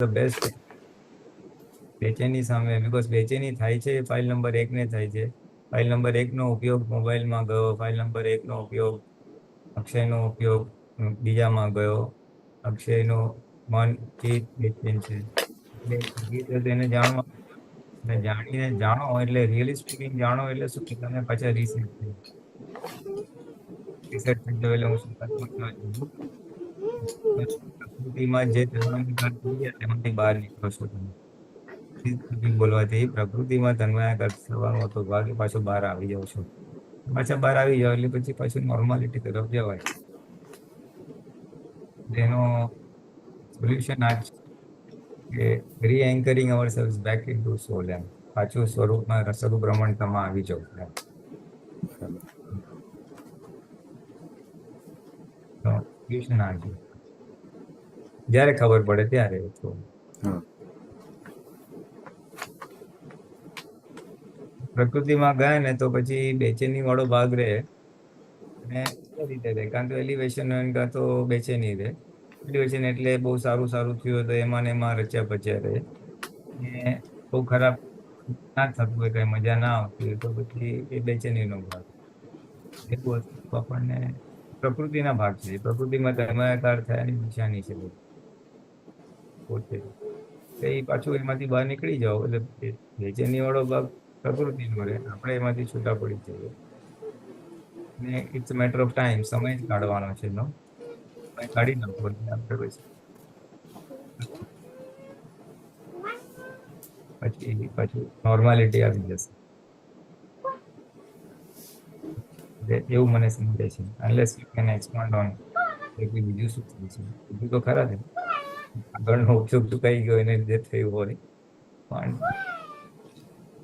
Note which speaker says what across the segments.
Speaker 1: The best બેચેની સામે, because બેચેની થાય છે ફાઇલ નંબર 1 ને થાય છે. ફાઇલ નંબર 1 નો ઉપયોગ મોબાઈલમાં ગયો, ફાઇલ નંબર 1 નો ઉપયોગ અક્ષયનો ઉપયોગ બીજામાં ગયો. અક્ષયનો મન ચિત્ત બેચેન છે, એટલે તેને જાણવા, અને જાણીને જાણો એટલે રિયલી સ્પીકિંગ જાણો એટલે શું કે તમે પાછા રિસેટ થઈ જાઓ. એટલે હું શું પ્રકૃતિમાં જે તન્મયાકાર થઈ ગયા તેમાંથી બહાર નીકળો છો તમે. બોલવાથી પ્રકૃતિમાં તન્મયાકાર થવાનો હતો ભાગ પાછો બહાર આવી જાવ છો. પાછા બહાર આવી જાવ એટલે પછી પાછું નોર્માલિટી તરફ જવાય. એનો સોલ્યુશન આ જ કે રી-એન્કરિંગ અવરસેલ્સ બેક ઇનટુ સોલ, એમ પાછું સ્વરૂપમાં સ્વરૂપ રમણતામાં આવી જાવ. સોલ્યુશન આ છે, જ્યારે ખબર પડે ત્યારે. તો પ્રકૃતિમાં ગયા ને તો પછી બેચેની વાળો ભાગ રહે, અને કઈ રીતે રહે? કાં તો એલિવેશન હોય કાં તો બેચેની રહે. એલિવેશન એટલે બહુ સારું સારું થયું તો એમાં ને એમાં રચ્યા પચ્યા રહે, ને બહુ ખરાબ ના થતું હોય, કઈ મજા ના આવતી હોય તો પછી એ બેચેનીનો ભાગ. એ વસ્તુ આપણને પ્રકૃતિના ભાગ છે. પ્રકૃતિમાં તન્મયાકાર થયાની નિશાની છે પોતે. એ પાછું એમાંથી બહાર નીકળી જાઓ એટલે બેચેની વાળો ભાગ પ્રકૃતિનો રહે, આપણે એમાંથી છૂટા પડી જઈએ. ને ઇટ્સ મેટર ઓફ ટાઈમ, સમય જ કાઢવાનો છે એનો. સમય કાઢી નાખો એટલે આપણે પછી નોર્માલિટી આવી જશે. એવું મને સમજે છે. Unless you can expand on બીજું શું થયું છે, બીજું તો ખરા છે. આગળનો ઉપયોગ ચૂકાઈ ગયો એને લીધે થયું હોય, પણ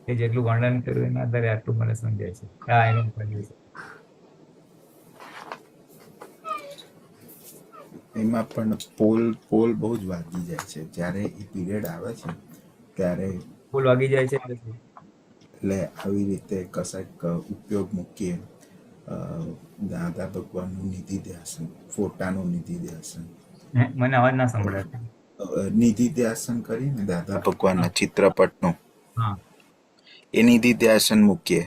Speaker 1: એ જેટલું વર્ણન કર્યું એના આધારે આટલું મને સમજાય છે. હા, એનું કર્યું છે.
Speaker 2: એમાં પણ પોલ બહુ જ વાગી જાય છે જ્યારે એ પીરિયડ આવે છે ત્યારે.
Speaker 1: ફૂલ વાગી જાય છે
Speaker 2: એટલે આવી રીતે કશાક ઉપયોગ મૂકીએ, દાદા ભગવાનનું નિધિ ધ્યાસન, ફોટાનું નિધિ ધ્યાસન.
Speaker 1: મને અવાજ ના સંભળાય.
Speaker 2: નિધિ ધ્યાસન કરીને દાદા ભગવાનના ચિત્રપટનું,
Speaker 1: હા,
Speaker 2: એ નિધિ ધ્યાસન મૂકીએ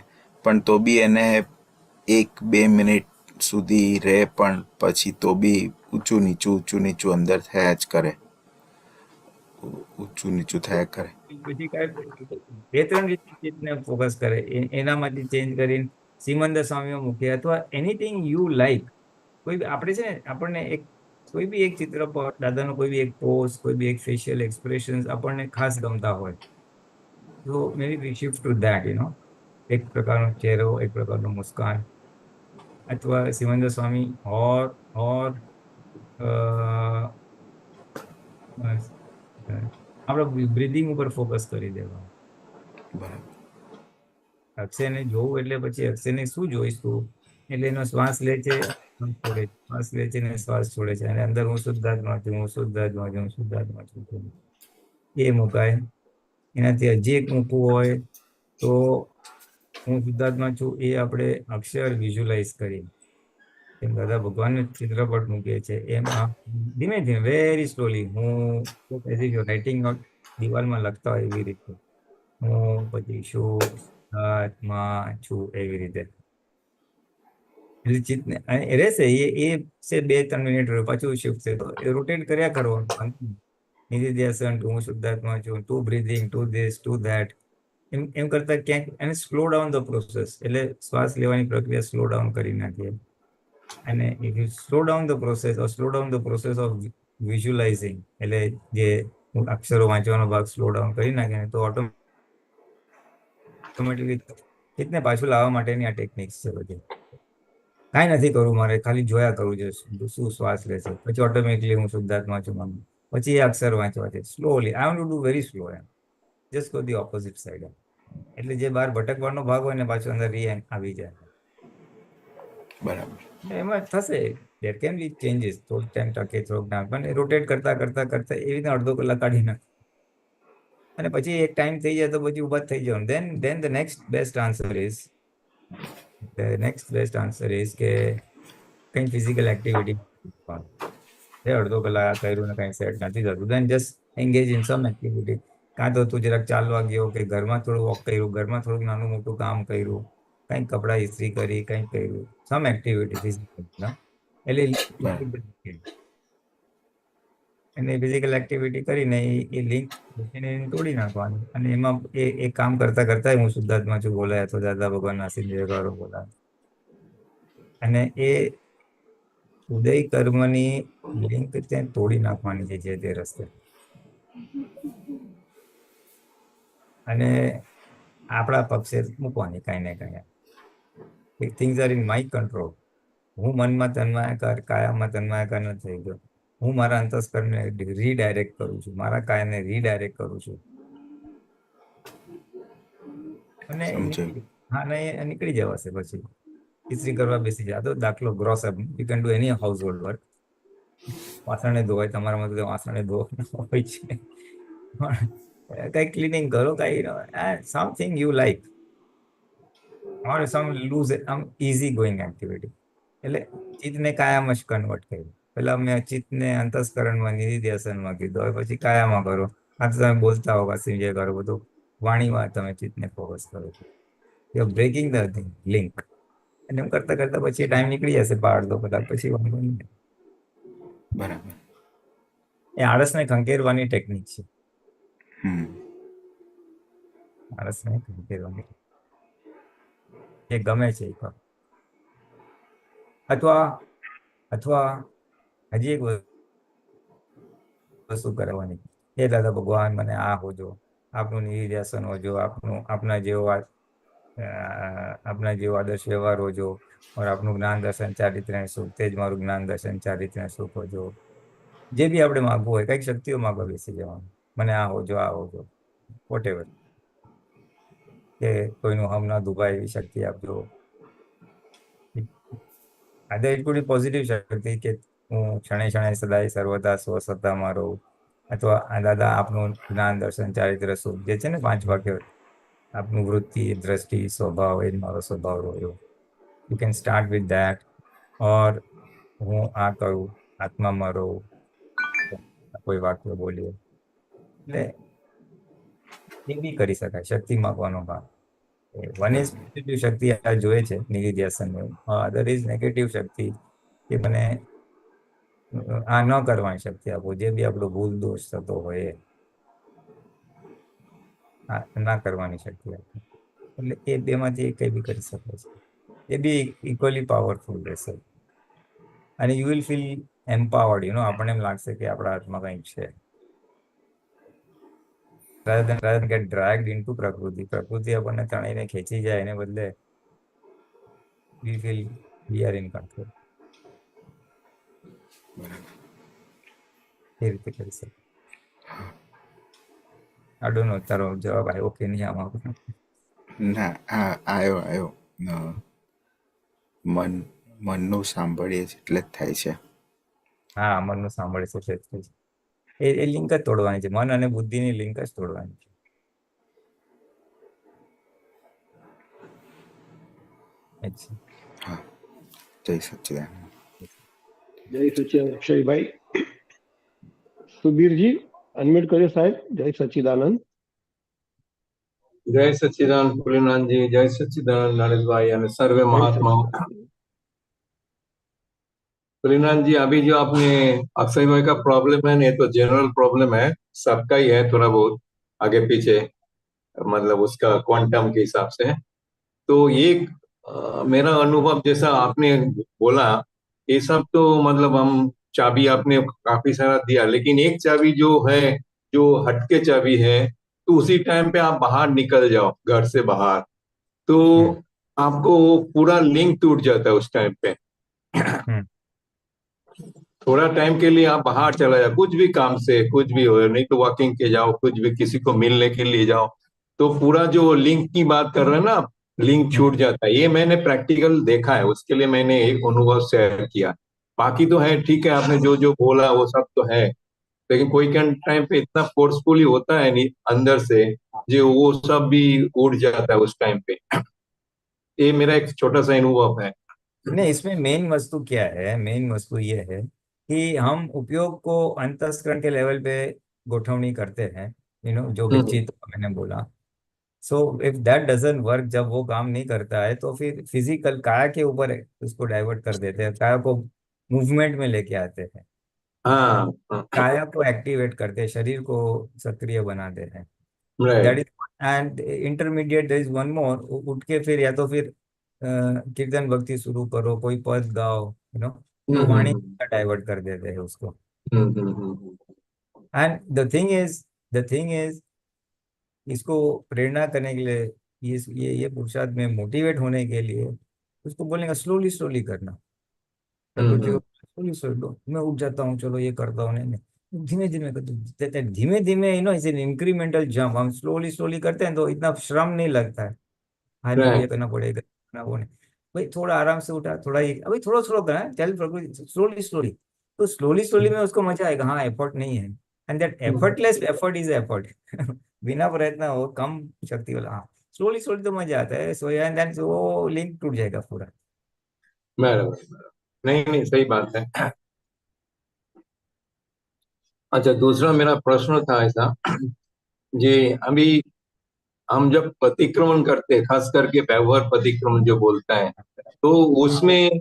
Speaker 2: પણ તો બી એને 1-2 મિનિટ સુધી રહે, પણ પછી તો બી ઊંચું નીચું અંદર થયા જ કરે, ઊંચું નીચું થયા કરે.
Speaker 1: પછી 2-3 રીતે ફોકસ કરે, એનામાંથી ચેન્જ કરીને સિમંદર સ્વામીમાં મૂકીએ, અથવા એનીથિંગ યુ લાઈક. કોઈ આપણે છે ને, આપણને કોઈ બી એક ચિત્રપટ, દાદાનો કોઈ બી એક પોઝ, કોઈ બી એક ફેશિયલ એક્સપ્રેશન આપણને ખાસ ગમતા હોય તો મે બી શિફ્ટ ટુ ધેટ, એક પ્રકારનો ચહેરો, એક પ્રકારનું મુસ્કાન, અથવા સિમંદર સ્વામી ઓર આપણે બ્રીધિંગ ઉપર ફોકસ કરી દેવાનું.
Speaker 2: બરાબર.
Speaker 1: અક્ષયને જોવું એટલે પછી અક્ષયને શું જોઈશું, એટલે એનો શ્વાસ લે છે, છોડે, શ્વાસ લે છે ને શ્વાસ છોડે છે, અને અંદર હું શુદ્ધાત્મા છું, હું શુદ્ધાત્મા છું, હું શુદ્ધાત્મા છું, એ મુકાય. એનાથી હજી એક મૂકવું હોય તો હું શુદ્ધાત્મા છું એ આપણે અક્ષર વિઝ્યુલાઇઝ કરીએ. એમ દાદા ભગવાનનું ચિત્રપટ મૂકીએ છીએ એમ ધીમે ધીમે વેરી સ્લોલી, હું રાઇટિંગ નોટ દિવાલમાં લખતા હોય એવી રીતે, હું પછી શુદ્ધાત્મા છું એવી રીતે. એટલે ચિત્તને રહેશે એ છે 2-3 મિનિટ પાછું શિફ્ટ થાય તો એ રોટેટ કર્યા કરવાનું. નિધિ ધ્યાસન, હું શુદ્ધાત્મા છું, to breathing, to this, to that, એમ કરતા ક્યાંક એને સ્લો ડાઉન ધ પ્રોસેસ, એટલે શ્વાસ લેવાની પ્રક્રિયા સ્લો ડાઉન કરી નાખીએ. અને if you slow down the process, or slow down the process of visualising, એટલે જે અક્ષરો વાંચવાનો ભાગ સ્લો ડાઉન કરી નાખે તો ઓટોમેટિકલી ચિત્તને પાછું લાવવા માટેની આ ટેકનિક્સ છે બધી. કાંઈ નથી કરવું મારે, ખાલી જોયા કરવું છે શું શ્વાસ લે છે, પછી ઓટોમેટિકલી હું શુદ્ધાત્મા છું, પછી એ અક્ષર વાંચવા છે slowly. I want to do very slow, M just go the opposite side. એટલે જે બહાર ભટકવાનો ભાગ હોય ને પાછો અંદર આવી જાય.
Speaker 2: બરાબર.
Speaker 1: એમાં થશે, દેર કેન બી ચેન્જીસ, થોડું ટાઈમ ટકે, થોડુંક ના, પણ રોટેટ કરતા કરતા કરતા એવી રીતે અડધો કલાક કાઢી નાખ, અને પછી એક ટાઈમ થઈ જાય તો પછી ઉભા થઈ જવાનું. Then the next best answer is કે કંઈ ફિઝિકલ એક્ટિવિટી. અડધો કલાક કર્યું ને કંઈ સેટ નથી થતું, then just engage in some activity. કાં તો તું જરાક ચાલવા ગયો, કે ઘરમાં થોડું વોક કર્યું, ઘરમાં થોડુંક નાનું મોટું કામ કર્યું, કંઈક કપડાં ઇસ્ત્રી કરી, કંઈક કર્યું, સમ એક્ટિવિટી ફિઝિકલ, એટલે
Speaker 2: બરાબર.
Speaker 1: એને ફિઝિકલ એક્ટિવિટી કરીને એ લિંક તોડી નાખવાની, અને એમાં એ કામ કરતા કરતા હું શુદ્ધાત્મા છું બોલાય, અથવા દાદા ભગવાન નાસિક જયકારો બોલાય, અને એ ઉદય કર્મની લિંક ત્યાં તોડી નાખવાની છે જે તે રસ્તે. અને આપણા પક્ષે મૂકવાની કાંઈ ને કાંઈ. Things are in my control. હું મનમાં તન્માયાકાર, કાયામાં તન્માયાકાર નથી થઈ ગયો. હું મારા અંતસ્કરણને રીડાયરેક્ટ કરું છું, મારા કાયાને રીડાયરેક્ટ કરું છું, અને
Speaker 2: સમજાયું.
Speaker 1: હા, ને એ નીકળી જવાશે. પછી ઇસ્ત્રી કરવા બેસી જાય તો દાખલો grows up, you can do any household work. વાસણે ધોવાય, તમારામાં તો વાસણે ધોવાના હોય છે, પણ કઈ ક્લિનિંગ કરો, કઈ something you like, or some loose આમ ઇઝી ગોઈંગ એક્ટિવિટી. એટલે ચિત્તને કાયામાં જ કન્વર્ટ કર્યું. પેલા મેં ચિત્તને અંતસ્કરણમાં નિધિધ્યાસનમાં કીધું, હવે પછી કાયામાં કરો. આ તો તમે બોલતા હો, કાશી કરો, બધું વાણીમાં તમે ચિત્તને ફોકસ કરો છો. You breaking the link. અને એમ કરતા કરતા પછી ટાઈમ નીકળી જશે, 1.5-2 કલાક પછી વાંધો નહીં.
Speaker 2: બરાબર.
Speaker 1: એ આળસને ખંખેરવાની ટેકનિક છે.
Speaker 2: હમ.
Speaker 1: આળસને ખંખેરવાની, એ ગમે છે એ કરો. અથવા અથવા હજી એક વસ્તુ કરવાની, એ દાદા ભગવાન મને આ હોજો, આપનું નિધિધ્યાસન હોજો, આપના જેવો આપના જેવો આદર્શ વ્યવહાર હોજો, और આપનું જ્ઞાન દર્શન ચારિત્ર્ય સુખ, તે જ મારું જ્ઞાન દર્શન ચારિત્ર્ય સુખ હોજો. જે બી આપણે માગવું હોય, કઈક શક્તિઓ માગવા બેસી જવાનું, મને આ હોજો, આ હોજો, વોટ એવર. કે કોઈનું હમ ના દુભાય એવી શક્તિ આપજો. આધે ઇટ કુડ બી પોઝિટિવ શક્તિ, કે હું ક્ષણે ક્ષણે સદાય સર્વદા સ્વસત્તામાં રહું, અથવા આ દાદા આપનું જ્ઞાન દર્શન ચારિત્ર સુખ, જે છે ને 5 વાક્ય, આપનું વૃત્તિ, દ્રષ્ટિ, સ્વભાવ, એ જ મારો સ્વભાવ રહ્યો. You can start with that. Or હું આ કરું, આત્મામાં રહું, કોઈ વાક્ય બોલીએ, એટલે એ બી કરી શકાય. શક્તિ માગવાનો ભાગ. વન ઇઝ પોઝિટિવ શક્તિ આ જોઈએ છે નિધિધ્યાસન, અધર ઇઝ નેગેટિવ શક્તિ, કે મને આ ન કરવાની શક્તિ આપો, જે બી આપણો ભૂલ દોષ થતો હોય એ ના કરવાની શક્તિ આપો. એટલે એ બેમાંથી કઈ બી કરી શકે છે. એ બી ઇક્વલી પાવરફુલ રહેશે, અને યુ વિલ ફીલ એમ્પાવર્ડ. આપણને એમ લાગશે કે આપણા હાથમાં કંઈક છે, rather than get dragged into પ્રકૃતિ આપણને તણાઈને ખેંચી જાય, એને બદલે we feel we are in control. એ રીતે કરી શકે. I don't know તારો જવાબ આવ્યો કે નહીં આમાં.
Speaker 2: ના, આવ્યો. મનનું સાંભળીએ છીએ એટલે જ થાય છે.
Speaker 1: હા, મનનું સાંભળે છે એટલે જ થાય છે. એ લિંક જ તોડવાની છે, મન અને બુદ્ધિની લિંક જ તોડવાની છે. અચ્છા.
Speaker 2: હા, જય સચ્ચિદાનંદ.
Speaker 3: જય સચિદાનંદ. અક્ષયભાઈ, સુબીરજી અનમ્યુટ કર્યો સાહેબ. જય સચિદાનંદ.
Speaker 4: जय सच्चिदानंद भोलेनाथ जी, जय सच्चिदानंद नरेश भाई અને સર્વે મહાત્માઓ. भोलेनाथ जी, अभी जो आपने अक्षय भाई का प्रॉब्लम है ना, ये तो जनरल प्रॉब्लम है, सबका ही है थोड़ा बहुत आगे पीछे, मतलब उसका क्वांटम के हिसाब से. तो ये मेरा अनुभव जैसा आपने बोला, ये सब तो मतलब हम चाबी आपने काफी सारा दिया, लेकिन एक चाबी जो है, जो हटके चाबी है, तो उसी टाइम पे आप बाहर निकल जाओ घर से बाहर, तो आपको पूरा लिंक टूट जाता है उस टाइम पे. थोड़ा टाइम के लिए आप बाहर चला जाओ, कुछ भी काम से, कुछ भी हो, नहीं तो वॉकिंग के जाओ, कुछ भी किसी को मिलने के लिए जाओ, तो पूरा जो लिंक की बात कर रहे हैं ना, लिंक छूट जाता है. ये मैंने प्रैक्टिकल देखा है, उसके लिए मैंने एक अनुभव शेयर किया. बाकी तो है ठीक है, आपने जो जो बोला वो सब तो है, लेकिन कोई के टाइम पे इतना फोर्सफुली होता है नहीं अंदर से, जो वो सब भी उड़ जाता है उस टाइम पे. ये मेरा एक छोटा सा अनुभव है.
Speaker 1: नहीं, इसमें मेन वस्तु क्या है, मेन वस्तु ये है कि हम उपयोग को अंतस्करण के लेवल पे गोठवनी करते हैं, जो भी
Speaker 4: हम्म
Speaker 1: चीज मैंने बोला। So if that doesn't work, जब वो काम नहीं करता है तो फिर फिजिकल काया के ऊपर उसको डाइवर्ट कर देते हैं, काया को मूवमेंट में लेके आते हैं,
Speaker 4: हाँ
Speaker 1: काया को एक्टिवेट करते हैं, शरीर को सक्रिय बनाते हैं। That
Speaker 4: right
Speaker 1: is, and intermediate there is one more, उठ के फिर या तो फिर कीर्तन भक्ति शुरू करो, कोई पद गाओ, तो वाणी
Speaker 4: हम्म
Speaker 1: डाइवर्ट कर देते हैं उसको।
Speaker 4: हम्म हम्म हम्म
Speaker 1: एंड द थिंग इज इसको प्रेरणा करने के लिए, ये पुरुषार्थ में मोटिवेट होने के लिए उसको बोलेंगे स्लोली स्लोली करना। प्रकृति को
Speaker 4: हम्म
Speaker 1: स्लोली स्लोली, मैं उठ जाता हूँ, चलो ये करता हूँ, नहीं नहीं, धीमे धीमे करते, धीमे धीमे इज एन इंक्रीमेंटल जंप। हम स्लोली स्लोली करते हैं तो इतना श्रम नहीं लगता है, हाँ नहीं ये
Speaker 4: राइट
Speaker 1: करना पड़ेगा, करना वो नहीं, भाई थोड़ा आराम से उठा, थोड़ा ये अभी थोड़ा स्लो करना है, चल प्रकृति स्लोली स्लोली, तो स्लोली स्लोली में उसको मजा आएगा, हाँ एफर्ट नहीं है। And that effortless effort is effort. बिना प्रयत्न हो कम शक्ति वाला, हाँ स्लोली स्लोली तो मजा आता है, सो एंड देन वो लिंक टूट जाएगा पूरा।
Speaker 4: बराबर नहीं नहीं सही बात है। अच्छा दूसरा मेरा प्रश्न था ऐसा जी, अभी हम जब प्रतिक्रमण करते हैं खास करके व्यवहार प्रतिक्रमण जो बोलता है, तो उसमें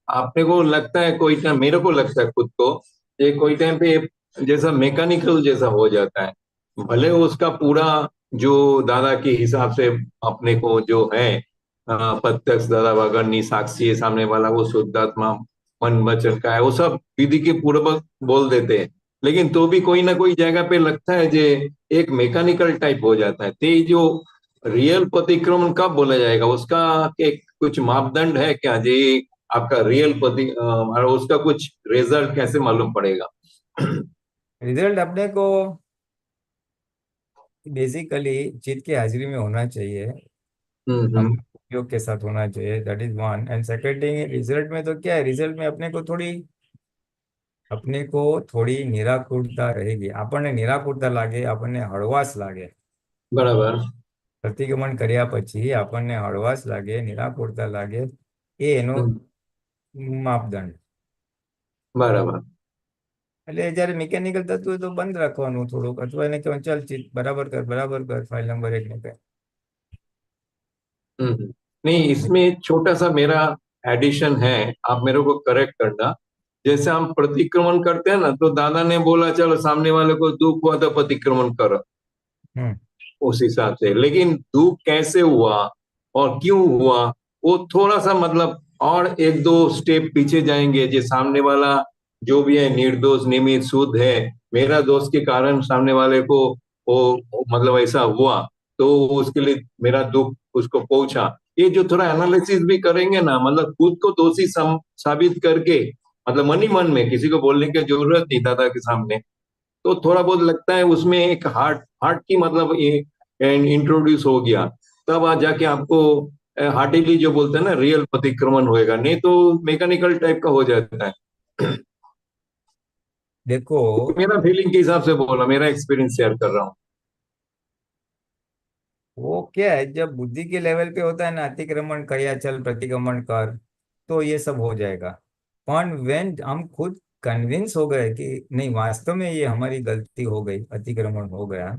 Speaker 4: आपने को लगता है कोई टाइम, मेरे को लगता है खुद को, ये कोई टाइम पे जैसा मैकेनिकल जैसा हो जाता है। भले उसका पूरा जो दादा के हिसाब से अपने को जो है प्रत्यक्ष दादा वगैरह साक्षी है सामने वाला, वो शुद्धात्मा मन वचन का है, वो सब विधि के पूर्वक बोल देते हैं, लेकिन तो भी कोई ना कोई जगह पे लगता है जे एक मैकेनिकल टाइप हो जाता है। तो ये जो रियल प्रतिक्रमण कब बोला जाएगा, उसका एक कुछ मापदंड है क्या जी? आपका रियल पति और उसका कुछ रिजल्ट कैसे मालूम पड़ेगा?
Speaker 1: रिजल्ट अपने को बेसिकली चित्त की हाजिरी में होना चाहिए, हम
Speaker 4: हम्म
Speaker 1: उपयोग के साथ होना चाहिए, that is one. And second thing, result में तो क्या है, रिजल्ट में अपने को थोड़ी निराकुरता रहेगी, આપણને નિરાકુરતા લાગે, આપણને હળવાશ લાગે,
Speaker 4: बराबर
Speaker 1: પ્રતિક્રમણ કર્યા પછી આપણને હળવાશ લાગે, નિરાકુરતા લાગે, એ એનો
Speaker 4: हम्म,
Speaker 1: માપદંડ।
Speaker 4: बराबर
Speaker 1: એટલે જયારે મિકેનિકલ થતું હોય તો બંધ રાખવાનું થોડુંક, અથવા એને કહેવાનું ચાલ ચિત્ત બરાબર કર ફાઇલ નંબર 1 ને કર।
Speaker 4: नहीं इसमें छोटा सा मेरा एडिशन है, आप मेरे को करेक्ट करना। जैसे हम प्रतिक्रमण करते हैं ना, तो दादा ने बोला चलो सामने वाले को दुख हुआ तो प्रतिक्रमण करो
Speaker 1: हम्म।
Speaker 4: उस हिसाब से, लेकिन दुख कैसे हुआ और क्यों हुआ, वो थोड़ा सा मतलब और एक दो स्टेप पीछे जाएंगे। जो सामने वाला जो भी है निर्दोष निमित शुद्ध है, मेरा दोष के कारण सामने वाले को मतलब ऐसा हुआ, तो उसके लिए मेरा दुख उसको पहुंचा। ये जो थोड़ा एनालिसिस भी करेंगे ना, मतलब खुद को दोषी साबित करके, मतलब मन ही मन में किसी को बोलने की जरूरत नहीं दादा के सामने, तो थोड़ा बहुत लगता है उसमें एक हार्ट हार्ट की मतलब ये इंट्रोड्यूस हो गया। तब आ जाके आपको हार्टिली जो बोलते हैं ना रियल प्रतिक्रमण होएगा, नहीं तो मैकेनिकल टाइप का हो जाता है।
Speaker 1: देखो
Speaker 4: मेरा फीलिंग के हिसाब से बोला, मेरा एक्सपीरियंस शेयर कर रहा हूँ।
Speaker 1: वो क्या है, जब बुद्धि के लेवल पे होता है ना, अतिक्रमण कर, चल प्रतिक्रमण कर, तो ये सब हो जाएगा। पर वेन हम खुद कन्विंस हो गए कि नहीं वास्तव में ये हमारी गलती हो गई, अतिक्रमण हो गया,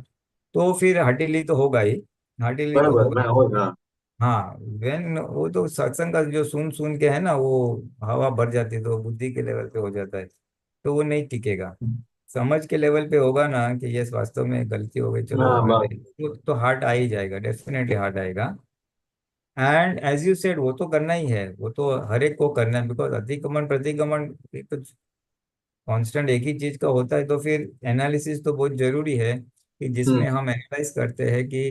Speaker 1: तो फिर हठीली तो होगा ही, हठीली तो
Speaker 4: बराबर
Speaker 1: होगा।
Speaker 4: मैं हो हाँ।
Speaker 1: हाँ वेन वो तो सत्संग का जो सुन सुन के है ना, वो हवा भर जाती है, तो बुद्धि के लेवल पे हो जाता है, तो वो नहीं टिकेगा। समझ के लेवल पे होगा ना कि यस वास्तव में गलती हो गई, चलो
Speaker 4: हाँ
Speaker 1: हमें
Speaker 4: बात
Speaker 1: तो हार्ट आ ही जाएगा, डेफिनेटली हार्ट आएगा। एंड एज यू सेड, वो तो करना ही है, वो तो हर एक को करना है, बिकॉज अतिक्रमण प्रतिक्रमण एक तो कांस्टेंट एक ही चीज का होता है, तो फिर एनालिसिस तो बहुत जरूरी है कि
Speaker 4: हम्म
Speaker 1: जिसमें हम एनालाइज करते हैं कि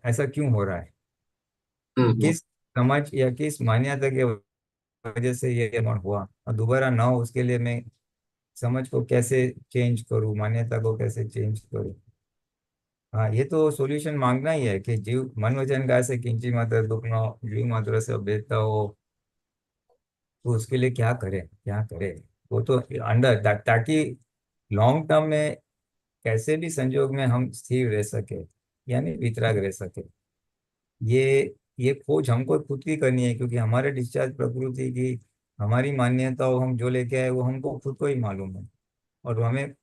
Speaker 1: ऐसा क्यों हो रहा है,
Speaker 4: हम्म
Speaker 1: किस समझ या किस मान्यता के वजह से ये निर्माण हुआ, और दोबारा ना हो उसके लिए मैं समझ को कैसे चेंज करूँ, मान्यता को कैसे चेंज करूँ। हाँ ये तो सॉल्यूशन मांगना ही है कि जीव मन वचन काया से किंचित मात्र दुख न हो, जीव मात्र से भेदता हो, तो उसके लिए क्या करे क्या करे। वो तो अंडर ताकि लॉन्ग टर्म में कैसे भी संजोग में हम स्थिर रह सके, यानी वितराग रह सके। ये खोज हमको खुद की करनी है, क्योंकि हमारे डिस्चार्ज प्रकृति की, हमारी मान्यताओं हम जो लेके आए वो हमको खुद को ही मालूम है, और हमें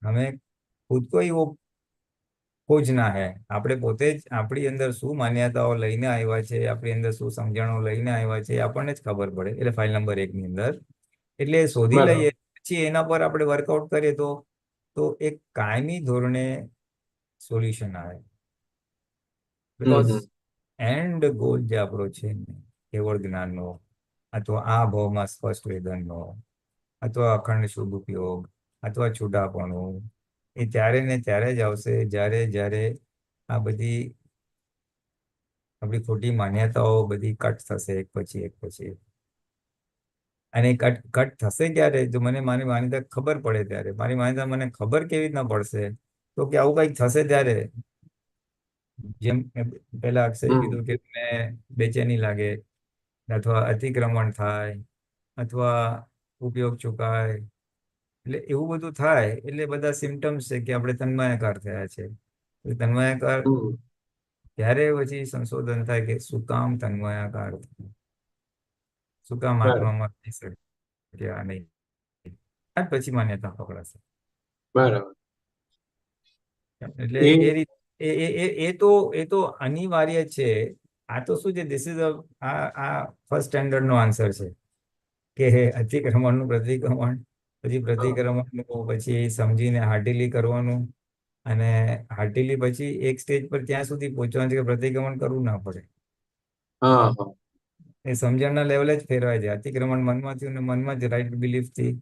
Speaker 1: हमें खुद को ही वो खोजना है. આપણે પોતે જ આપણી અંદર શું માન્યતાઓ લઈને આવ્યા છે, આપણી અંદર શું સમજણો લઈને આવ્યા છે, એ આપણને જ ખબર પડે. એટલે ફાઇલ નંબર 1 ની અંદર એટલે શોધી
Speaker 4: બરાબર.
Speaker 1: લઈએ, પછી એના પર આપણે વર્કઆઉટ કરીએ તો એક કાયમી ધોરણે સોલ્યુશન આવે.
Speaker 4: હમ
Speaker 1: બીકોઝ
Speaker 4: હમ
Speaker 1: એન્ડ ગોલ જે આપણો છે ને, કેવળ જ્ઞાનનો, અથવા આ ભાવમાં સ્પષ્ટ વેદનનો, અથવા અખંડ શુભ ઉપયોગ, અથવા છૂટાપણું, એ ત્યારે ને ત્યારે જ આવશે જ્યારે જ્યારે આ બધી આપણી ખોટી માન્યતાઓ બધી કટ થશે એક પછી એક પછી એક. અને કટ થશે ક્યારે? જો મને મારી માન્યતા ખબર પડે ત્યારે. મારી માન્યતા મને ખબર કેવી રીતના પડશે? તો કે આવું કંઈક થશે ત્યારે. જેમ પેલા અક્ષય
Speaker 4: હમ
Speaker 1: કીધું કે તમને બેચેની લાગે, અથવા અતિક્રમણ થાય, અથવા ઉપયોગ ચુકાય, એટલે એવું બધું થાય એટલે બધા સિમ્ટમ્સ છે કે આપણે તન્માયાકાર થયા છે. તન્માયાકાર
Speaker 4: હમ
Speaker 1: ત્યારે પછી સંશોધન થાય કે શું કામ તન્માયાકાર થયા? શું કામ
Speaker 4: બરાબર
Speaker 1: આત્મામાં થઈ શક્યા નહીં? આ પછી માન્યતા પકડાશે.
Speaker 4: બરાબર.
Speaker 1: એટલે
Speaker 4: એ
Speaker 1: એ રીતે એ તો અનિવાર્ય છે. આ તો શું છે? ધીસ ઇઝ આ ફર્સ્ટ સ્ટેન્ડર્ડ નો આન્સર છે કે અતિક્રમણનું પ્રતિક્રમણ, પછી
Speaker 4: હા
Speaker 1: પ્રતિક્રમણનું પછી સમજીને હાર્ટીલી કરવાનું, અને હાર્ટીલી પછી એક સ્ટેજ પર ત્યાં સુધી પહોંચવાનું છે કે પ્રતિક્રમણ કરવું ના પડે.
Speaker 4: હા હા
Speaker 1: એ સમજણના લેવલે જ ફેરવાય જાય. અતિક્રમણ મનમાં થયું ને મનમાં જ રાઈટ બિલીફથી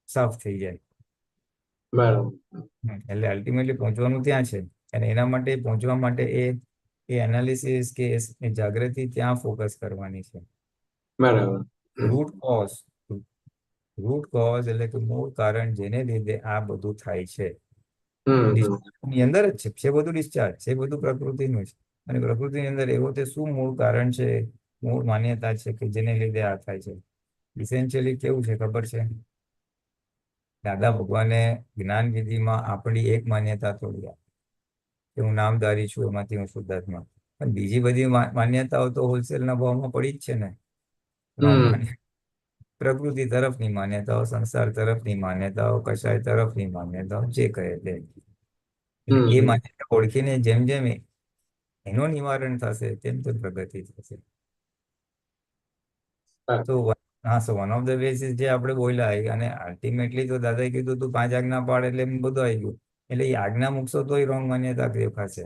Speaker 1: સાફ થઈ જાય.
Speaker 4: બરાબર.
Speaker 1: એટલે અલ્ટિમેટલી પહોંચવાનું ત્યાં છે. અને એના માટે પહોંચવા માટે એ એનાલિસિસ કે એ જાગૃતિ ત્યાં ફોકસ કરવાની છે.
Speaker 4: બરાબર.
Speaker 1: રૂટ કોઝ, રૂટ કોઝ એટલે કે મૂળ કારણ જેને લીધે આ બધું થાય છે.
Speaker 4: હમ
Speaker 1: ની અંદર જ છે બધું. ડિસ્ચાર્જ છે બધું પ્રકૃતિનું છે. અને પ્રકૃતિની અંદર એવો તે શું મૂળ કારણ છે, મૂળ માન્યતા છે કે જેને લીધે આ થાય છે? ઇસેન્શિયલી કેવું છે ખબર છે? દાદા ભગવાને જ્ઞાન વિધિમાં આપણી એક માન્યતા તોડી આપી કે હું નામધારી છું, એમાંથી હું શુદ્ધાત્મા. પણ બીજી બધી માન્યતાઓ તો હોલસેલના ભાવમાં પડી જ છે ને. રોંગ
Speaker 4: હમ
Speaker 1: માન્યતા, પ્રકૃતિ તરફની માન્યતાઓ, સંસાર તરફની માન્યતાઓ, કશાય તરફની માન્યતાઓ, જે કહે તે. એટલે એ
Speaker 4: હમ
Speaker 1: માન્યતા ઓળખીને જેમ જેમ એનું નિવારણ થશે તેમ તેમ પ્રગતિ થશે. તો હા, સો વન ઓફ ધ વેઝ જે આપણે બોલ્યા, અને અલ્ટિમેટલી તો દાદાએ કીધું તું 5 આજ્ઞા પાડ એટલે એમ બધું આવી ગયું. એટલે એ આજ્ઞા મૂકશો તો એ રોંગ માન્યતા દેખાશે.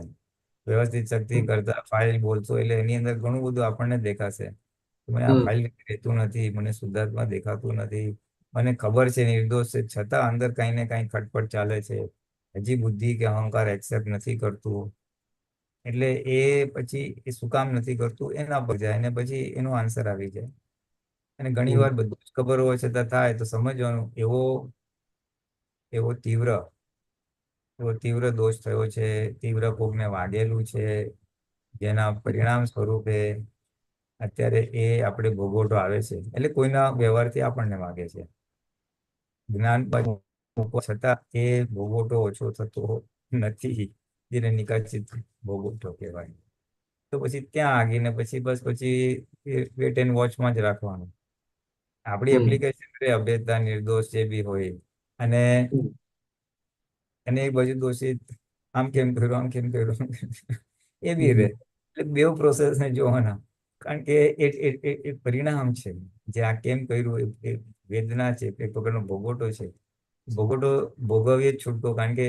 Speaker 1: વ્યવસ્થિત શક્તિ કરતા ફાઇલ બોલશો એટલે એની અંદર ઘણું બધું આપણને દેખાશે. મને આ
Speaker 4: હમ
Speaker 1: ફાઇલ રહેતું નથી, મને શુદ્ધાત્મા દેખાતું નથી, મને ખબર છે નિર્દોષ છે, છતાં અંદર કઈ ને કઈ ખટપટ ચાલે છે. હજી બુદ્ધિ કે અહંકાર એક્સેપ્ટ નથી કરતું. એટલે એ પછી એ શું કામ નથી કરતું એના પર જાય, અને પછી એનો આન્સર આવી જાય. અને ઘણી
Speaker 4: હમ
Speaker 1: વાર બધું જ ખબર હોવા છતાં થાય તો સમજવાનું એવો એવો તીવ્ર એવો તીવ્ર દોષ થયો છે, તીવ્ર કોકને વાગેલું છે, જેના પરિણામ સ્વરૂપે અત્યારે એ આપણે ભોગવટો આવે છે. એટલે કોઈના વ્યવહારથી આપણને વાગે છે. જ્ઞાન હોવા છતાં એ ભોગવટો ઓછો થતો નથી, જેને નિકાચિત ભોગવટો કહેવાય. તો પછી ત્યાં આગીને પછી બસ પછી વેટ એન્ડ વોચમાં જ રાખવાનું. આપણી
Speaker 4: હમ
Speaker 1: એપ્લિકેશન અભેદતા, નિર્દોષ જે બી હોય, અને
Speaker 4: હમ
Speaker 1: અને એક બાજુ દોષિત, આમ કેમ કર્યું, આમ કેમ કર્યું, એ બી રહે.
Speaker 4: હમ
Speaker 1: એટલે બેવ પ્રોસેસને જોવાના. કારણ કે એ પરિણામ છે. જે આ કેમ કર્યું એ વેદના છે, એક પ્રકારનો ભોગવટો છે. ભોગવટો ભોગવીએ જ છૂટકો. કારણ કે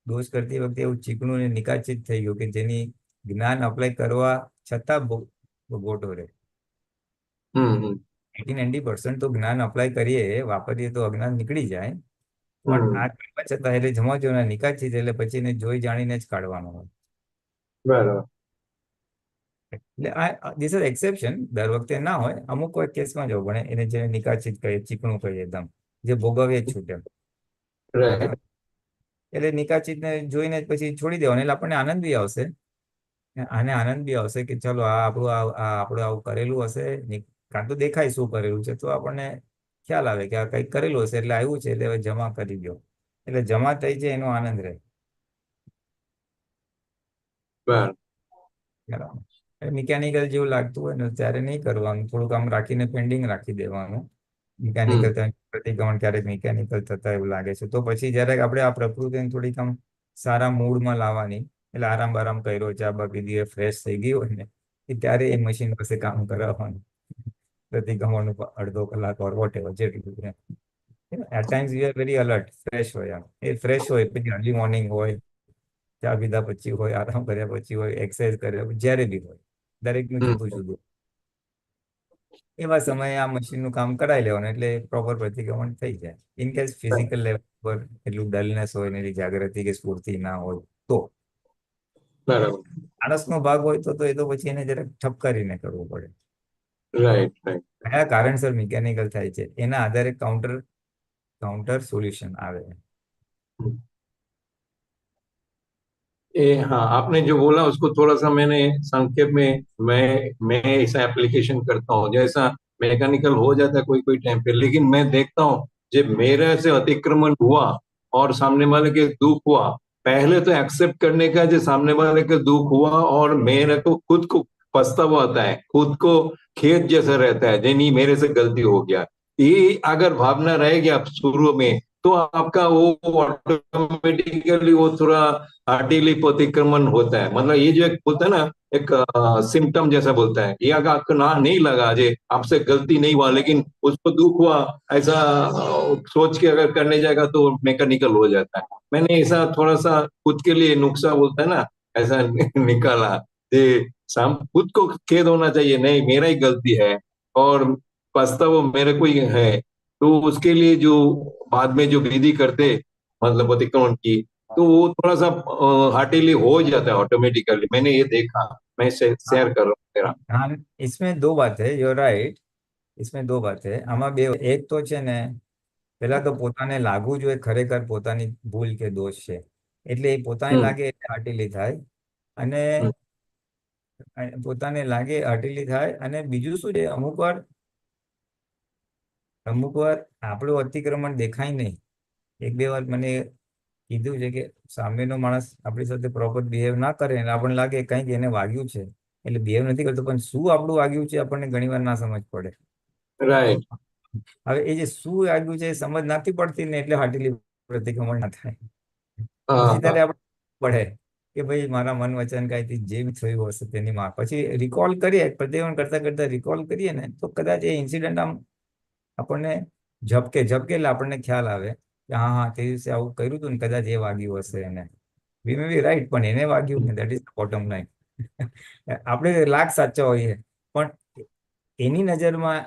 Speaker 1: દોષ કરતી વખતે એવું ચીકણું ને નિકાચિત થઈ ગયું કે જેની જ્ઞાન અપ્લાય કરવા છતાં ભોગવટો રહે.
Speaker 4: હમ
Speaker 1: 80-90% તો જ્ઞાન અપ્લાય કરીએ, વાપરીએ તો અજ્ઞાન નીકળી જાય. પણ
Speaker 4: હમ
Speaker 1: આ કરવા છતાં એટલે જમાજો ને નિકાચિત, એટલે પછી એને જોઈ જાણીને જ કાઢવાનો હોય.
Speaker 4: બરાબર.
Speaker 1: એટલે આ ધીસ ઇઝ એક્સેપ્શન. દર વખતે ના હોય, અમુક કોઈ કેસમાં જવું પડે. એને જે નિકાચિત કહીએ, ચીકણું કહીએ, એકદમ જે ભોગવીએ જ છૂટે.
Speaker 4: રાઈટ.
Speaker 1: એટલે નિકાચિતને જોઈને જ પછી છોડી દેવાનું. એટલે આપણને આનંદ બી આવશે. આને આનંદ બી આવશે કે ચલો આ આપણું આવું કરેલું હશે. કાં તો દેખાય શું કરેલું છે, તો આપણને ખ્યાલ આવે કે આ કંઈક કરેલું હશે એટલે આવ્યું છે, એટલે હવે જમા કરી દો. એટલે જમા થઈ જાય એનો આનંદ રહે.
Speaker 4: બરાબર.
Speaker 1: બરાબર. મિકેનિકલ જેવું લાગતું હોય ને ત્યારે નહીં કરવાનું, થોડુંક આમ રાખીને પેન્ડિંગ રાખી દેવાનું. મિકેનિકલ પ્રતિક્રમણ ક્યારેક મિકેનિકલ થતા એવું લાગે છે. તો પછી જ્યારે આપણે આ પ્રકૃતિને થોડીક આમ સારા મૂડમાં લાવવાની, એટલે આરામ બારામ કર્યો, ચા બા પીધી, ફ્રેશ થઈ ગઈ હોય ને, એ ત્યારે એ મશીન પાસે કામ કરાવવાનું, પ્રતિક્રમણનું અડધો કલાક ઓર વોટ એવર જેટલું. At times we are very alert, fresh હોય આમ. એ ફ્રેશ હોય પછી અર્લી મોર્નિંગ હોય, ચા પીધા પછી હોય, આરામ કર્યા પછી હોય, એક્સરસાઇઝ કર્યા પછી, જ્યારે બી હોય, દરેકનું જુદું જુદું. એવા સમયે આ મશીનનું કામ કરાવી લેવાનું એટલે પ્રોપર પ્રતિક્રમણ થઈ જાય. ઇન કેસ ફિઝિકલ લેવલ પર એટલું ડલનેસ હોય ને એની જાગૃતિ કે સ્ફૂર્તિ ના હોય તો.
Speaker 4: બરાબર.
Speaker 1: આળસનો ભાગ હોય તો એ તો પછી એને જરાક ઠપકારીને કરવું પડે.
Speaker 4: Right, right.
Speaker 1: કયા કારણસર મિકેનિકલ થાય છે એના આધારે કાउंटर सॉल्यूशन आवे।
Speaker 4: हाँ, आपने जो बोला उसको थोड़ा सा मैंने संक्षेप में मैं ऐसा एप्लीकेशन करता हूँ। जैसा मैकेनिकल हो जाता है कोई कोई टाइम पे, लेकिन मैं देखता हूँ जब मेरे से अतिक्रमण हुआ और सामने वाले के दुख हुआ, पहले तो एक्सेप्ट करने का जो सामने वाले के दुख हुआ और मेरे को खुद को पछतावा आता है, खुद को खेद जैसा रहता है, नहीं मेरे से गलती हो गया। ये अगर भावना रहेगी आप शुरू में तो आपका वो ऑटोमेटिकली वो थोड़ा हार्टिली प्रतिक्रमण होता है। मतलब ये जो एक बोलता है ना, एक सिम्टम जैसा बोलता है, ये अगर आपको ना नहीं लगा जे आपसे गलती नहीं हुआ लेकिन उसको दुख हुआ, ऐसा सोच के अगर करने जाएगा तो मैकेनिकल हो जाता है। मैंने ऐसा थोड़ा सा खुद के लिए नुस्खा बोलता है ना, ऐसा निकाला खुद को खेद होना चाहिए, नहीं मेरा ही गलती है और पछतावा मेरे को ही है। तो उसके लिए जो बाद में जो विधि करते मतलब अतिक्रमण की, तो वो थोड़ा सा हार्टिली हो जाता है ऑटोमेटिकली। मैंने ये देखा, मैं शेयर कर रहा हूँ तेरा।
Speaker 1: हाँ, इसमें दो बात है, यू राइट। इसमें दो बात है આમાં બે, એક તો છે ને પેલા તો પોતાને લાગવું જોઈએ ખરેખર પોતાની ભૂલ કે દોષ છે, એટલે એ પોતાને લાગે એટલે હાર્ટિલી થાય, અને પોતાને લાગે હાર્ટિલી થાય. અને બીજું શું છે, અમુક વાર આપણું અતિક્રમણ દેખાય નહીં. એક બે વાર મને કીધું છે કે સામેનો માણસ આપણી સાથે પ્રોપર બિહેવ ના કરે અને આપણને લાગે કંઈક એને વાગ્યું છે, એટલે બિહેવ નથી કરતો, પણ શું આપણું વાગ્યું છે આપણને ઘણી વાર ના સમજ પડે.
Speaker 4: રાઈટ.
Speaker 1: હવે એ જે શું વાગ્યું છે એ સમજ નથી પડતી ને, એટલે હાર્ટિલી પ્રતિક્રમણ ના થાય. પછી ત્યારે આપણે પડે કે ભાઈ મારા મન વચન કાંઈથી જે બી થયું હશે તેની માં પછી રિકોલ કરીએ, પ્રતિક્રમણ કરતા કરતા રિકોલ કરીએ ને, તો કદાચ એ ઇન્સિડન્ટ આમ આપણને ઝબકે એટલે આપણને ખ્યાલ આવે કે હા તે દિવસે આવું કર્યું હતું ને, કદાચ એ વાગ્યું હશે એને. વી મે બી રાઈટ, પણ એને વાગ્યું ને, દેટ ઇઝ બોટમ લાઈન. આપણે લાખ સાચા હોઈએ પણ એની નજરમાં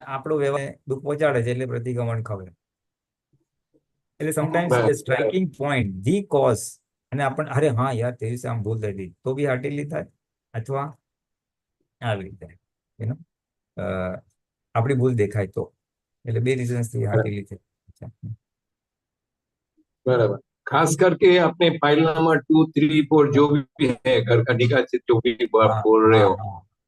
Speaker 1: આપણો વ્યવહાર દુઃખ પહોંચાડે છે એટલે પ્રતિક્રમણ ખબર. એટલે sometimes striking point the cause, અને આપણને અરે હા યાર તે દિવસે આમ ભૂલ થઈ હતી, તો બી હાર્ટિલી થાય, અથવા આવી રીતે યુ નો આપણી ભૂલ દેખાય તો. એટલે બે રીઝન્સ થી હાર્ટિલી થાય.
Speaker 4: बराबर। खास करके अपने फाइल नंबर 2, 3, 4 जो भी है घर का निकाल से जो भी आप बोल रहे हो,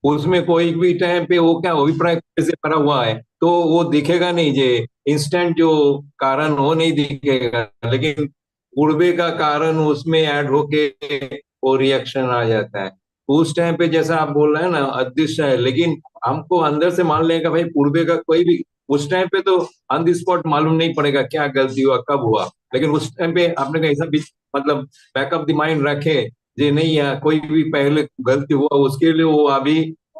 Speaker 4: उसमें कोई भी टाइम पे वो क्या अभिप्राय से भरा हुआ है तो वो दिखेगा नहीं, जे इंस्टेंट जो कारण वो नहीं दिखेगा, लेकिन पूर्वे का कारण उसमें ऐड होके वो रिएक्शन आ जाता है। उस टाइम पे जैसा आप बोल रहे हैं ना अदृश्य है, लेकिन हमको अंदर से मान लेगा भाई पूर्वे का कोई भी, उस टाइम पे तो ऑन द स्पॉट मालूम नहीं पड़ेगा क्या गलती हुआ कब हुआ, लेकिन उस टाइम पे आपने कहा ऐसा भी मतलब बैकअप द माइंड रखे जे नहीं यार कोई भी पहले गलती हुआ उसके लिए वो अभी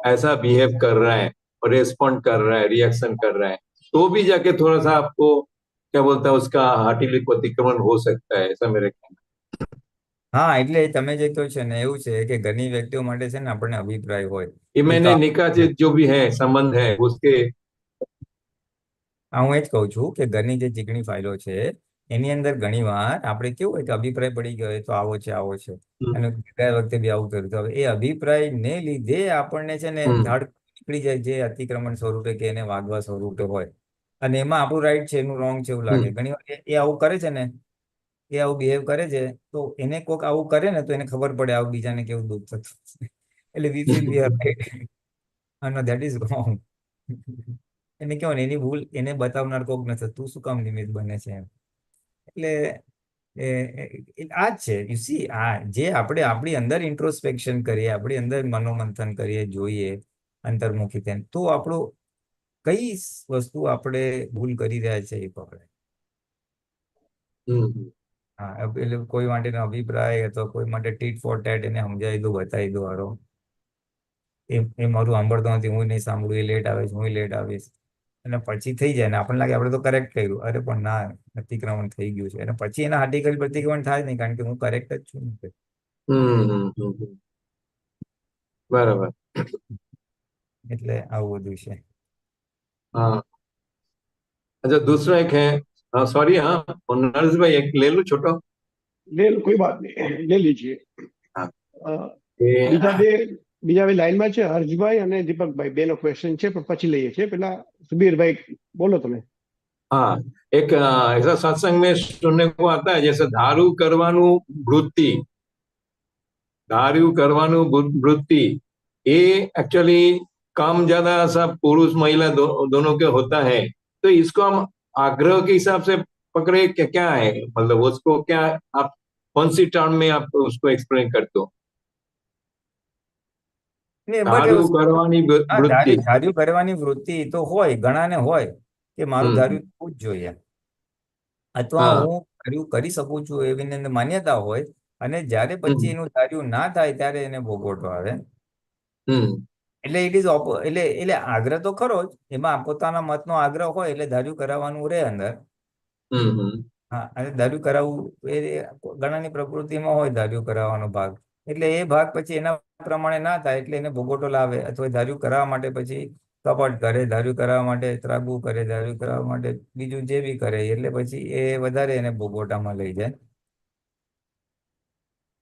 Speaker 4: ऐसा बिहेव कर रहा है और रेस्पॉन्ड कर रहा है, रिएक्शन कर रहा है, तो भी जाके थोड़ा सा आपको क्या बोलता है उसका हार्टिली प्रतिक्रमण हो सकता है, ऐसा मेरे ख्याल।
Speaker 1: હા, એટલે તમે જે કહો છો ને એવું છે કે ઘણી વ્યક્તિઓ માટે છે ને આપણને અભિપ્રાય હોય
Speaker 4: ये
Speaker 1: એ તો
Speaker 4: मैंने निकाचित जो भी है संबंध है उसके
Speaker 1: હું એ જ કહું છું કે ઘરની જે ચીકણી ફાઇલો છે એની અંદર ઘણી વાર આપણે કેવું હોય કે અભિપ્રાય પડી ગયો હોય તો આવો છે અને ગયા વખતે બી આવું કર્યું. તો હવે એ અભિપ્રાય ને લીધે આપણને છે ને ધાડ નીકળી જાય જે અતિક્રમણ સ્વરૂપે કે એને વાગવા સ્વરૂપે હોય, અને એમાં આપણું રાઈટ છે એનું રોંગ છે એવું લાગે. ઘણી વાર એ આવું કરે છે ને, એ આવું બિહેવ કરે છે તો એને કોઈક આવું કરે ને તો એને ખબર પડે આવું બીજાને કેવું દુઃખ થતું, એટલે વી ફીલ વી આર રાઈટ અને દેટ ઇઝ રોંગ. એને કેવું એની ભૂલ એને બતાવનાર કોક નથી, તું શું કામ નિમિત્ત બને છે એમ. એટલે આ જ છે યુ સી, આ જે આપણે આપણી અંદર ઇન્ટ્રોસ્પેક્શન કરીએ, આપણી અંદર મનોમંથન કરીએ, જોઈએ અંતર્મુખી તેમ, તો આપણું કઈ વસ્તુ આપણે ભૂલ કરી રહ્યા છે એ પકડે.
Speaker 4: હમ
Speaker 1: હા, એટલે કોઈ માટેનો અભિપ્રાય અથવા કોઈ માટે ટીટ ફોર ટેટ એને સમજાવી દો, બતાવી દો, હારો એ મારું સાંભળતો નથી, હું નહીં સાંભળું, એ લેટ આવીશ, હું લેટ આવીશ, અને પછી થઈ જાય ને આપણને લાગે આપણે તો કરેક્ટ કર્યું, અરે પણ ના, અતિક્રમણ થઈ ગયું છે, અને પછી એના હાથી કરી પ્રતિક્રમણ થાય જ નહીં, કારણ કે હું કરેક્ટ જ છું ને.
Speaker 4: બરાબર.
Speaker 1: એટલે આવું બધું છે.
Speaker 4: हाँ अच्छा, दूसरा एक है, सॉरी, हाँ, और नर्स भाई एक ले लूं छोटो.
Speaker 3: ले लो, कोई बात नहीं, ले लीजिए.
Speaker 4: हाँ.
Speaker 3: અ,
Speaker 4: એ
Speaker 3: બીજા બે લાઈનમાં છે, હર્ષભાઈ અને દીપકભાઈ, બેનો ક્વેશ્ચન છે, પણ પછી લઈએ છીએ. પેલા સુબીરભાઈ બોલો તમે.
Speaker 4: हाँ, एक ऐसा सत्संग में सुनने को आता है जैसे दारू करवानु वृत्ति, दारू करवानु वृत्ति, ये एक्चुअली काम ज्यादा सब पुरुष महिला दोनों के होता है. तो इसको हम आग्रह के हिसाब से पकड़े क्या क्या है, मतलब उसको क्या आप कौन सी टर्म में आप उसको एक्सप्लेन करते हो?
Speaker 1: ને બટ
Speaker 4: दारू करवानी
Speaker 1: હા,
Speaker 4: वृत्ति.
Speaker 1: ધાર્યું કરવાની વૃત્તિ તો હોય, ઘણાને હોય કે મારું
Speaker 4: હમ.
Speaker 1: ધાર્યું થવું જ જોઈએ, અથવા
Speaker 4: હા.
Speaker 1: હું ધાર્યું કરી શકું છું એવી એને માન્યતા હોય, અને જ્યારે પછી
Speaker 4: હમ.
Speaker 1: એનું ધાર્યું ના થાય ત્યારે એને ભોગવટો આવે.
Speaker 4: હમ.
Speaker 1: એટલે ઇટ ઇઝ એટલે આગ્રહ તો ખરો જ, એમાં પોતાના મતનો આગ્રહ હોય એટલે ધાર્યું કરાવવાનું રહે અંદર.
Speaker 4: હમ. હમ.
Speaker 1: હા, અને ધાર્યું કરાવવું એ ઘણાની પ્રકૃતિમાં હોય ધાર્યું કરાવવાનો ભાગ, એટલે એ ભાગ પછી એના પ્રમાણે ના થાય એટલે એને ભોગવટો લાવે, અથવા ધાર્યું કરાવવા માટે પછી કપટ કરે, ધાર્યું કરાવવા માટે ત્રાગુ કરે, ધાર્યું કરાવવા માટે બીજું જે બી કરે, એટલે પછી એ વધારે એને ભોગવટામાં લઈ જાય.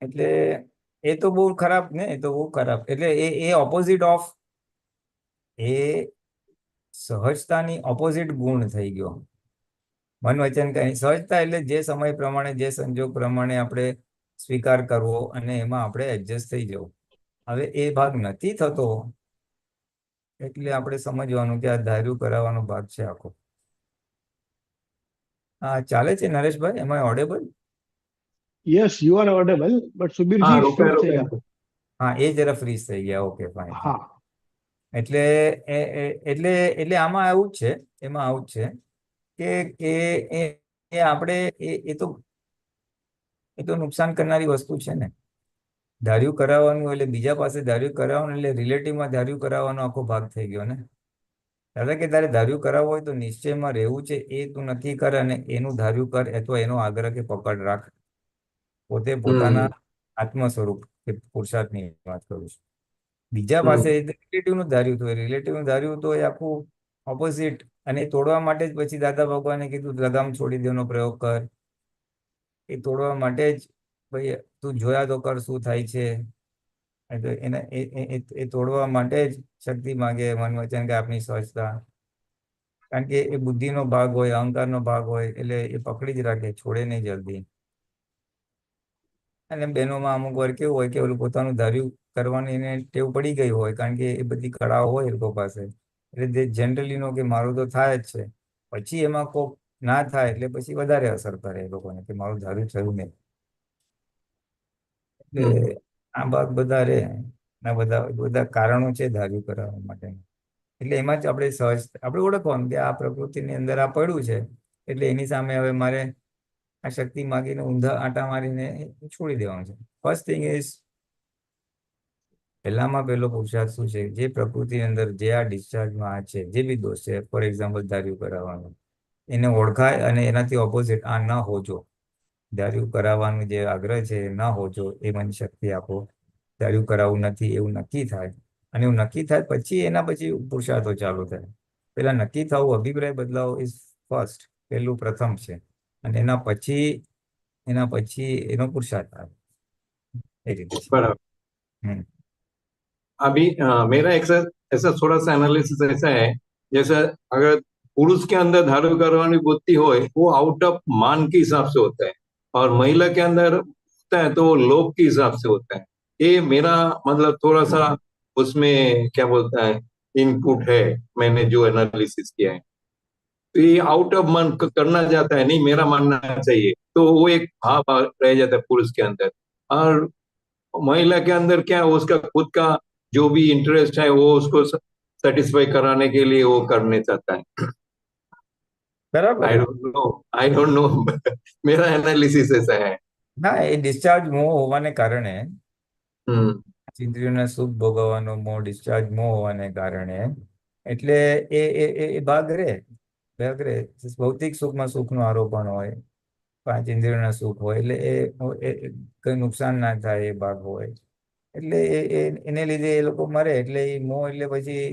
Speaker 1: એટલે એ તો બહુ ખરાબ ને, એ તો બહુ ખરાબ. એટલે એ ઓપોઝિટ ઓફ, એ સહજતાની ઓપોઝિટ ગુણ થઈ ગયો. મન વચન કઈ સહજતા એટલે જે સમય પ્રમાણે, જે સંજોગ પ્રમાણે આપણે સ્વીકાર કરવો અને એમાં આપણે એડજસ્ટ થઈ જવું. હવે એ ભાગ નથી થતો, એટલે આપણે સમજવાનું કે આ ધાર્યું કરાવવાનો ભાગ છે આખો. હા, ચાલે છે Nareshbhai, am I audible?
Speaker 3: Yes, you are audible, but
Speaker 4: हाँ,
Speaker 3: સુબીરજી
Speaker 4: रोका
Speaker 3: ફ્રી થઈ
Speaker 4: रोका.
Speaker 3: ગયા.
Speaker 1: હા, એ જરા ફ્રીઝ થઈ ગયા. Okay, fine.
Speaker 3: હા,
Speaker 1: એટલે એટલે એટલે આમાં આવું જ છે, એમાં આવું જ છે કે એ આપણે એ તો નુકસાન કરનારી વસ્તુ છે ને. ધાર્યું કરાવવાનું એટલે બીજા પાસે ધાર્યું કરાવવાનું, એટલે રિલેટિવમાં ધાર્યું કરાવવાનો આખો ભાગ થઈ ગયો ને. દાદા કે તારે ધાર્યું કરાવવું હોય તો નિશ્ચયમાં રહેવું છે, એ તું નક્કી કર અને એનું ધાર્યું કર, અથવા એનો આગ્રહ કે પકડ રાખ. પોતે પોતાના આત્મ સ્વરૂપ કે પુરુષાર્થની વાત કરું છું. બીજા પાસે રિલેટિવનું ધાર્યું હતું, રિલેટિવનું ધાર્યું તો એ આખું ઓપોઝિટ, અને એ તોડવા માટે જ પછી દાદા ભગવાને કીધું લગામ છોડી દેવાનો પ્રયોગ કર. એ તોડવા માટે જ ભાઈ તું જોયા તો કર શું થાય છે. એટલે એને એ તોડવા માટે જ શક્તિ માંગે, મન વચન કે આપની સ્વચ્છતા. કારણ કે એ બુદ્ધિનો ભાગ હોય, અહંકારનો ભાગ હોય, એટલે એ પકડી જ રાખે, છોડે નહીં જલ્દી. અને બહેનોમાં અમુક વાર કેવું હોય કે ઓલું પોતાનું ધાર્યું કરવાની એને ટેવ પડી ગઈ હોય, કારણ કે એ બધી કળાઓ હોય એ લોકો પાસે, એટલે તે જનરલી નો કે મારું તો થાય જ છે. પછી એમાં કોક ના થાય એટલે પછી વધારે અસર કરે એ લોકોને કે મારું ધાર્યું થયું નહીં. એટલે આ ભાગ બધા રે, ના બધા બધા કારણો છે ધાર્યું કરાવવા માટે. એટલે એમાં જ આપણે સહજ આપણે ઓળખવાનું કે આ પ્રકૃતિની અંદર આ પડ્યું છે, એટલે એની સામે હવે મારે આ શક્તિ માગીને ઊંધા આંટા મારીને છોડી દેવાનું છે. ફર્સ્ટ થિંગ ઇઝ, પહેલામાં પહેલો પુરુષાર્થ શું છે, જે પ્રકૃતિની અંદર જે આ ડિસ્ચાર્જમાં આ છે, જે બી દોષ છે, ફોર એક્ઝામ્પલ ધાર્યું કરાવવાનું, એને ઓળખાય અને એનાથી ઓપોઝિટ આ ન હોજો. ધાર્યું કરાવવાનું જે આગ્રહ છે એ ન હોજો, એ મને શક્તિ આપો. ધાર્યું કરાવવું નથી એવું નક્કી થાય, અને એવું નક્કી થાય પછી એના પછી પુરુષાર્થો ચાલુ થાય. પેલા નક્કી થવું, અભિપ્રાય બદલાવો ઇઝ ફર્સ્ટ, પહેલું પ્રથમ છે, અને એના પછી એનો પુરુષાર્થ આવે. એ રીતે છે.
Speaker 4: बराबर.
Speaker 1: हम्म
Speaker 4: अभी मेरा ऐसा ऐसा थोड़ा सा एनालिसिस ऐसा है, जैसे अगर पुरुष के अंदर धारण करवानी बुद्धि हो, वो आउट ऑफ मान के हिसाब से होता है, और महिला के अंदर होता है तो वो लोभ के हिसाब से होता है. ये मेरा मतलब थोड़ा सा उसमें क्या बोलता है इनपुट है, मैंने जो एनालिसिस किया है. तो ये आउट ऑफ मन करना चाहता है, नहीं मेरा मानना चाहिए, तो वो एक भाव रह जाता है पुरुष के अंदर. और महिला के अंदर क्या है, उसका खुद का जो भी इंटरेस्ट है वो उसको सेटिस्फाई कराने के लिए वो करने चाहता है।
Speaker 1: બરાબર
Speaker 4: आई
Speaker 1: ને?
Speaker 4: Don't know, I don't know. मेरा एनालिसिस ऐसा है।
Speaker 1: ના, એ ડિસ્ચાર્જ મોહ હોવાને કારણે,
Speaker 4: हम्म।
Speaker 1: ઇન્દ્રિયોના સુખ ભોગવવાનો મોહ, ડિસ્ચાર્જ મોહ હોવાને કારણે, એટલે એ ભાગ રે. ભૌતિક સુખમાં સુખનું આરોપણ હોય, પાંચ ઇન્દ્રિયોના સુખ હોય, એટલે કઈ નુકસાન ના થાય એ ભાગ હોય, એટલે એને લીધે એ લોકો મરે, એટલે એ મોહ એટલે પછી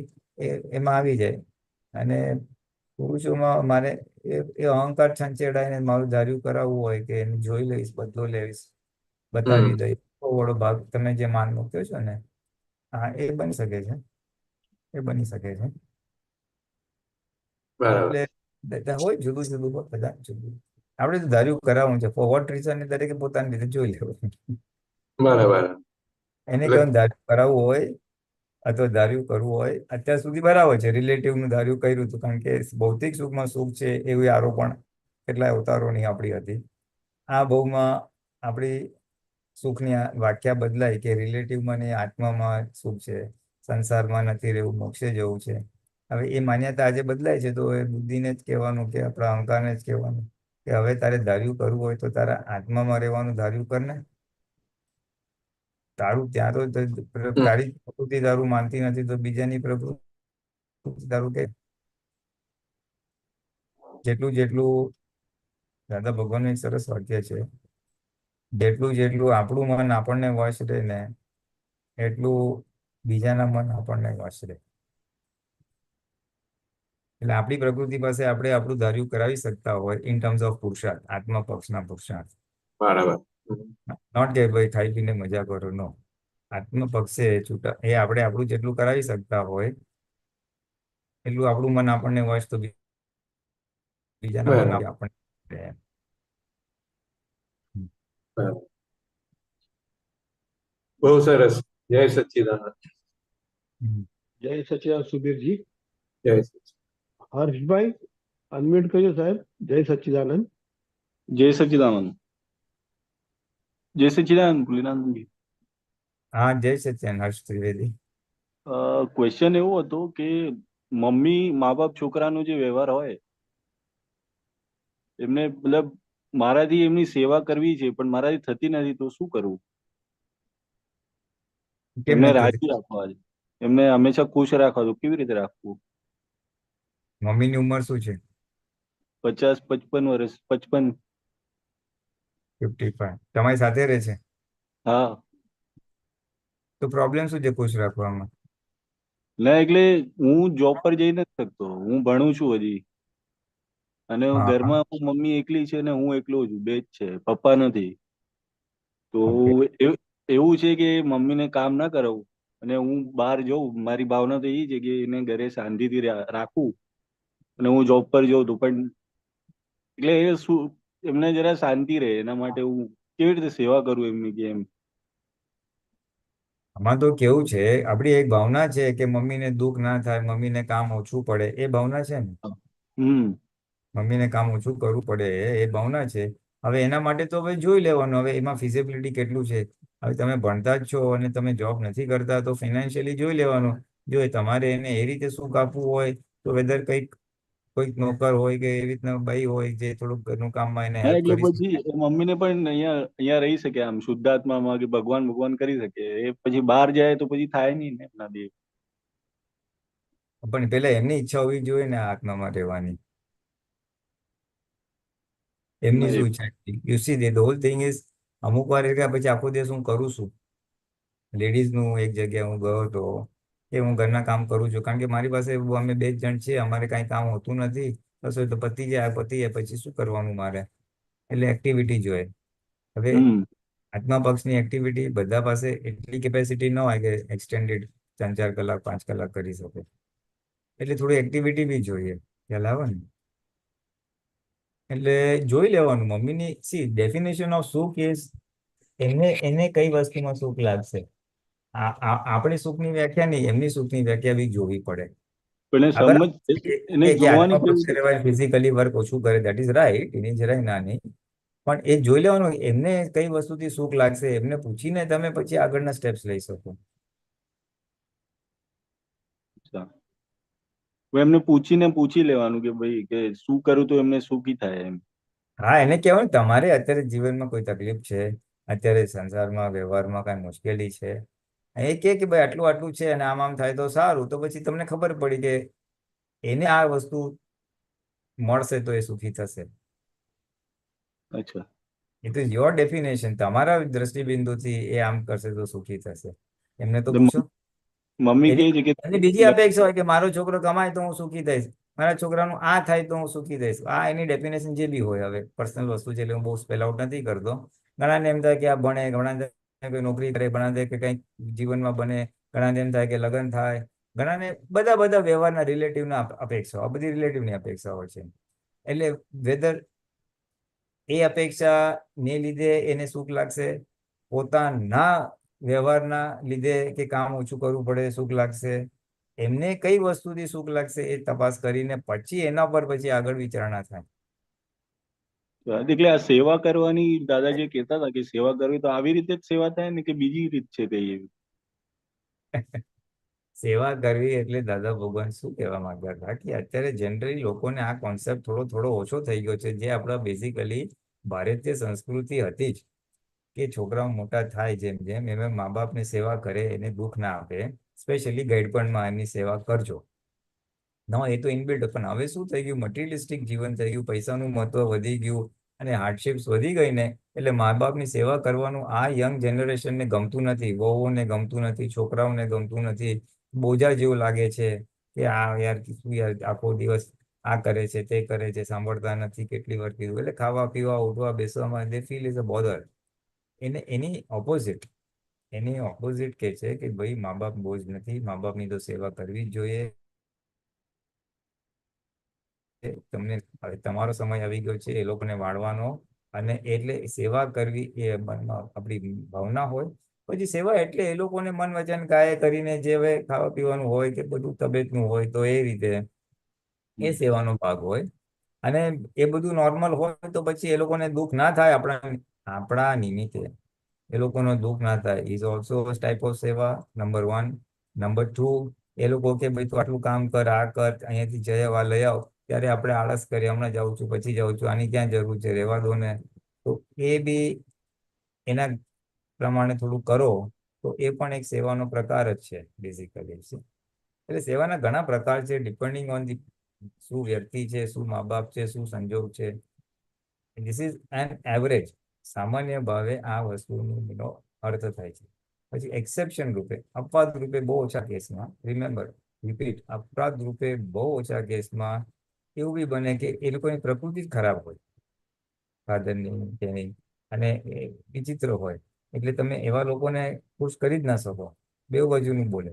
Speaker 1: એમાં આવી જાય. અને પુરુષોમાં મારે એ અહંકાર છંચેડાઈને મારું ધાર્યું કરાવવું હોય કે એને જોઈ લઈશ, બદલો લઈશ, બતાવી દઈશ, વાળો ભાગ તમે જે માન મૂક્યો છો ને, હા, એ બની શકે છે. એ બની શકે છે.
Speaker 4: बराबर।
Speaker 1: એટલે હોય જુદું જુદું હોય, બધા જુદું. આપણે તો ધાર્યું કરાવવું છે, ફોર વોટ રીઝન, દરેકે પોતાની રીતે જોઈ લેવું.
Speaker 4: बराबर।
Speaker 1: એને
Speaker 4: એટલે
Speaker 1: કઈ ધાર્યું કરાવવું હોય અથવા ધાર્યું કરવું હોય, અત્યાર સુધી બરાબર છે. રિલેટિવ નું ધાર્યું કર્યું હતું, કારણ કે ભૌતિક સુખમાં સુખ છે એવી આરોપણ કેટલાય અવતારોની આપણી હતી. આ બહુમાં આપણી સુખની વ્યાખ્યા બદલાય કે રિલેટિવમાં ને આત્મામાં સુખ છે, સંસારમાં નથી રહેવું, મોક્ષે જવું છે. હવે એ માન્યતા આજે બદલાય છે, તો એ બુદ્ધિને જ કહેવાનું કે આપણા અહંકારને જ કહેવાનું કે હવે તારે ધાર્યું કરવું હોય તો તારા આત્મામાં રહેવાનું ધાર્યું કર ને. તારું ત્યાં તો
Speaker 4: હમ,
Speaker 1: તારી પ્રકૃતિ તારું માનતી નથી, તો બીજાની પ્રકૃતિ તારું કે જેટલું જેટલું દાદા ભગવાનનું એક સરસ વાક્ય છે, જેટલું જેટલું આપણું મન આપણને વશ રહે ને, એટલું બીજાના મન આપણને વશ રહે. એટલે આપણી પ્રકૃતિ પાસે આપણે આપણું ધાર્યું કરાવી શકતા હોય ઇન ટર્મ્સ ઓફ પુરુષાર્થ, આત્મા પક્ષના પુરુષાર્થ.
Speaker 4: બરાબર।
Speaker 1: નોટ કે ભાઈ ખાઈ પીને મજા કરો, નો. આત્મ પક્ષે છૂટા એ આપણે આપણું જેટલું કરાવી શકતા હોય એટલું આપણું મન આપણને વશ, તો બીજાના મન
Speaker 4: બરાબર।
Speaker 1: આપણને.
Speaker 4: બરાબર। બહુ સરસ। જય સચ્ચિદાનંદ।
Speaker 3: જય સચિદાન સુબીરજી.
Speaker 4: જય સચ્ચિદાનંદ।
Speaker 3: હર્ષભાઈ, અનમ્યુટ કરજો સાહેબ. જય સચ્ચિદાનંદ.
Speaker 5: જય સચ્ચિદાનંદ, જય સચ્ચિદાનંદ ભોલેનાથજી.
Speaker 1: હા, જય સચ્ચિદાનંદ હર્ષ ત્રિવેદી.
Speaker 5: ક્વેશ્ચન એવો હતો કે મમ્મી મા બાપ છોકરાનો જે વ્યવહાર હોય, એમને મતલબ મારાથી એમની સેવા કરવી છે પણ મારાથી થતી નથી, તો શું કરવું?
Speaker 1: કેમ
Speaker 5: એમને
Speaker 1: નથી થતી?
Speaker 5: રાજી રાખવા છે, એમને હંમેશા ખુશ રાખવા, તો કેવી રીતે રાખવું?
Speaker 1: મમ્મીની ઉંમર શું છે?
Speaker 5: 50-55 વર્ષ, 55.
Speaker 1: 55. તમારી સાથે રહે છે?
Speaker 5: હા.
Speaker 1: તો પ્રોબ્લેમ શું છે ખુશ રાખવામાં?
Speaker 5: ના એટલે હું જોબ પર જઈ નથી શકતો, હું ભણું છું હજી, અને
Speaker 1: હા, હા.
Speaker 5: ઘરમાં મમ્મી એકલી છે ને હું એકલો છું, બે જ છે, પપ્પા નથી. તો
Speaker 1: ઓકે.
Speaker 5: એવું છે કે મમ્મીને કામ ના કરાવું અને હું બહાર જઉં, મારી ભાવના તો એ છે કે એને ઘરે શાંતિથી રાખવું, અને હું જોબ પર જઉં તો પણ એટલે એ શું એમને જરા શાંતિ રહે એના માટે હું કેવી રીતે સેવા કરું એમની, કે એમ.
Speaker 1: આમાં તો કેવું છે, આપણી એક ભાવના છે કે મમ્મીને દુઃખ ના થાય, મમ્મીને કામ ઓછું પડે, એ ભાવના છે ને.
Speaker 5: હમ.
Speaker 1: મમ્મીને કામ ઓછું કરવું પડે એ ભાવના છે. હવે એના માટે તો હવે જોઈ લેવાનું, હવે એમાં ફિઝિબિલિટી કેટલું છે. હવે તમે ભણતા જ છો અને તમે જોબ નથી કરતા, તો ફિનાન્શિયલી જોઈ લેવાનું. જો તમારે એને એ રીતે સુખ આપવું હોય તો વેધર કોઈક નોકર હોય કે એવી રીતના બાઈ હોય જે થોડુંક ઘરનું કામમાં એને
Speaker 5: હા
Speaker 1: હેલ્પ
Speaker 5: એટલે
Speaker 1: કરી શકે.
Speaker 5: પછી એ મમ્મીને પણ અહીંયા અહીંયા રહી શકે, આમ શુદ્ધાત્મામાં કે ભગવાન ભગવાન કરી શકે. એ પછી બહાર જાય તો પછી થાય નહીં ને એમના દે.
Speaker 1: પણ પેલા એમની ઈચ્છા હોવી જોઈએ ને આત્મામાં રહેવાની. એમની
Speaker 5: ના,
Speaker 1: શું ઈચ્છા છે? You see the hall thing is, અમુક વાર એટલે પછી આખો દિવસ હું કરું છું. લેડીઝનું એક જગ્યાએ હું ગયો હતો કે હું ઘરના કામ કરું છું, કારણ કે મારી પાસે અમે બે જ જણ છીએ, અમારે કાંઈ કામ હોતું નથી. બસ હોય તો પતી જાય પછી શું કરવાનું મારે? એટલે એક્ટિવિટી જોઈએ. હવે
Speaker 5: હમ.
Speaker 1: આત્મા પક્ષની એક્ટિવિટી બધા પાસે એટલી કેપેસિટી ન હોય કે એક્સટેન્ડેડ 3-4 કલાક 5 કલાક કરી શકે. એટલે થોડી એક્ટિવિટી બી જોઈએ, ખ્યાલ આવે ને? એટલે જોઈ લેવાનું મમ્મીની સી ડેફિનેશન ઓફ સુખ ઇઝ, એને કઈ વસ્તુમાં સુખ લાગશે. આપણી સુખની વ્યાખ્યા નહીં, એમની સુખની વ્યાખ્યા બી જોવી પડે.
Speaker 5: પણ એ
Speaker 1: આ બરાબર
Speaker 5: સમજ
Speaker 1: છે
Speaker 5: એને
Speaker 1: કે
Speaker 5: જોવાની
Speaker 1: આત્મા
Speaker 5: કેવી
Speaker 1: પક્ષ
Speaker 5: રીતે?
Speaker 1: રહેવાય, ફિઝિકલી વર્ક ઓછું કરે, દેટ ઇઝ રાઈટ, એની જરાય ના નહીં. પણ એ જોઈ લેવાનું એમને કઈ વસ્તુથી સુખ લાગશે, એમને પૂછીને તમે પછી આગળના સ્ટેપ્સ લઈ શકો.
Speaker 5: અચ્છા. હું એમને પૂછી લેવાનું કે ભાઈ કે શું કરું તો એમને સુખી થાય એમ.
Speaker 1: હા, એને કહેવાનું તમારે અત્યારે જીવનમાં કોઈ તકલીફ છે, અત્યારે સંસારમાં વ્યવહારમાં કાંઈ મુશ્કેલી છે, એ કે ભાઈ આટલું આટલું છે અને આમ થાય તો સારું, તો પછી તમને ખબર પડી કે એને આ વસ્તુ મળશે તો એ સુખી થશે.
Speaker 5: અચ્છા.
Speaker 1: It is your definition. તમારા દ્રષ્ટિબિંદુથી એ આમ કરશે તો સુખી થશે. એમને તો
Speaker 5: તો
Speaker 1: પૂછો.
Speaker 5: મમ્મી કહે છે કે
Speaker 1: એની બીજી અપેક્ષા હોય કે મારો છોકરો કમાય તો હું સુખી થઈશ, મારા છોકરાનું આ થાય તો હું સુખી થઈશ. આ એની ડેફિનેશન જે બી હોય, હવે પર્સનલ વસ્તુ છે એટલે હું બહુ સ્પેલ આઉટ નથી કરતો. ઘણાને એમ થાય કે આ ભણે, ઘણાને કોઈ નોકરી કરે, ઘણાને કે કંઈક જીવનમાં બને, ઘણાને એમ થાય કે લગ્ન થાય, ઘણાને બધા બધા વ્યવહારના રિલેટિવના અપેક્ષાઓ, આ બધી રિલેટિવની અપેક્ષાઓ છે. એટલે વેધર એ અપેક્ષા ને લીધે એને સુખ લાગશે, પોતાના વ્યવહારના લીધે કે કામ ઓછું કરવું પડે સુખ લાગશે, એમને કઈ વસ્તુથી સુખ લાગશે એ તપાસ કરીને પછી એના પર પછી આગળ વિચારણા થાય.
Speaker 5: એટલે આ સેવા કરવાની દાદા જે કહેતા હતા કે સેવા કરવી તો આવી રીતે જ સેવા થાય ને કે બીજી રીત છે કઈ એવી?
Speaker 1: સેવા કરવી એટલે દાદા ભગવાન શું કહેવા માંગતા હતા કે અત્યારે જનરલી લોકોને આ કોન્સેપ્ટ થોડો થોડો ઓછો થઈ ગયો છે, જે આપણા બેઝિકલી ભારતીય સંસ્કૃતિ હતી જ, કે છોકરાઓ મોટા થાય જેમ જેમ એમ મા બાપની સેવા કરે, એને દુઃખ ના આપે, સ્પેશિયલી ગાઈડપણમાં એમની સેવા કરજો. ના, એ તો ઇનબિલ્ટ. પણ હવે શું થઈ ગયું, મટીરિયલિસ્ટિક જીવન થઈ ગયું, પૈસાનું મહત્વ વધી ગયું અને હાર્ડશિપ્સ વધી ગઈ ને, એટલે મા બાપની સેવા કરવાનું આ યંગ જનરેશનને ગમતું નથી, વહુઓને ગમતું નથી, છોકરાઓને ગમતું નથી, બોજા જેવું લાગે છે કે આ યાર શું યાર આખો દિવસ આ કરે છે, તે કરે છે, સાંભળતા નથી, કેટલી વાર કીધું. એટલે ખાવા પીવા ઉઠવા બેસવામાં they feel is a bother. એની ઓપોઝિટ કે છે કે ભાઈ મા બાપ બોજ નથી, મા બાપની તો સેવા કરવી જ જોઈએ. તમને હવે તમારો સમય આવી ગયો છે એ લોકોને વાળવાનો, અને એટલે સેવા કરવી એ મનમાં આપણી ભાવના હોય. પછી સેવા એટલે એ લોકોને મન વચન કાય કરીને જે હવે ખાવા પીવાનું હોય કે બધું તબિયતનું હોય તો એ રીતે એ સેવાનો ભાગ હોય. અને એ બધું નોર્મલ હોય તો પછી એ લોકોને દુઃખ ના થાય આપણા નિમિત્તે, એ લોકોનો દુઃખ ના થાય, ઇઝ ઓલ્સો ટાઈપ ઓફ સેવા, નંબર 1. નંબર 2, એ લોકો કે ભાઈ તું આટલું કામ કર, આ કર, અહીંયાથી જઈ આવ, લઈ આવ, ત્યારે આપણે આળસ કરીએ, હમણાં જાઉં છું, પછી જાઉં છું, આની ક્યાં જરૂર છે, રહેવા દો ને. તો એ બી એના પ્રમાણે થોડું કરો તો એ પણ એક સેવાનો પ્રકાર જ છે બેઝિકલી. એટલે સેવાના ઘણા પ્રકાર છે, ડિપેન્ડિંગ ઓન ધી શું વ્યક્તિ છે, શું મા બાપ છે, શું સંજોગ છે. This is an average. સામાન્ય ભાવે આ વસ્તુનો અર્થ થાય છે. પછી એક્સેપ્શન રૂપે, અપવાદ રૂપે બહુ ઓછા કેસમાં, રિમેમ્બર, રિપીટ, અપરાધ રૂપે બહુ ઓછા કેસમાં એવું બી બને કે એ લોકોની પ્રકૃતિ જ ખરાબ હોય, ફાધરની તેની, અને એ વિચિત્ર હોય, એટલે તમે એવા લોકોને ખુશ કરી જ ના શકો, બેઉ બાજુનું બોલે.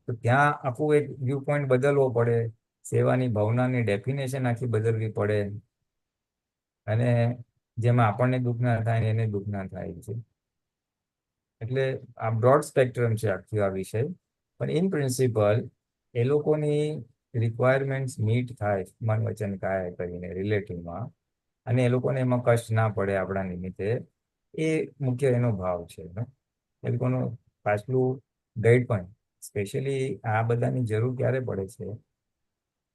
Speaker 1: તો ત્યાં આખું એક વ્યૂ પોઈન્ટ બદલવો પડે, સેવાની ભાવનાની ડેફિનેશન આખી બદલવી પડે, અને જેમાં આપણને દુઃખ ના થાય ને એને દુઃખ ના થાય છે. એટલે આ બ્રોડ સ્પેક્ટ્રમ છે આખી આ વિષય. પણ ઇન પ્રિન્સિપલ એ લોકોની રિક્વાયરમેન્ટ્સ મીટ થાય મન વચન કાય કરીને રિલેટિવમાં, અને એ લોકોને એમાં કષ્ટ ના પડે આપણા નિમિત્તે, એ મુખ્ય એનો ભાવ છે. એ લોકોનું પાછલું ગાઈડ પણ, સ્પેશિયલી આ બધાની જરૂર ક્યારે પડે છે,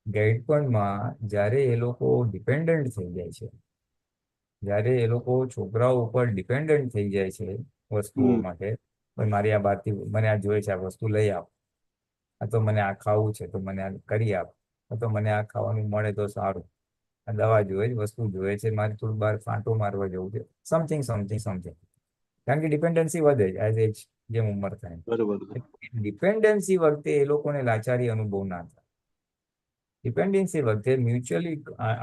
Speaker 1: ગાઈડપણમાં જ્યારે એ લોકો ડિપેન્ડન્ટ થઈ જાય છે, જ્યારે એ લોકો છોકરાઓ ઉપર ડિપેન્ડન્ટ થઈ જાય છે વસ્તુઓ માટે, ભાઈ મારી આ બાતથી મને આ જોઈએ છે, આ વસ્તુ લઈ આપ, આ તો મને આ ખાવું છે તો મને આ કરી આપ, આ તો મને આ ખાવાનું મળે તો સારું, આ દવા જોઈએ છે, વસ્તુ જોઈએ છે, મારે થોડું બહાર ફાંટો મારવા જવું છે, સમથિંગ સમથિંગ સમથિંગ. કારણ કે ડિપેન્ડન્સી વધે એઝ એજ, જેમ ઉંમર થાય.
Speaker 5: બરોબર.
Speaker 1: ડિપેન્ડન્સી વખતે એ લોકોને લાચારી અનુભવ ના થાય. ડિપેન્ડન્સી વખતે મ્યુચ્યુઅલી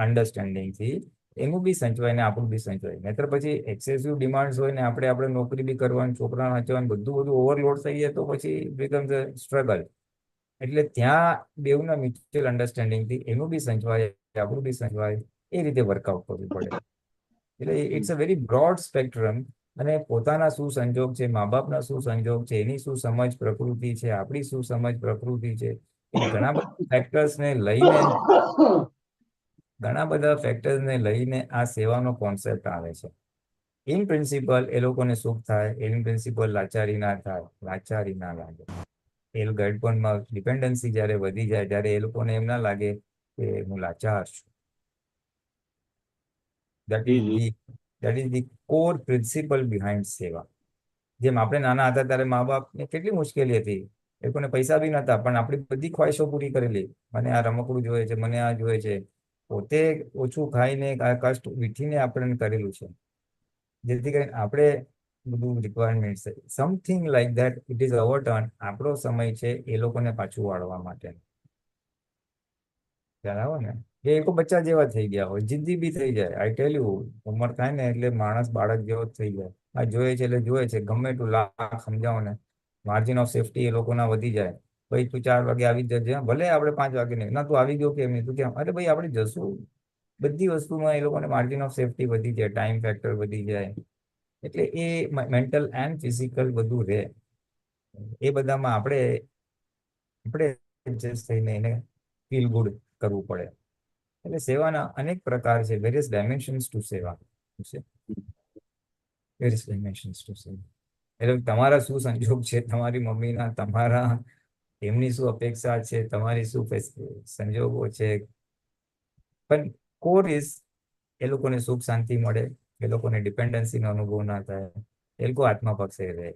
Speaker 1: અન્ડરસ્ટેન્ડિંગથી એનું બી સંચવાય ને આપણું બી સંચવાય. નહીતર પછી એક્સેસિવ ડિમાન્ડ્સ હોય ને આપણે નોકરી બી કરવાની, છોકરાને વાંચવાનું, બધું ઓવરલોડ થઈ જાય તો પછી બીકમ્સ અ સ્ટ્રગલ. એટલે ત્યાં બેઉના મ્યુચ્યુઅલ અન્ડરસ્ટેન્ડિંગથી એનું બી સંચવાય, આપણું બી સંચવાય, એ રીતે વર્કઆઉટ કરવું પડે. એટલે it's a very broad spectrum. અને પોતાના શું સંજોગ છે, મા બાપના શું સંજોગ છે, એની શું સમજ પ્રકૃતિ છે, આપણી શું સમજ પ્રકૃતિ છે, એ ઘણા બધા ફેક્ટર્સને લઈને આ સેવાનો કોન્સેપ્ટ આવે છે. ઇન પ્રિન્સિપલ એ લોકોને સુખ થાય, ઇન પ્રિન્સિપલ લાચારી ના થાય, લાચારી ના લાગે. એ ગળપણમાં ડિપેન્ડન્સી જ્યારે વધી જાય ત્યારે એ લોકોને એમ ના લાગે કે હું લાચાર છું. That
Speaker 5: એ
Speaker 1: is
Speaker 5: જ
Speaker 1: the core principle behind સેવા. જેમ આપણે નાના હતા ત્યારે મા બાપને કેટલી મુશ્કેલી હતી, એ લોકોને પૈસા બી નતા, પણ આપણી બધી ખ્વાહિશો પૂરી કરેલી. મને આ રમકડું જોઈએ છે, મને આ જોઈએ છે, પોતે ઓછું ખાઈને આ કષ્ટ વીઠીને આપણને કરેલું છે, જેથી કરીને આપણે બધું રિક્વાયરમેન્ટ છે. Something like that it is our turn. આપણો સમય છે એ લોકોને પાછું વાળવા માટે. ખ્યાલ આવે ને? એ લોકો બચ્ચા જેવા થઈ ગયા હોય, જિદ્દી બી થઈ જાય. આઈ ટેલ યુ, ઉંમર થાય ને એટલે માણસ બાળક જેવો જ થઈ જાય. આ જોઈએ છે એટલે જોઈએ છે, ગમે એટલું લાખ સમજાવો ને, માર્જિન ઓફ સેફટી એ લોકોના વધી જાય. ભાઈ તું 4 વાગે આવી જજે, ભલે આપણે 5 વાગે નહીં, ના તું આવી ગયો કેમ નહીં, તું કેમ, અરે ભાઈ આપણે જશું. બધી વસ્તુમાં એ લોકોને માર્જિન ઓફ સેફટી વધી જાય, ટાઈમ ફેક્ટર વધી જાય, એટલે એ મેન્ટલ એન્ડ ફિઝિકલ બધું રહે. એ બધામાં આપણે એડજસ્ટ થઈને એને ફીલ ગુડ કરવું પડે. એટલે સેવાના અનેક પ્રકાર છે, વેરિયસ ડાયમેન્શન્સ ટુ સેવા છે, વેરિયસ ડાયમેન્શન્સ ટુ સેવા. એટલે તમારા શું સંજોગ છે, તમારી મમ્મીના, તમારા એમની શું અપેક્ષા છે, તમારી શું સંજોગો છે, પણ કોર ઇઝ એ લોકોને સુખ શાંતિ મળે, એ લોકોને ડિપેન્ડન્સીનો અનુભવ ના થાય, એ લોકો આત્મા પક્ષે રહે,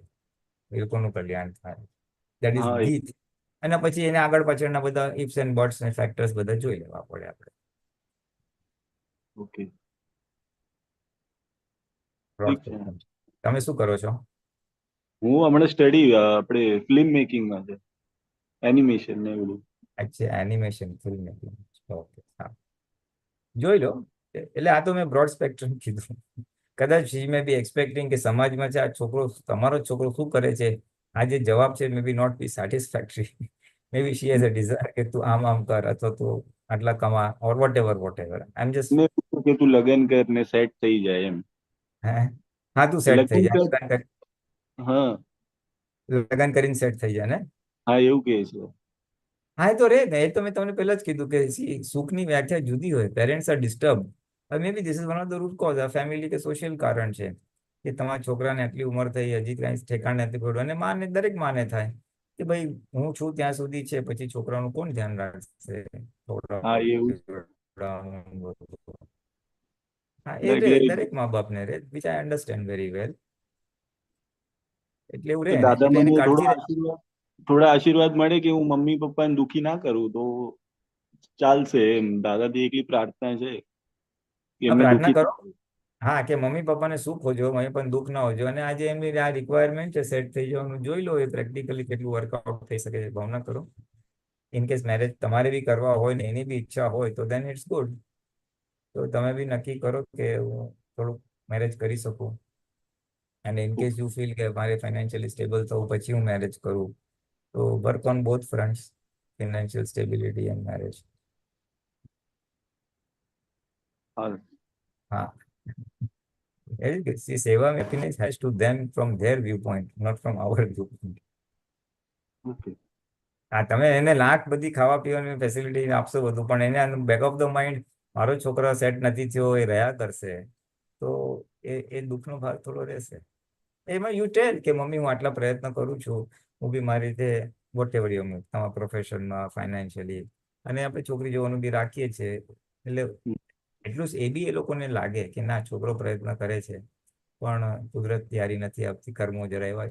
Speaker 1: એ લોકોનું કલ્યાણ થાય. દેટ ઇઝ
Speaker 5: હા
Speaker 1: ગીત. અને પછી એને આગળ પાછળના બધા ઇફ્સ એન્ડ બટ્સ ને ફેક્ટર્સ બધા જોઈ લેવા પડે આપણે.
Speaker 5: ઓકે, ઠીક છે.
Speaker 1: તમે શું કરો છો?
Speaker 5: હું હમણાં સ્ટડી આપણે ફિલ્મ મેકિંગમાં છે, એનિમેશન ને એવું બધું.
Speaker 1: અચ્છા, એનિમેશન, ફિલ્મ મેકિંગ. ઓકે, હા, જોઈ લો. એટલે આ તો મેં બ્રોડ સ્પેક્ટ્રમ કીધું. કદાચ શી મે બી એક્સપેક્ટિંગ કે સમાજમાં છે આ છોકરો, તમારો છોકરો શું કરે છે, આ જે જવાબ છે maybe not be satisfactory. Maybe she has a desire કે તું આમ કર, અથવા તું આટલા કમા, or whatever I am just.
Speaker 5: ને એવું કે તું લગન કર ને સેટ થઈ જાય એમ.
Speaker 1: હે, હા, તું સેટ થઈ
Speaker 5: લગન
Speaker 1: જાય,
Speaker 5: કર. હા,
Speaker 1: લગન કરીને સેટ થઈ જાય ને.
Speaker 5: હા એવું કે છે.
Speaker 1: હા, એ તો રે ને, એ તો મેં તમને પહેલા જ કીધું કે સુખની વ્યાખ્યા જુદી હોય. Parents are disturb, maybe this is one of the root cause. આ ફેમિલી કે સોશિયલ કારણ છે કે તમારા છોકરાને આટલી ઉંમર થઈ, હજી કઈ ઠેકાણ નથી પડ્યું. અને માને, દરેક માને થાય કે ભાઈ હું છું ત્યાં સુધી છે, પછી છોકરાનું કોણ ધ્યાન રાખશે?
Speaker 5: હા એવું જ.
Speaker 1: હા, એ રે,
Speaker 5: એટલે
Speaker 1: દરેક મા બાપને રે, which I understand very well. એટલે એવું રે
Speaker 5: કે
Speaker 1: ને, એટલે
Speaker 5: દાદાનો
Speaker 1: એની
Speaker 5: બહુ
Speaker 1: કાળજી રે.
Speaker 5: થોડા આશીર્વાદ મળે કે હું મમ્મી પપ્પાને દુખી ના કરું તો ચાલશે એમ. દાદાથી એકલી પ્રાર્થના છે કે
Speaker 1: આ
Speaker 5: એમને
Speaker 1: પ્રાર્થના
Speaker 5: દુખી
Speaker 1: કરો.
Speaker 5: ના કરું.
Speaker 1: હા, કે મમ્મી પપ્પાને સુખ હોજો, મમ્મી પણ દુઃખ ના હોજો. અને આજે એમની આ રિક્વાયરમેન્ટ છે સેટ થઈ જવાનું, જોઈ લો એ પ્રેક્ટિકલી કેટલું વર્કઆઉટ થઈ શકે છે. ભાવના કરો. ઇન કેસ મેરેજ તમારે બી કરવા હોય ને એની બી ઈચ્છા હોય તો દેન ઇટ્સ ગુડ. તો તમે બી નક્કી કરો કે હું થોડુંક મેરેજ કરી શકું. અને ઇન કેસ યુ ફીલ કે મારે ફાઇનાન્શિયલી સ્ટેબલ થવું પછી હું મેરેજ કરું, તો work on both fronts, financial stability and marriage.
Speaker 5: હા,
Speaker 1: હા. See, seva happiness has to them from their viewpoint, not from our viewpoint.
Speaker 5: Okay.
Speaker 1: હા, તમે એને લાખ બધી ખાવા પીવાની ફેસિલિટી આપશો બધું, પણ એને બેક ઓફ ધ માઇન્ડ મારો છોકરો સેટ નથી થયો, એ રહ્યા કરશે, તો એ દુઃખનો ભાગ થોડો રહેશે. એમાં યુ ટેલ કે મમ્મી હું આટલા પ્રયત્ન કરું છું, હું બી મારી રીતે વોટ એવર યુ મીન, તમારા પ્રોફેશનમાં, ફાઇનાન્શિયલી, અને આપણે છોકરી જોવાનું બી રાખીએ છીએ. એટલે એટલું જ એ બી એ લોકોને લાગે કે ના, છોકરો પ્રયત્ન કરે છે, પણ કુદરત તૈયારી નથી આપતી, કર્મો જરા એવા,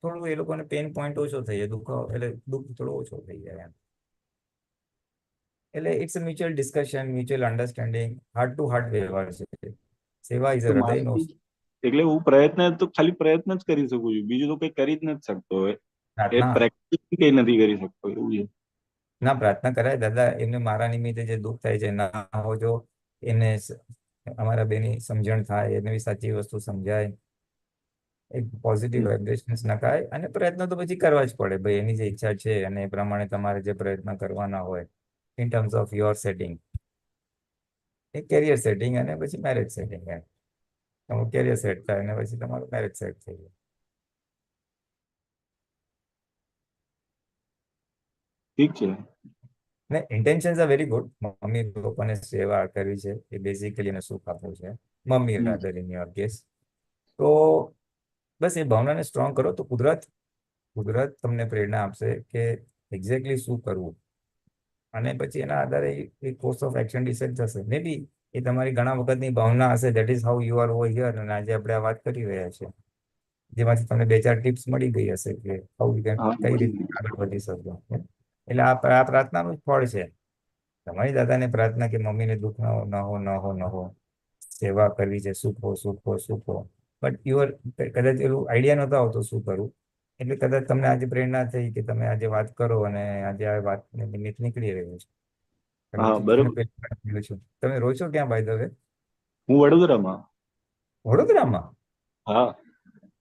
Speaker 1: થોડું એ લોકોને પેન પોઈન્ટ ઓછો થઈ જાય, દુઃખ, એટલે દુઃખ થોડો ઓછો થઈ જાય એમ. એટલે it's a mutual discussion, mutual understanding, heart to heart વ્યવહાર છે. સેવા ઇઝ
Speaker 5: તો
Speaker 1: હૃદયનો.
Speaker 5: મારાથી એટલે હું ખાલી પ્રયત્ન જ કરી શકું છું, બીજું તો કઈ કરી જ નથી શકતો. એ
Speaker 1: પ્રાર્થના.
Speaker 5: પ્રેક્ટિસ કઈ નથી કરી શકતો એવું છે.
Speaker 1: ના, પ્રાર્થના કરાય દાદા. એમને મારા નિમિત્તે જે દુઃખ થાય છે ના હોજો, એને અમારા બેની સમજણ થાય, એને બી સાચી વસ્તુ સમજાય, એક પોઝિટિવ વાઇબ્રેશન્સ નખાય. અને પ્રયત્ન તો પછી કરવા જ પડે ભાઈ, એની જે ઈચ્છા છે અને એ પ્રમાણે તમારે જે પ્રયત્ન કરવાના હોય in terms of your setting, એક કેરિયર સેટિંગ અને પછી મેરેજ સેટિંગ. એમ તમારું કેરિયર સેટ થાય અને પછી તમારું મેરેજ સેટ થઈ જાય.
Speaker 5: ઠીક છે.
Speaker 1: ને intentions are very good. Mummy પપ્પાને સેવા કરવી છે એ બેઝિકલી એને સુખ આપવું છે, mummy rather in your case. તો બસ એ ભાવનાને સ્ટ્રોંગ કરો તો કુદરત કુદરત તમને પ્રેરણા આપશે કે એક્ઝેક્ટલી શું કરવું, અને પછી એના આધારે એ કોર્સ ઓફ એક્શન ડિસાઇડ થશે. મે બી એ તમારી ઘણા વખતની ભાવના હશે, that is how you are over here, અને આજે આપણે આ વાત કરી રહ્યા છીએ, જેમાંથી તમને 2-4 ટિપ્સ મળી ગઈ હશે કે હાઉ યુ કેન,
Speaker 5: હા,
Speaker 1: કઈ
Speaker 5: મળી
Speaker 1: રીતે
Speaker 5: ગયું.
Speaker 1: આગળ વધી શકો. એટલે આ પ્રાર્થનાનું જ ફળ છે. તમારી દાદાને પ્રાર્થના કે મમ્મીને દુઃખ ન હો, સેવા કરવી છે, સુખો. બટ યુઅર કદાચ એવું આઈડિયા નહોતો આવતો શું કરું, એટલે કદાચ તમને આજે પ્રેરણા થઈ કે તમે આજે વાત કરો, અને આજે આ વાત નિમિત્ત નીકળી રહ્યું છે.
Speaker 5: હા,
Speaker 1: એટલે તમને
Speaker 5: બરોબર.
Speaker 1: પ્રેરણા મળ્યું છે. તમે રહો છો ક્યાં, બાય ધ વે?
Speaker 5: હું વડોદરામાં.
Speaker 1: વડોદરામાં?
Speaker 5: હા.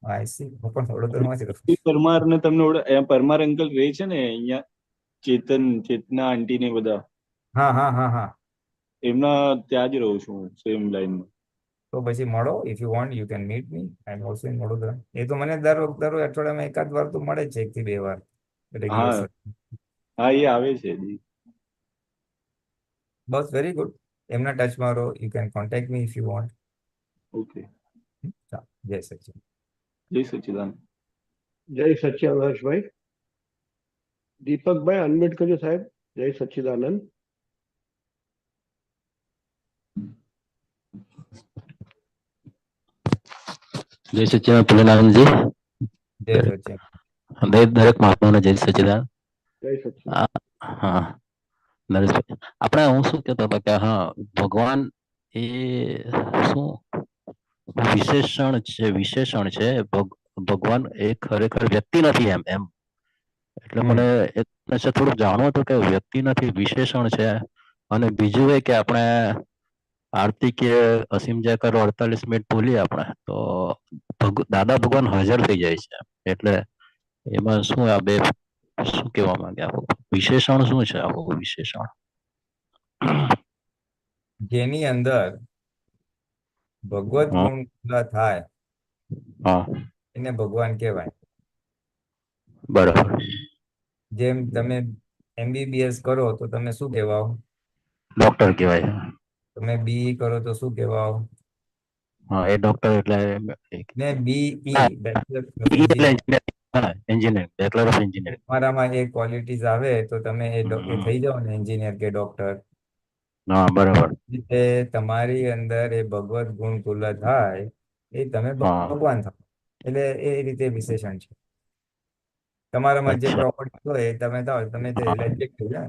Speaker 1: I C. હું પણ વડોદરામાં જ રહું છું.
Speaker 5: પરમાર ને તમને પરમાર અંકલ રહે છે ને અહીંયા, ચેતના આંટી ને બધા,
Speaker 1: હા.
Speaker 5: એમના ત્યાં જ રહું છું, સેમ લાઈનમાં.
Speaker 1: તો પછી મળો, if you want you can meet me. I am also in Vadodara. એ તો મને દર અઠવાડિયામાં એકાદ વાર તો મળે છે, 1 થી 2 વાર રેગ્યુલર.
Speaker 5: હા, હા, એ આવે છે જી.
Speaker 1: બસ, વેરી ગુડ. એમના ટચમાં રહો. You can contact me if you want.
Speaker 5: Okay.
Speaker 1: જય સચિન.
Speaker 5: જય સચ્ચિદાનંદ.
Speaker 3: જય સચ્ચિદાનંદ હર્ષભાઈ. દીપકભાઈ અનમ્યુટ કરજો સાહેબ. જય સચ્ચિદાનંદ.
Speaker 6: જય સચ્ચિદાનંદ ભોલેનાથજી.
Speaker 1: જય સચિન.
Speaker 6: દરેક મહાત્માઓને જય સચ્ચિદાનંદ.
Speaker 3: જય સચ્ચિદાનંદ.
Speaker 6: હા, નરેશભાઈ, આપણે હું શું કહેતો હતો કે હા, ભગવાન એ શું વિશેષણ છે. ભગવાન એ ખરેખર વ્યક્તિ નથી એમ એમ એટલે મને એક થોડુંક જાણવું હતું કે વ્યક્તિ નથી, વિશેષણ છે. અને બીજું એ કે આપણે આરતી કે અસીમ જય કરો 48 મિનિટ બોલીએ આપણે તો દાદા ભગવાન હાજર થઈ જાય છે. એટલે એમાં શું આ બે શું કહેવા માંગે, આખું વિશેષણ શું છે? આખું વિશેષણ
Speaker 1: જેની અંદર ભગવત
Speaker 6: હા
Speaker 1: ગુણ પૂરા થાય
Speaker 6: હા,
Speaker 1: એને ભગવાન કહેવાય.
Speaker 6: બરાબર.
Speaker 1: જેમ તમે MBBS કરો તો તમે શું કહેવાઓ?
Speaker 6: ડોક્ટર કહેવાય.
Speaker 1: તમે BE કરો તો શું કહેવાઓ?
Speaker 6: હા, એ ડોક્ટર એટલે
Speaker 1: ને BE,
Speaker 6: હા,
Speaker 1: બેચલર ઓફ
Speaker 6: BE એટલે
Speaker 1: એન્જિનિયર.
Speaker 6: engineering. હા, એન્જિનિયરિંગ, બેચલર ઓફ એન્જિનિયરિંગ.
Speaker 1: તમારામાં એ ક્વોલિટીઝ આવે તો તમે એ થઈ જાઓ ને, એન્જિનિયર કે ડોક્ટર.
Speaker 6: હા, બરાબર.
Speaker 1: રીતે તમારી અંદર એ ભગવત ગુણ પૂરા થાય એ તમે
Speaker 6: હા,
Speaker 1: ભગવાન થાવ. એટલે એ રીતે વિશેષણ છે. તમારામાં જે
Speaker 6: અચ્છા.
Speaker 1: પ્રોપર્ટી હોય એ તમે થાવ. તમે તે
Speaker 6: હા
Speaker 1: એડજેક્ટિવ ને,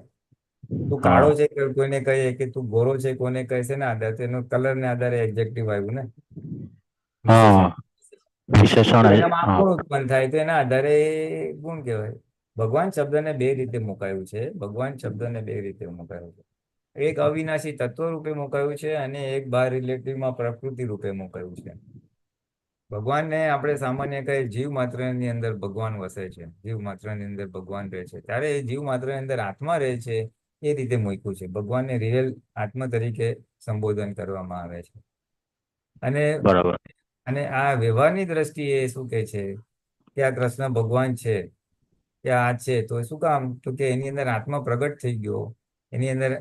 Speaker 1: તું કાળો
Speaker 6: હા
Speaker 1: છે કે કોઈને કહીએ કે તું ગોરો છે કોને કહે છે ને આધારે, તેનો કલર ને આધારે એડજેક્ટિવ આવ્યું ને, વિશેષણ.
Speaker 6: હા, વિશેષણ.
Speaker 1: તો એનામાં
Speaker 6: હા.
Speaker 1: ગુણ ઉત્પન્ન થાય તો એના આધારે એ ગુણ કહેવાય. ભગવાન શબ્દને 2 રીતે મુકાયું છે. ભગવાન શબ્દને 2 રીતે મુકાયું છે. એક અવિનાશી તત્વ રૂપે મુકાયું છે, અને એક બાર રિલેટિવમાં પ્રકૃતિ રૂપે મુકાયું છે. ભગવાનને આપણે સામાન્ય કહીએ જીવ માત્રની અંદર ભગવાન વસે છે, જીવ માત્રની અંદર ભગવાન રહે છે. ત્યારે એ જીવ માત્રની અંદર આત્મા રહે છે, એ રીતે મૂક્યું છે. ભગવાનને રિયલ આત્મા તરીકે સંબોધન કરવામાં આવે છે. અને
Speaker 6: બરાબર.
Speaker 1: અને આ વ્યવહારની દ્રષ્ટિએ શું કહે છે કે આ કૃષ્ણ ભગવાન છે, કે આ છે, તો શું કામ? તો કે એની અંદર આત્મા પ્રગટ થઈ ગયો. એની અંદર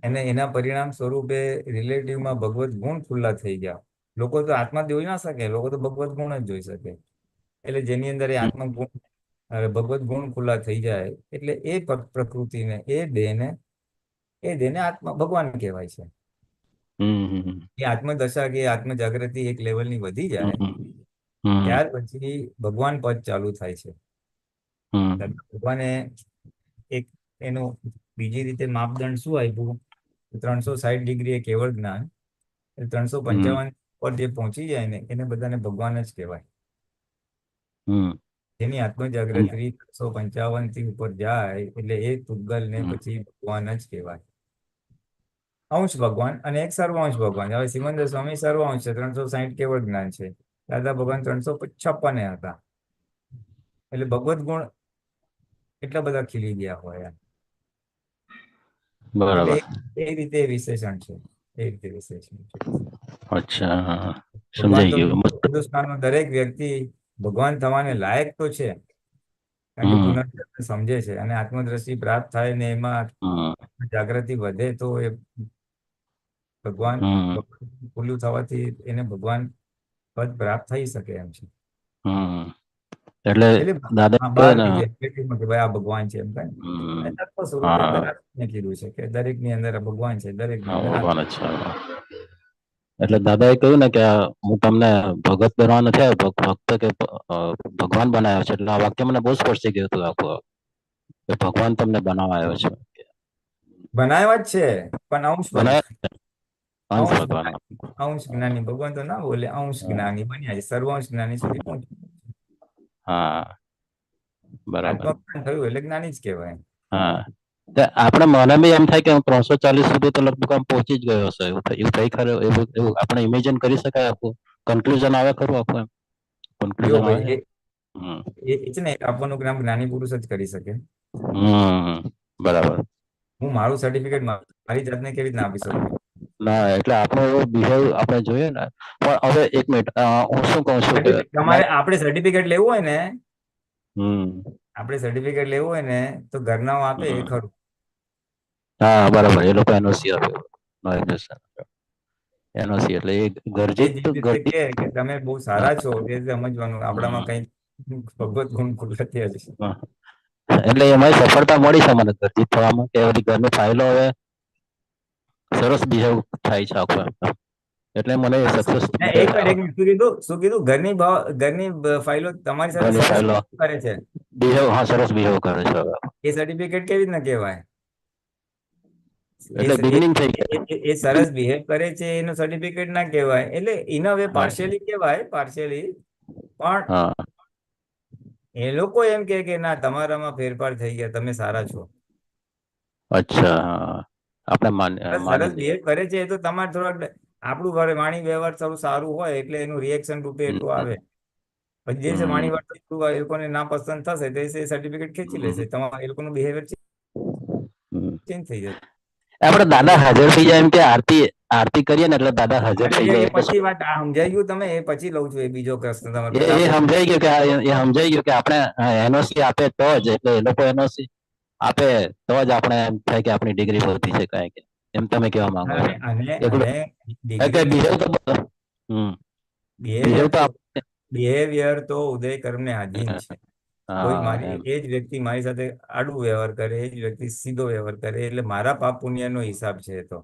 Speaker 1: એના પરિણામ સ્વરૂપે રિલેટિવમાં ભગવત ગુણ ખુલ્લા થઈ ગયા. લોકો તો આત્મા જોઈ ના શકે, લોકો તો ભગવત ગુણ જ જોઈ શકે. એટલે જેની અંદર એ આત્મા ગુણ, ભગવત ગુણ ખુલ્લા થઈ જાય એટલે એ પ્રકૃતિને, એ દેહને આત્મા ભગવાન કહેવાય છે.
Speaker 6: હમ.
Speaker 1: એ આત્મદશા કે આત્મ જાગૃતિ એક લેવલની વધી જાય,
Speaker 6: હમ.
Speaker 1: ત્યાર પછી ભગવાન પદ ચાલુ થાય છે.
Speaker 6: હમ.
Speaker 1: ભગવાને એક એનું બીજી રીતે માપદંડ શું આપ્યું? 360 ડિગ્રી એ કેવળ જ્ઞાન. 355 પર જે પહોંચી જાય ને એને બધાને ભગવાન જ કહેવાય.
Speaker 6: હમ.
Speaker 1: જેની આત્મજાગૃતિ 355 થી ઉપર જાય એટલે એ પૂગલ ને પછી ભગવાન જ કહેવાય. અંશ ભગવાન અને એક સર્વાંશ ભગવાન. હવે સિમંદર સ્વામી સર્વાંશ છે, 360 કેવળ જ્ઞાન છે. દાદા ભગવાન 356 હતા. એટલે ભગવત ગુણ એટલા બધા ખીલી ગયા હોય. એટલે
Speaker 6: બરાબર.
Speaker 1: એ રીતે વિશેષણ છે. એ રીતે વિશેષણ છે.
Speaker 6: અચ્છા, હા,
Speaker 1: ભગવાન
Speaker 6: સમજાઈ
Speaker 1: તો
Speaker 6: ગયું.
Speaker 1: હિન્દુસ્તાનનો દરેક વ્યક્તિ ભગવાન થવાને લાયક તો છે, કારણ કે
Speaker 6: હમ.
Speaker 1: પુનર્જન્મ સમજે છે, અને આત્મદ્રષ્ટિ પ્રાપ્ત થાય ને એમાં
Speaker 6: હમ.
Speaker 1: જાગૃતિ વધે તો એ ભગવાન
Speaker 6: હમ.
Speaker 1: ખુલ્લું થવાથી એને ભગવાન પદ પ્રાપ્ત થઈ શકે એમ છે.
Speaker 6: હમ. એટલે
Speaker 1: એટલે
Speaker 6: દાદા
Speaker 1: હા,
Speaker 6: કહે
Speaker 1: બહાર
Speaker 6: ને
Speaker 1: કીધું expression કે ભાઈ આ ભગવાન છે એમ કઈ
Speaker 6: હમ,
Speaker 1: અને તત્વ સ્વરૂપે અંદર
Speaker 6: હા
Speaker 1: આત્માને કીધું છે કે દરેક ની અંદર આ ભગવાન છે, દરેક ની
Speaker 6: હા
Speaker 1: અંદર
Speaker 6: ભગવાન
Speaker 1: આત્મા
Speaker 6: જ છે. એટલે દાદાએ કહ્યું ને કે હું તમને ભગત બનવા નથી આવ્યો, ભક્ત કે ભગવાન બનાવ્યો છે. એટલે આ વાક્ય મને બહુ સ્પર્શી ગયું હતું આખું, કે ભગવાન તમને બનાવવા આવ્યો છે.
Speaker 1: બનાવ્યા જ છે પણ અંશ
Speaker 6: બનાવ્યા
Speaker 1: ભગવાન,
Speaker 6: છે. અંશ
Speaker 1: અંશ
Speaker 6: ભગવાન.
Speaker 1: અંશ જ્ઞાની ભગવાન તો ના બોલે, અંશ
Speaker 6: હા
Speaker 1: જ્ઞાની બન્યા છે, સર્વાંશ જ્ઞાની સુધી પહોંચ્યું.
Speaker 6: હા, બરાબર.
Speaker 1: આત્મજ્ઞાન થયું એટલે જ્ઞાની જ કહેવાય.
Speaker 6: હા, તો આપણે મને બી એમ થાય કે હું 340 સુધી તો લગભગ આમ પહોંચી જ ગયો હશે. એવું થઈ ખરું? એવું આપણે ઇમેજિન કરી શકાય? આખું કન્ક્લુઝન આવે ખરું? આખું એમ
Speaker 1: જો
Speaker 6: કન્ક્લુઝન આવે?
Speaker 1: ભાઈ
Speaker 6: હમ
Speaker 1: એ છે ને આપવાનું કામ જ્ઞાની પુરુષ જ કરી શકે.
Speaker 6: બરાબર.
Speaker 1: હું મારું સર્ટિફિકેટ મારી જાતને કેવી રીતના આપી શકું?
Speaker 6: ના, એટલે આપણો એવો બિહેવ આપણે જોઈએ ને. પણ હવે એક મિનિટ, હું શું કહું છું કે
Speaker 1: તમારે આપણે સર્ટિફિકેટ લેવું હોય ને,
Speaker 6: હમ
Speaker 1: આપણે સર્ટિફિકેટ લેવું હોય ને તો ઘરનાઓ આપે એ
Speaker 6: હમ.
Speaker 1: ખરું.
Speaker 6: હા, બરાબર. એ લોકો એનઓસી આપે. એનઓસી એટલે એ
Speaker 1: એ
Speaker 6: ગર્જિત
Speaker 1: જે રીતે
Speaker 6: ગર્જિત.
Speaker 1: કે તમે બહુ સારા છો એ રીતે સમજવાનું આપણામાં
Speaker 6: હમ.
Speaker 1: કઈ ભગવત ગુણ કુદરતી હશે.
Speaker 6: હા. એટલે એમાં સફળતા મળી છે મને ગર્જિત થવામાં, કે બધી ઘરની ફાઇલો હવે સરસ બિહેવ થાય છે આખું એમ. એટલે મને સક્સેસ
Speaker 1: એક મિનિટ શું કીધું? ઘરની ફાઇલો તમારી સાથે
Speaker 6: ઘરની
Speaker 1: સરસ
Speaker 6: ફાઇલો
Speaker 1: કરે છે,
Speaker 6: બિહેવ, હા, સરસ બિહેવ કરે છે હવે.
Speaker 1: એ સર્ટિફિકેટ કેવી રીતના કહેવાય?
Speaker 6: એટલે બિગિનિંગ થઈ ગઈ.
Speaker 1: એ સરસ બિહેવ કરે છે એનું સર્ટિફિકેટ ના કહેવાય. એટલે ઇન અ વે
Speaker 6: હા
Speaker 1: પાર્શિયલી કહેવાય, પાર્શિયલી. પણ
Speaker 6: હા.
Speaker 1: એ લોકો એમ કે ના તમારામાં ફેરફાર થઈ ગયા, તમે સારા છો.
Speaker 6: અચ્છા, હા. આપણે માની
Speaker 1: સરસ
Speaker 6: લઈએ.
Speaker 1: બિહેવ કરે છે એ તો તમારે થોડાક આપણું ઘરે વાણી વ્યવહાર થોડું સારું હોય એટલે એનું રિએક્શન રૂપે એટલું આવે. પછી જે છે
Speaker 6: હમ
Speaker 1: વાણી વ્યવહાર એટલું એ લોકોને ના પસંદ થશે તો એ સર્ટિફિકેટ ખેંચી લેશે, તમારે એ લોકોનું બિહેવિયર
Speaker 6: હમ.
Speaker 1: ચેન્જ થઈ જશે.
Speaker 6: આપણે દાદા
Speaker 1: એટલે
Speaker 6: હાજર થઈ જાય, એમ કે આરતી આરતી કરીએ ને એટલે દાદા હાજર થઈ
Speaker 1: એ
Speaker 6: જાય એટલે
Speaker 1: પછી વાત આ સમજાઈ ગયું તમે? એ પછી લઉં છું એ બીજો પ્રશ્ન તમારે
Speaker 6: એ
Speaker 1: પેલા
Speaker 6: એ
Speaker 1: આપણો
Speaker 6: સમજાઈ ગયું કે એ સમજાઈ ગયું કે આપણે એનઓસી આપે તો જ, એટલે એ લોકો એનઓસી આપે તો જ આપણે એમ થાય કે આપણી ડિગ્રી વધતી છે કાંઈ, કે એમ તમે કહેવા માંગો છો?
Speaker 1: અને અને
Speaker 6: એકલું
Speaker 1: અને
Speaker 6: કે
Speaker 1: ડિગ્રીની
Speaker 6: બિહેવ તો હમ બિહેવ
Speaker 1: બિહેવિયર
Speaker 6: તો
Speaker 1: તો
Speaker 6: આપણે
Speaker 1: બિહેવિયર તો ઉદય કર્મને આધીન છે. કોઈ
Speaker 6: હા
Speaker 1: મારી
Speaker 6: એમ
Speaker 1: એ જ વ્યક્તિ મારી સાથે આડું વ્યવહાર કરે, એ જ વ્યક્તિ સીધો વ્યવહાર કરે એટલે મારા પાપ પુણ્યનો હિસાબ છે. તો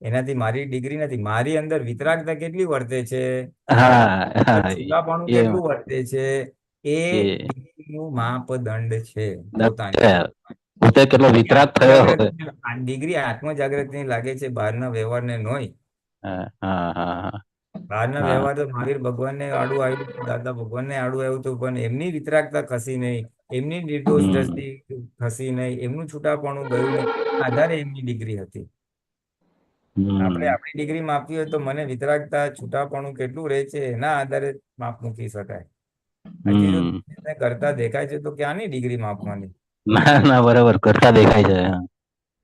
Speaker 1: એનાથી મારી ડિગ્રી નથી. મારી અંદર વિતરાગતા કેટલી વર્તે છે,
Speaker 6: હા હા
Speaker 1: છૂટાપણું
Speaker 6: એ
Speaker 1: કેટલું વર્તે છે, એ
Speaker 6: એ
Speaker 1: ડિગ્રીનું માપદંડ છે પોતાની.
Speaker 6: છે. પોતે કેટલો વિતરાગ થયો હોય.
Speaker 1: ડિગ્રી આત્મજાગૃતિની લાગે છે, બહારના વ્યવહારને નોય.
Speaker 6: હા હા હા
Speaker 1: બહારના
Speaker 6: હા
Speaker 1: વ્યવહાર તો મહાવીર ભગવાનને આડું આવ્યું હતું, દાદા ભગવાનને આડું આવ્યું હતું, પણ એમની વિતરાગતા ખસી નહીં, એમની નિર્દોષ
Speaker 6: હમ
Speaker 1: દ્રષ્ટિ ખસી નહીં, એમનું છૂટાપણું ગયું નહીં. આધારે એમની ડિગ્રી હતી. આપણે
Speaker 6: હમ
Speaker 1: આપણી ડિગ્રી માપવી હોય તો મને વિતરાગતા છૂટાપણું કેટલું રહે છે એના આધારે માપ મૂકી શકાય. હજી જો
Speaker 6: હમ
Speaker 1: કરતા દેખાય છે તો ક્યાંની ડિગ્રી માપવાની?
Speaker 6: ના ના, બરાબર, કરતા દેખાય છે.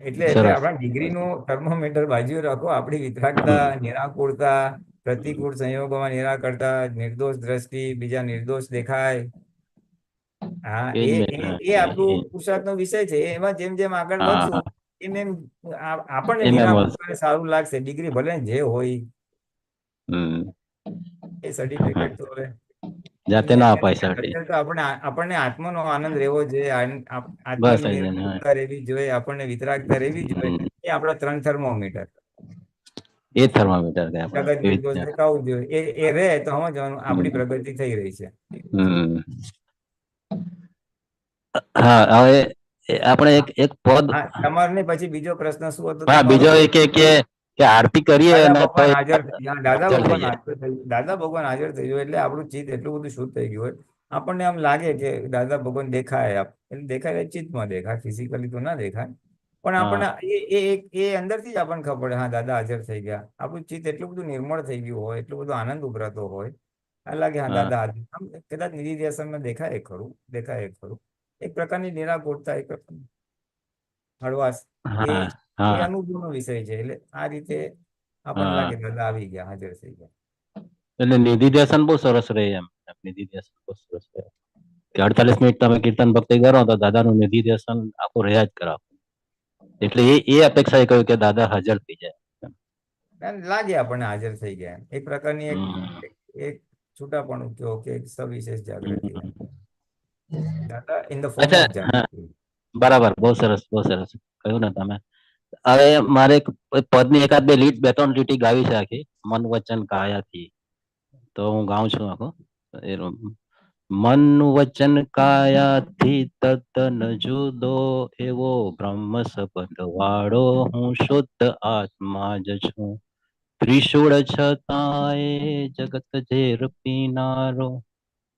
Speaker 1: એટલે
Speaker 6: સરસ.
Speaker 1: આપણા ડિગ્રીનું થર્મોમીટર બાજુએ રાખો. આપણી વિતરાગતા, નિરાકુરતા, પ્રતિકૂળ સંયોગોમાં નિરાકરતા, નિર્દોષ દ્રષ્ટિ, બીજા નિર્દોષ દેખાય. હા,
Speaker 6: એજ
Speaker 1: એ
Speaker 6: મેં
Speaker 1: એ એ આપણું પુરુષાર્થનો વિષય છે. એમાં જેમ જેમ આગળ
Speaker 6: હા
Speaker 1: વધશું એમ એમ આપણને
Speaker 6: એમ એમ
Speaker 1: નિરાકુર સારું લાગશે. ડિગ્રી ભલે ને જે હોય
Speaker 6: હમ
Speaker 1: એ સર્ટિફિકેટ તો હવે
Speaker 6: જાતે ના અપાય સર્ટી.
Speaker 1: અત્યારે તો આપણને આત્માનો આનંદ રહેવો જોઈએ,
Speaker 6: બસ
Speaker 1: આત્માની નિરાકરતા રહેવી જોઈએ, આપણને વિતરાગતા રહેવી જોઈએ. એ આપણા 3 થર્મોમીટર.
Speaker 6: એ થર્મામીટર કે આપણે
Speaker 1: જગત
Speaker 6: એવી
Speaker 1: નિર્દોષ
Speaker 6: રીતે.
Speaker 1: દેખાવું જોઈએ. એ રહે તો સમજવાનું આપણી પ્રગતિ થઈ રહી છે.
Speaker 6: હમ હા, હવે આપણે એક એક પદ.
Speaker 1: હા, તમારે ને પછી બીજો પ્રશ્ન શું હતો
Speaker 6: હા,
Speaker 1: તમારો?
Speaker 6: બીજો એ કે આરતી કરીએ
Speaker 1: દાદા
Speaker 6: અને તો
Speaker 1: ભગવાન હાજર દાદા
Speaker 6: હાજર થઈ
Speaker 1: ભગવાન
Speaker 6: જાય.
Speaker 1: હાજર થઈ દાદા ભગવાન હાજર થઈ ગયું એટલે આપણું ચિત્ત એટલું બધું શુદ્ધ થઈ ગયું હોય. આપણને આમ લાગે કે દાદા ભગવાન દેખાય. એટલે દેખાય ચિત્તમાં દેખાય, ફિઝિકલી તો ના દેખાય. પણ
Speaker 6: હા
Speaker 1: આપણને એ અંદરથી જ આપણને ખબર પડે, હા દાદા હાજર થઈ ગયા. આપણું ચિત્ત એટલું બધું નિર્મળ થઈ ગયું હોય, એટલું બધું આનંદ ઉભરાતો હોય, લાગે હા
Speaker 6: હા
Speaker 1: દાદા હાજર. આમ કદાચ નિધિ ધ્યાસનમાં દેખાય ખરું, દેખાય ખરું. એક પ્રકારની નિરાકુરતા, એક પ્રકારની હળવાશ, એ
Speaker 6: હા
Speaker 1: એ
Speaker 6: હા
Speaker 1: અનુભવનો વિષય છે. એટલે આ રીતે આપણને
Speaker 6: હા
Speaker 1: લાગે દાદા આવી ગયા, હાજર થઈ ગયા.
Speaker 6: એટલે નિધિ ધ્યાસન બહુ સરસ રહે એમ. નિધિ ધ્યાસન બહુ સરસ રહે કે 48 મિનિટ તમે કીર્તન ભક્તિ કરો તો દાદાનું નિધિ ધ્યાસન આખું રહ્યા જ કરાવ. એટલે એ અપેક્ષા એ કહ્યું કે દાદા હાજર થઈ જાય.
Speaker 1: અને લાગે આપણને હાજર થઈ ગયા એમ. એક પ્રકારની
Speaker 6: હમ
Speaker 1: એક છૂટાપણું કહો કે એક સવિશેષ જાગૃતિ એમ. દાદા ઇન ધ ફોર્મ
Speaker 6: અચ્છા
Speaker 1: ઓફ
Speaker 6: હા
Speaker 1: જાનકી.
Speaker 6: બરાબર, બહુ સરસ કહ્યું ને તમે. હવે મારે એક પદની એકાદ બે લીટ, બે ત્રણ લીટી ગાવી છે આખી, મન વચન કાયાથી. તો હું ગાઉં છું આખું. એ મન વચન કાયાથી તદ્દન જુદો એવો બ્રહ્મ સંબંધ વાળો હું શુદ્ધ આત્મા જ છું. ત્રિશૂળ છતાંય જગત ઝેર પીનારો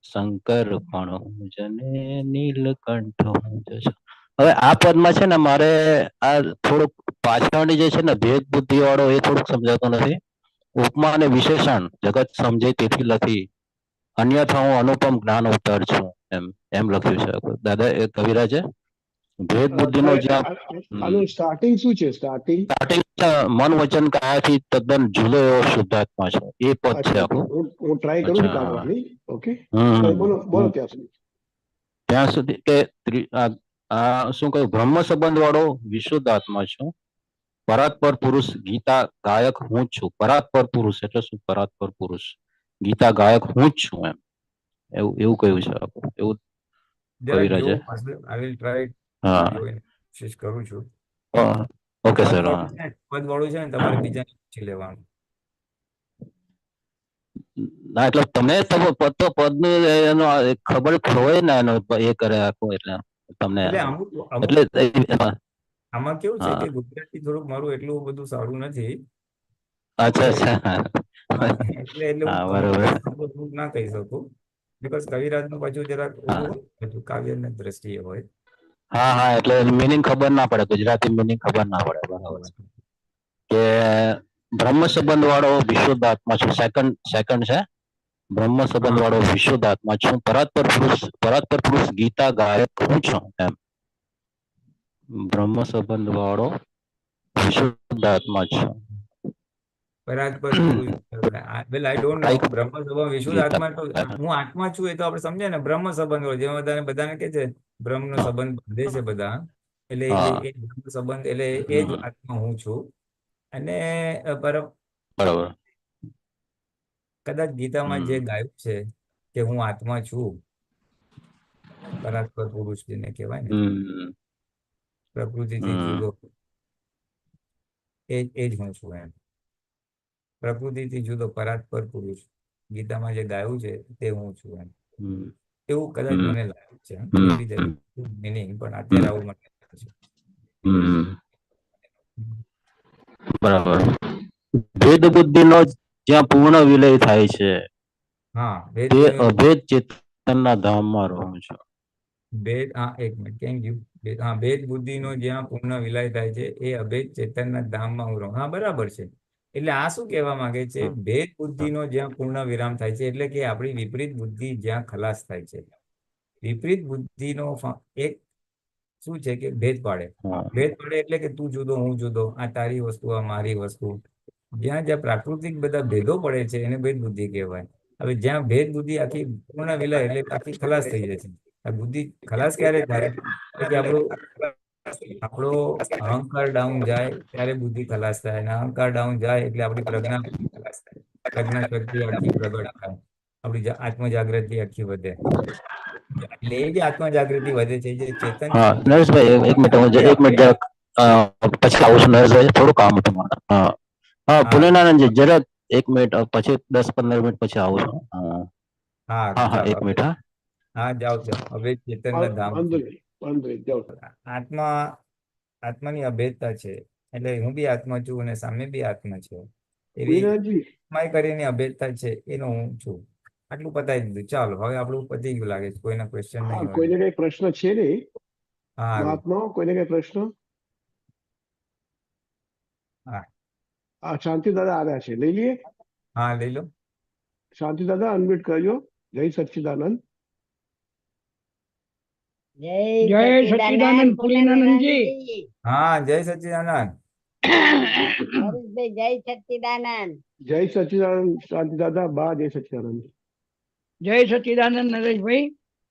Speaker 6: શંકર પણ હું જને નીલકંઠ હું જ છું. હવે આ પદમાં છે ને મારે આ થોડુંક પાછળની જે છે ને ભેદ બુદ્ધિ વાળો એ થોડુંક સમજાતું નથી. ઉપમા અને વિશેષણ જગત સમજે તેથી લખી, અન્યથા હું અનુપમ જ્ઞાન અવતાર છું, એમ એમ લખ્યું છે દાદા એ કવિરાજે. ભેદ બુદ્ધિનો જ્યાં
Speaker 3: આનું સ્ટાર્ટિંગ શું છે? સ્ટાર્ટિંગ
Speaker 6: સ્ટાર્ટિંગ મન વચન કાયાથી તદ્દન જુદો એવો શુદ્ધાત્મા છે, એ પદ છે
Speaker 3: અચ્છા,
Speaker 6: આખું.
Speaker 3: હું ટ્રાય કરું છું
Speaker 6: અચ્છા
Speaker 3: કાઢવાની. ઓકે, બોલો
Speaker 6: હમ
Speaker 3: બોલો ત્યાં સુધી.
Speaker 6: ત્યાં સુધી કે આ શું કહ્યું, બ્રહ્મ સંબંધ વાળો વિશુદ્ધ આત્મા છું. પરાત્પર પુરુષ ગીતા ગાયક હું જ છું. પરાત્પર પુરુષ એટલે શું? પરાત્પર પુરુષ ગીતા ગાયક હું જ છું, એમ એવું એવું કહ્યું છે આખું. એવું
Speaker 1: જરાક
Speaker 6: કવિરાજે.
Speaker 1: જોવું પડશે. આઈ વિલ ટ્રાય
Speaker 6: હા
Speaker 1: જોઈને કોશિશ કરું છું.
Speaker 6: ઓકે
Speaker 1: પદ
Speaker 6: સર.
Speaker 1: વાળું છે ને, પદ વાળું છે ને તમારે બીજાને પૂછી લેવાનું.
Speaker 6: ના એટલે તમને પદ તો પદનું એનો ખબર હોય ને, એનો એ કરે આખું, એટલે તમને
Speaker 1: એટલે અમુક અમુક
Speaker 6: એટલે
Speaker 1: આમાં કેવું છે કે
Speaker 6: હા
Speaker 1: ગુજરાતી થોડુંક મારું એટલું બધું સારું નથી.
Speaker 6: અચ્છા
Speaker 1: એટલે
Speaker 6: અચ્છા
Speaker 1: હા, એટલે હું
Speaker 6: હા
Speaker 1: અમુક
Speaker 6: બરોબર.
Speaker 1: શબ્દો થોડુંક ના કહી શકું. બીકોઝ કવિરાજનું પાછું જરાક ઓલું
Speaker 6: હા
Speaker 1: હોય, બધું કાવ્યની દ્રષ્ટિએ હોય.
Speaker 6: હા એટલે મિનિંગ ખબર ના પડે, ગુજરાતી મિનિંગ ખબર ના પડે. બરાબર છે કે બ્રહ્મ સંબંધ વાળો વિશુદ્ધ આત્મા છું. સેકન્ડ છે, બ્રહ્મ સંબંધ
Speaker 1: હા
Speaker 6: વાળો વિશુદ્ધ આત્મા છું. પરાત્પર પુરુષ ગીતા ગાયક હું છું, એમ. બ્રહ્મ સંબંધ વાળો વિશુદ્ધ આત્મા છું.
Speaker 1: પરાત્પર પુરુષ. વેલ આઈ ડોન્ટ નો. બ્રહ્મ સંબંધ વિશુદ્ધ
Speaker 6: ગીતા
Speaker 1: આત્મા તો હું આત્મા છું એ તો આપણે સમજે ને. બ્રહ્મ સંબંધ હોય જેમાં બધાને કે છે બ્રહ્મનો
Speaker 6: હા
Speaker 1: સંબંધ બાંધે છે બધા. એટલે
Speaker 6: હા
Speaker 1: એ બ્રહ્મ સંબંધ એટલે એ જ
Speaker 6: હમ
Speaker 1: આત્મા હું છું. અને પર
Speaker 6: બરાબર.
Speaker 1: કદાચ ગીતામાં જે
Speaker 6: હમ
Speaker 1: ગાયું છે કે હું આત્મા છું, પરાત્પર પુરુષ જેને કહેવાય ને,
Speaker 6: હમ
Speaker 1: પ્રકૃતિથી
Speaker 6: હમ
Speaker 1: જુદો, એ જ હું છું એમ. પ્રકૃતિથી જુદો પરાત્પર પુરુષ ગીતામાં જે ગાયું છે તે હું છું એમ.
Speaker 6: હમ
Speaker 1: એવું કદાચ
Speaker 6: હમ
Speaker 1: મને લાગે છે. મે
Speaker 6: હમ
Speaker 1: બી દેર મિનિંગ, પણ અત્યારે
Speaker 6: હમ
Speaker 1: આવું મને લાગે છે.
Speaker 6: હમ બરાબર. ભેદ બુદ્ધિનો જ્યાં પૂર્ણ વિલય થાય છે,
Speaker 1: હા, ભેદ
Speaker 6: તે
Speaker 1: બુદ્ધિ
Speaker 6: અભેદ ચેતનના ધામમાં રહું છું.
Speaker 1: ભેદ, હા એક મિનિટ, થેન્ક યુ. હા, ભેદ બુદ્ધિનો જ્યાં પૂર્ણ વિલય થાય છે એ અભેદ ચેતનના ધામમાં હું રહું. હા, બરાબર છે. એટલે આ શું કહેવા માંગે છે?
Speaker 6: હા
Speaker 1: ભેદ બુદ્ધિનો જ્યાં પૂર્ણ વિરામ થાય છે, એટલે કે આપણી વિપરીત બુદ્ધિ જ્યાં ખલાસ થાય છે. વિપરીત બુદ્ધિનો એક શું છે કે ભેદ પાડે.
Speaker 6: હા
Speaker 1: ભેદ પાડે એટલે કે તું જુદો, હું જુદો, આ તારી વસ્તુ, આ મારી વસ્તુ. જ્યાં જ્યાં પ્રાકૃતિક બધા ભેદો પડે છે એને ભેદ બુદ્ધિ કહેવાય. હવે જ્યાં ભેદ બુદ્ધિ આખી પૂર્ણ વિલય એટલે આખી ખલાસ થઈ જાય છે. આ બુદ્ધિ ખલાસ ક્યારે થાય? તો કે આપણો અહંકાર ડાઉન જાય ત્યારે બુદ્ધિ ખલાસ થાય. અને અહંકાર ડાઉન જાય એટલે આપણી પ્રજ્ઞા શક્તિ આખી પ્રગટ થાય. આપણી આત્મ જાગૃતિ આખી વધે. એટલે એ જે આત્મ જાગૃતિ વધે છે, જે ચેતન
Speaker 6: હા
Speaker 1: શુદ્ધ
Speaker 6: નરેશભાઈ એક મિનિટ, હું
Speaker 1: જે
Speaker 6: એક મિનિટ
Speaker 1: અભેદ
Speaker 6: જરાક પછી આવું છું નરેશભાઈ, થોડું કામ હતું મારે. હા હા
Speaker 1: હા
Speaker 6: પુણ્યનાનંદજી જરાક એક મિનિટ, પછી 10-15 મિનિટ પછી આવું છું. હા
Speaker 1: હા
Speaker 6: હા હા
Speaker 1: ચાલો
Speaker 6: એક મિનિટ. હા
Speaker 1: હા, જાઓ જાઓ. અભેદ ચેતનના ધામ
Speaker 3: વાંધો
Speaker 1: છે.
Speaker 3: નહીં, વાંધો નહીં, જાઓ.
Speaker 1: આત્મા, આત્માની અભેદતા છે. એટલે હું બી આત્મા છું અને સામે બી આત્મા છે. એવી
Speaker 3: વિરાજી,
Speaker 1: માય કરીને અભેદતા છે, એનો હું છું. આટલું પતાવી દીધું. ચાલો, હવે આપણું પતી ગયું લાગે છે. કોઈના ક્વેશ્ચન
Speaker 3: હા,
Speaker 1: નહીં હોય.
Speaker 3: કોઈને કઈ પ્રશ્ન છે નહીં
Speaker 1: સારું.
Speaker 3: વાતનો? કોઈને કઈ પ્રશ્ન?
Speaker 1: હા
Speaker 3: આ શાંતિ દાદા આવ્યા છે, લઈ લઈએ.
Speaker 1: હા, લઈ લો.
Speaker 3: શાંતિ દાદા અનમ્યુટ કરજો. જય સચ્ચિદાનંદ.
Speaker 7: જય સચ્ચિદાનંદ પુરીનાનંદજી.
Speaker 1: હા, જય સચ્ચિદાનંદ.
Speaker 7: હરીશભાઈ જય સચ્ચિદાનંદ.
Speaker 3: જય સચ્ચિદાનંદ શાંતિ દાદા. બા જય સચ્ચિદાનંદ.
Speaker 8: જય સચ્ચિદાનંદ નરેશભાઈ.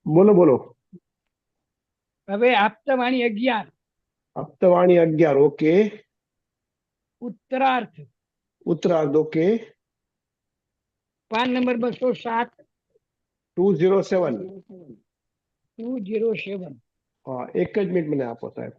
Speaker 3: બોલો બોલો.
Speaker 8: હવે આપતવાણી 11
Speaker 3: હપ્તવાણી 11. ઓકે.
Speaker 8: ઉત્તરાર્થ
Speaker 3: ઉત્તરાર્ધ. ઓકે.
Speaker 8: PAN number 207.
Speaker 3: 207.
Speaker 8: 207.
Speaker 3: હા, એક જ મિનિટ મને આપો સાહેબ.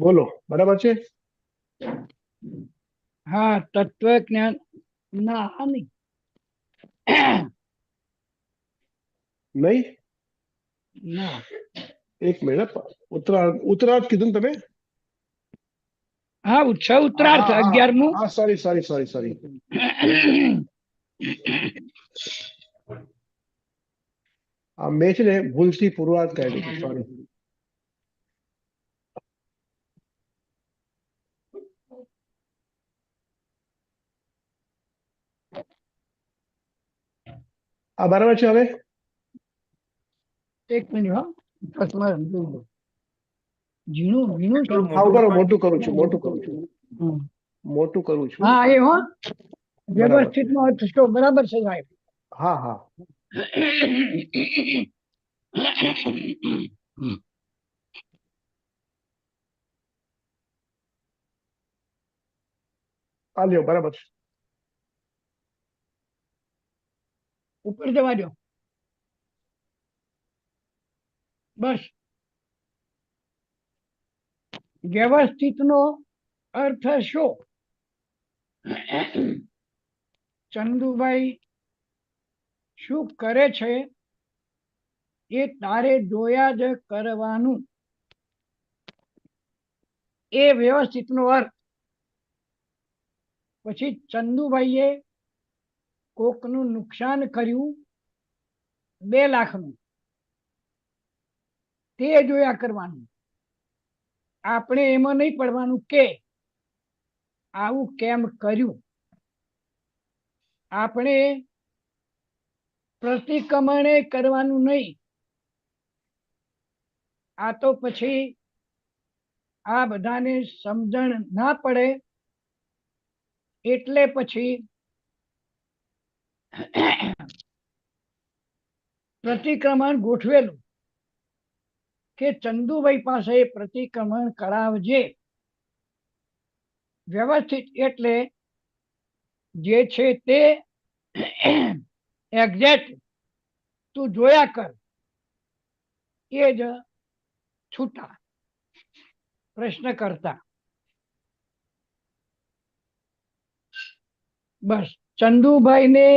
Speaker 3: બોલો, બરાબર છે?
Speaker 8: હા, તત્વજ્ઞાન ના આ નહીં.
Speaker 3: નહીં?
Speaker 8: ના,
Speaker 3: એક મિનિટ. ઉત્તરાર્ધ કીધું ને તમે?
Speaker 8: હા, ઉત્તરાર્થ 11મું.
Speaker 3: હા, સોરી. મેં છે ને ભૂલથી પૂર્વાર્ધ કહી દીધું, સોરી. આ બરાબર છે હવે?
Speaker 8: એક મિનિટ હો, કસ્ટમર ઝીણું ઝીણું છે.
Speaker 3: હા, બરાબર. મોટું કરું છું.
Speaker 8: હા, એ હો
Speaker 3: બરાબર.
Speaker 8: વ્યવસ્થિત નો અર્થ શું? બરાબર છે સાહેબ.
Speaker 3: હા. આ લ્યો, બરાબર છે.
Speaker 8: ઉપર જવા દો. બસ. વ્યવસ્થિત નો અર્થ શું? ચંદુભાઈ શું કરે છે એ તારે જોયા જ કરવાનું. એ વ્યવસ્થિત નો અર્થ. પછી ચંદુભાઈએ કોકનું નુકસાન કર્યું 2 લાખનું, તે જોયા કરવાનું. આપણે એમાં નહીં પડવાનું કે આવું કેમ કર્યું. આપણે પ્રતિક્રમણે કરવાનું નહીં. આ તો પછી આ બધાને સમજણ ના પડે એટલે પછી પ્રતિક્રમણ ગોઠવેલું કે ચંદુભાઈ પાસે પ્રતિક્રમણ કરાવજે. વ્યવસ્થિત એટલે જે છે તે એક્ઝેક્ટ તું જોયા કર. એ જ છૂટા પ્રશ્ન કરતા. બસ ચંદુભાઈને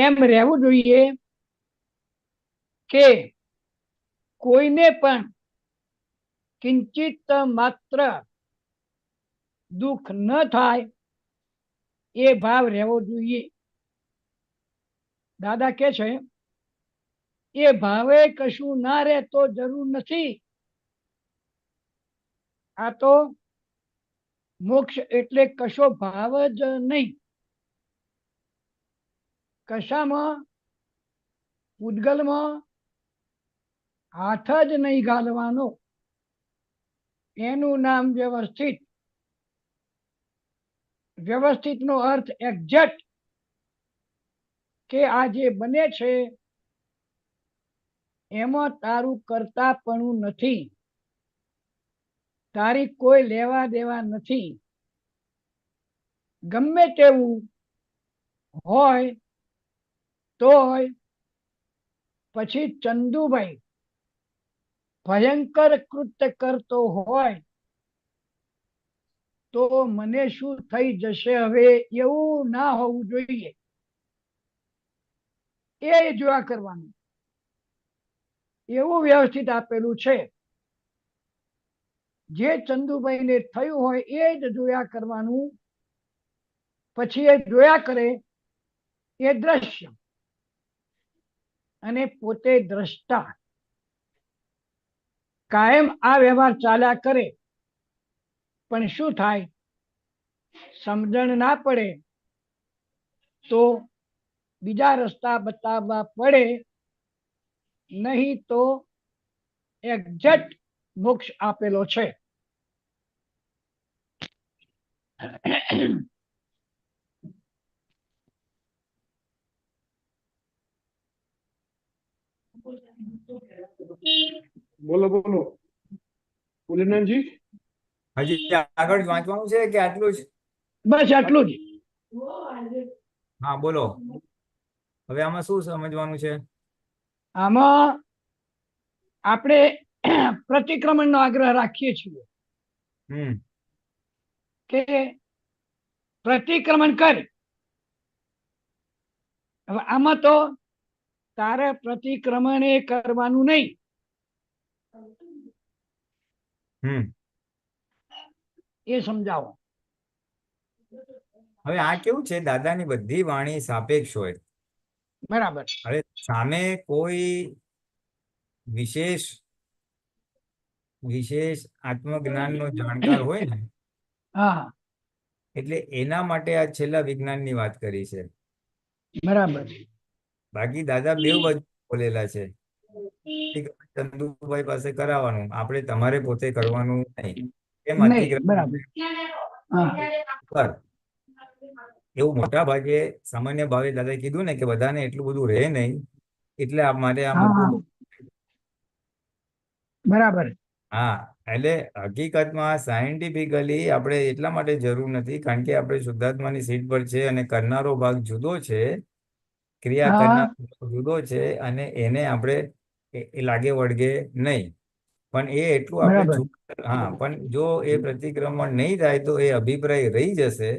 Speaker 8: એમ રહેવું જોઈએ કે કોઈને પણ કિંચિત માત્ર દુઃખ ન થાય એ ભાવ રહેવો જોઈએ. દાદા કે છે એ ભાવે કશું ના રહે તો જરૂર નથી. આ તો મોક્ષ એટલે કશો ભાવ જ નહીં. કશામાં પૂતગલમાં હાથ જ નહીં ગાલવાનો. એનું નામ વ્યવસ્થિત. વ્યવસ્થિત નો અર્થ એક્ઝેક્ટ કે આ જે બને છે એમાં તારું કરતાપણું નથી. તારી કોઈ લેવા દેવા નથી. ગમે તેવું હોય તોય પછી ચંદુભાઈ ભયંકર કૃત્ય કરતો હોય તો મને શું થઈ જશે હવે એવું ના હોવું જોઈએ. એ જોયા કરવાનું. એવું વ્યવસ્થિત આપેલું છે. જે ચંદુભાઈને થયું હોય એ જ જોયા કરવાનું. પછી એ જોયા કરે એ દ્રશ્ય અને પોતે દ્રષ્ટા. કાયમ આ વ્યવહાર ચાલ્યા કરે પણ શું થાય? સમજણ ના પડે તો બીજા રસ્તા બતાવવા પડે, નહીં તો એક્ઝેક્ટ મોક્ષ આપેલો છે.
Speaker 3: બોલો બોલો પુલિનાનજી.
Speaker 1: હજી આગળ વાંચવાનું છે કે આટલું જ?
Speaker 8: બસ આટલું જ.
Speaker 1: હા બોલો. હવે આમાં શું સમજવાનું છે?
Speaker 8: આમાં આપણે પ્રતિક્રમણનો આગ્રહ રાખીએ છીએ
Speaker 1: હમ
Speaker 8: કે પ્રતિક્રમણ કર. હવે આમાં તો તારે પ્રતિક્રમણ એ કરવાનું નહીં.
Speaker 1: હમ
Speaker 8: એ સમજાવો.
Speaker 1: હવે આ કેવું છે, દાદાની બધી વાણી સાપેક્ષ હોય.
Speaker 8: બરાબર.
Speaker 1: હવે સામે કોઈ વિશેષ વિશેષ આત્મજ્ઞાનનો જાણકાર હોય ને,
Speaker 8: હા
Speaker 1: એટલે એના માટે આ છેલ્લા વિજ્ઞાનની વાત કરી છે.
Speaker 8: બરાબર.
Speaker 1: બાકી દાદા બેવ બાજુ બોલેલા છે. ચંદુભાઈ પાસે કરાવવાનું, આપણે તમારે પોતે કરવાનું નહીં. એમ
Speaker 8: નહીં.
Speaker 1: અતિક્રમણ
Speaker 8: બરાબર. હા
Speaker 1: કર. એવું મોટા ભાગે સામાન્ય ભાવે દાદાએ કીધું ને કે બધાને એટલું બધું રહે નહીં, એટલે મારે આ
Speaker 8: હા
Speaker 1: મૂકવું.
Speaker 8: બરાબર.
Speaker 1: હા, એટલે હકીકતમાં સાયન્ટિફિકલી આપણે એટલા માટે જરૂર નથી, કારણ કે આપણે શુદ્ધાત્માની સીટ પર છે અને કરનારો ભાગ જુદો છે, ક્રિયા
Speaker 8: હા
Speaker 1: કરનારો ભાગ જુદો છે, અને એને આપણે એ લાગે વળગે નહીં. પણ એ એટલું આપણે
Speaker 8: બરાબર.
Speaker 1: હા, પણ જો એ પ્રતિક્રમણ નહીં થાય તો એ અભિપ્રાય રહી જશે,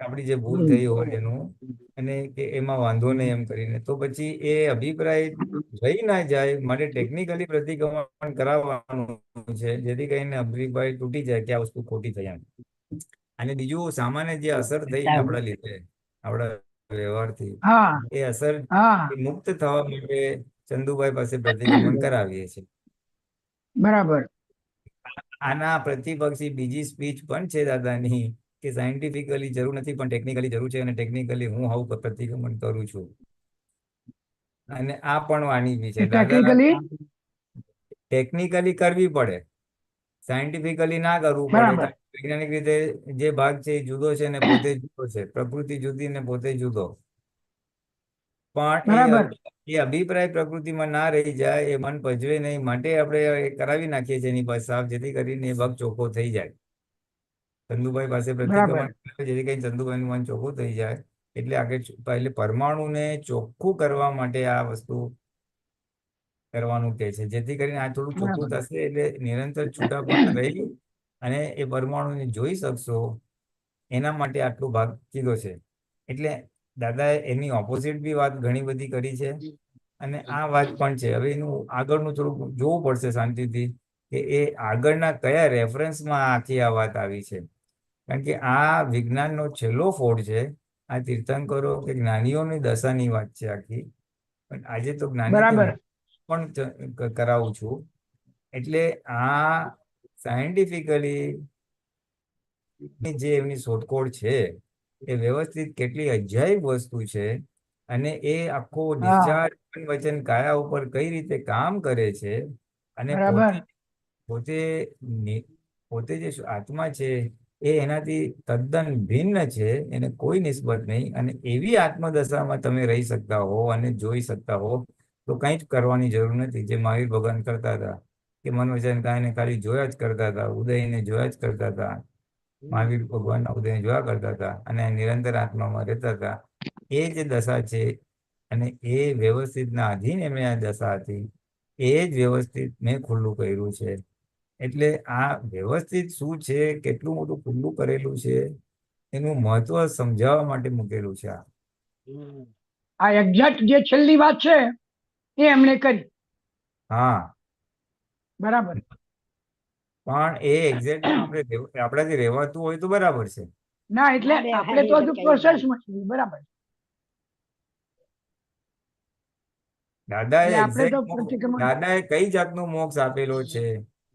Speaker 1: આપણી જે ભૂલ થઈ હોય એનું, અને કે એમાં વાંધો નહીં એમ કરીને, તો પછી એ અભિપ્રાય રહી ના જાય. માટે ટેકનિકલી પ્રતિક્રમણ કરાવવાનું છે, જેથી કરીને અભિપ્રાય તૂટી જાય કે આ વસ્તુ ખોટી થઈ એમ. અને બીજું સામાન્ય જે અસર થઈ આપણા લીધે, આપણા વ્યવહારથી,
Speaker 8: હા
Speaker 1: એ અસર
Speaker 8: હા
Speaker 1: મુક્ત થવા માટે ચંદુભાઈ પાસે પ્રતિક્રમણ કરાવીએ છીએ.
Speaker 8: બરાબર.
Speaker 1: આના પ્રતિપક્ષી બીજી સ્પીચ પણ છે દાદાની, કે સાયન્ટિફિકલી જરૂર નથી પણ ટેકનિકલી જરૂર છે, અને ટેકનિકલી હું આવું પ્રતિક્રમણ કરું છું. અને આ પણ વાણી બી છે દાદા.
Speaker 8: ટેકનિકલી
Speaker 1: ટેકનિકલી કરવી પડે, સાયન્ટિફિકલી ના કરવું પડે.
Speaker 8: બરાબર.
Speaker 1: કારણ કે વૈજ્ઞાનિક રીતે જે ભાગ છે એ જુદો છે ને પોતે જુદો છે, પ્રકૃતિ જુદી ને પોતે જુદો. પણ
Speaker 8: બરાબર.
Speaker 1: એ અભિપ્રાય પ્રકૃતિમાં ના રહી જાય, એ મન પજવે નહીં, માટે આપણે એ કરાવી નાખીએ છીએ એની પાસે સાફ, જેથી કરીને એ ભાગ ચોખ્ખો થઈ જાય. ચંદુભાઈ પાસે
Speaker 8: બરાબર.
Speaker 1: પ્રતિક્રમણ જેથી કરીને ચંદુભાઈનું મન ચોખ્ખું થઈ જાય. એટલે આગળ એટલે પરમાણુને ચોખ્ખું કરવા માટે આ વસ્તુ કરવાનું કે છે, જેથી કરીને આ થોડું ચોખ્ખું
Speaker 8: બરાબર.
Speaker 1: થશે, એટલે નિરંતર છૂટાપણા રહી અને એ પરમાણુને જોઈ શકશો. એના માટે આટલો ભાગ કીધો છે. એટલે દાદાએ એની ઓપોઝિટ બી વાત ઘણી બધી કરી છે, અને આ વાત પણ છે. હવે એનું આગળનું થોડુંક જોવું પડશે શાંતિથી, કે એ આગળના કયા રેફરન્સમાં આખી આ વાત આવી છે. કારણ કે આ વિજ્ઞાનનો છેલ્લો ફોડ છે. આ તીર્થંકરો કે જ્ઞાનીઓની દશાની વાત છે આખી. પણ આજે તો જ્ઞાની કે
Speaker 8: બરાબર.
Speaker 1: પણ કરાવું છું. એટલે આ સાયન્ટિફિકલી જે એમની શોધખોળ છે, એ વ્યવસ્થિત કેટલી અજાયબ વસ્તુ છે, અને એ આખો
Speaker 8: હા
Speaker 1: ડિસ્ચાર્જ વચન કાયા ઉપર કઈ રીતે કામ કરે છે, અને
Speaker 8: બરાબર.
Speaker 1: પોતે જે આત્મા છે એ એનાથી તદ્દન ભિન્ન છે, એને કોઈ નિસ્બત નહીં. અને એવી આત્મદશામાં તમે રહી શકતા હો અને જોઈ શકતા હો, તો કંઈ જ કરવાની જરૂર નથી. જે મહાવીર ભગવાન કરતા હતા, કે મન વચન કાયને ખાલી જોયા જ કરતા હતા, ઉદયને જોયા જ કરતા હતા. મહાવીર ભગવાન ઉદયને જોયા કરતા હતા અને નિરંતર આત્મામાં રહેતા હતા. એ જે દશા છે, અને એ વ્યવસ્થિતના આધીન એમની આ દશા હતી, એ જ વ્યવસ્થિત મેં ખુલ્લું કર્યું છે. એટલે આ વ્યવસ્થિત શું છે, કેટલું મોટું ખુલ્લું કરેલું છે, એનું મહત્વ સમજાવવા માટે મૂકેલું છે.
Speaker 8: આ એક્ઝેક્ટ જે છેલ્લી વાત છે એ એમણે કરી.
Speaker 1: હા,
Speaker 8: બરાબર.
Speaker 1: પણ એ એક્ઝેક્ટમાં આપણાથી રહેવાતું હોય તો બરાબર છે.
Speaker 8: ના એટલે
Speaker 7: ના,
Speaker 8: આપણે તો હજુ
Speaker 7: કઈ
Speaker 8: પ્રોસેસમાં છીએ. બરાબર.
Speaker 1: દાદાએ
Speaker 8: એટલે આપણે તો
Speaker 1: એક્ઝેક્ટ
Speaker 8: પ્રતિક્રમણ
Speaker 1: દાદાએ કઈ જાતનો મોક્ષ આપેલો છે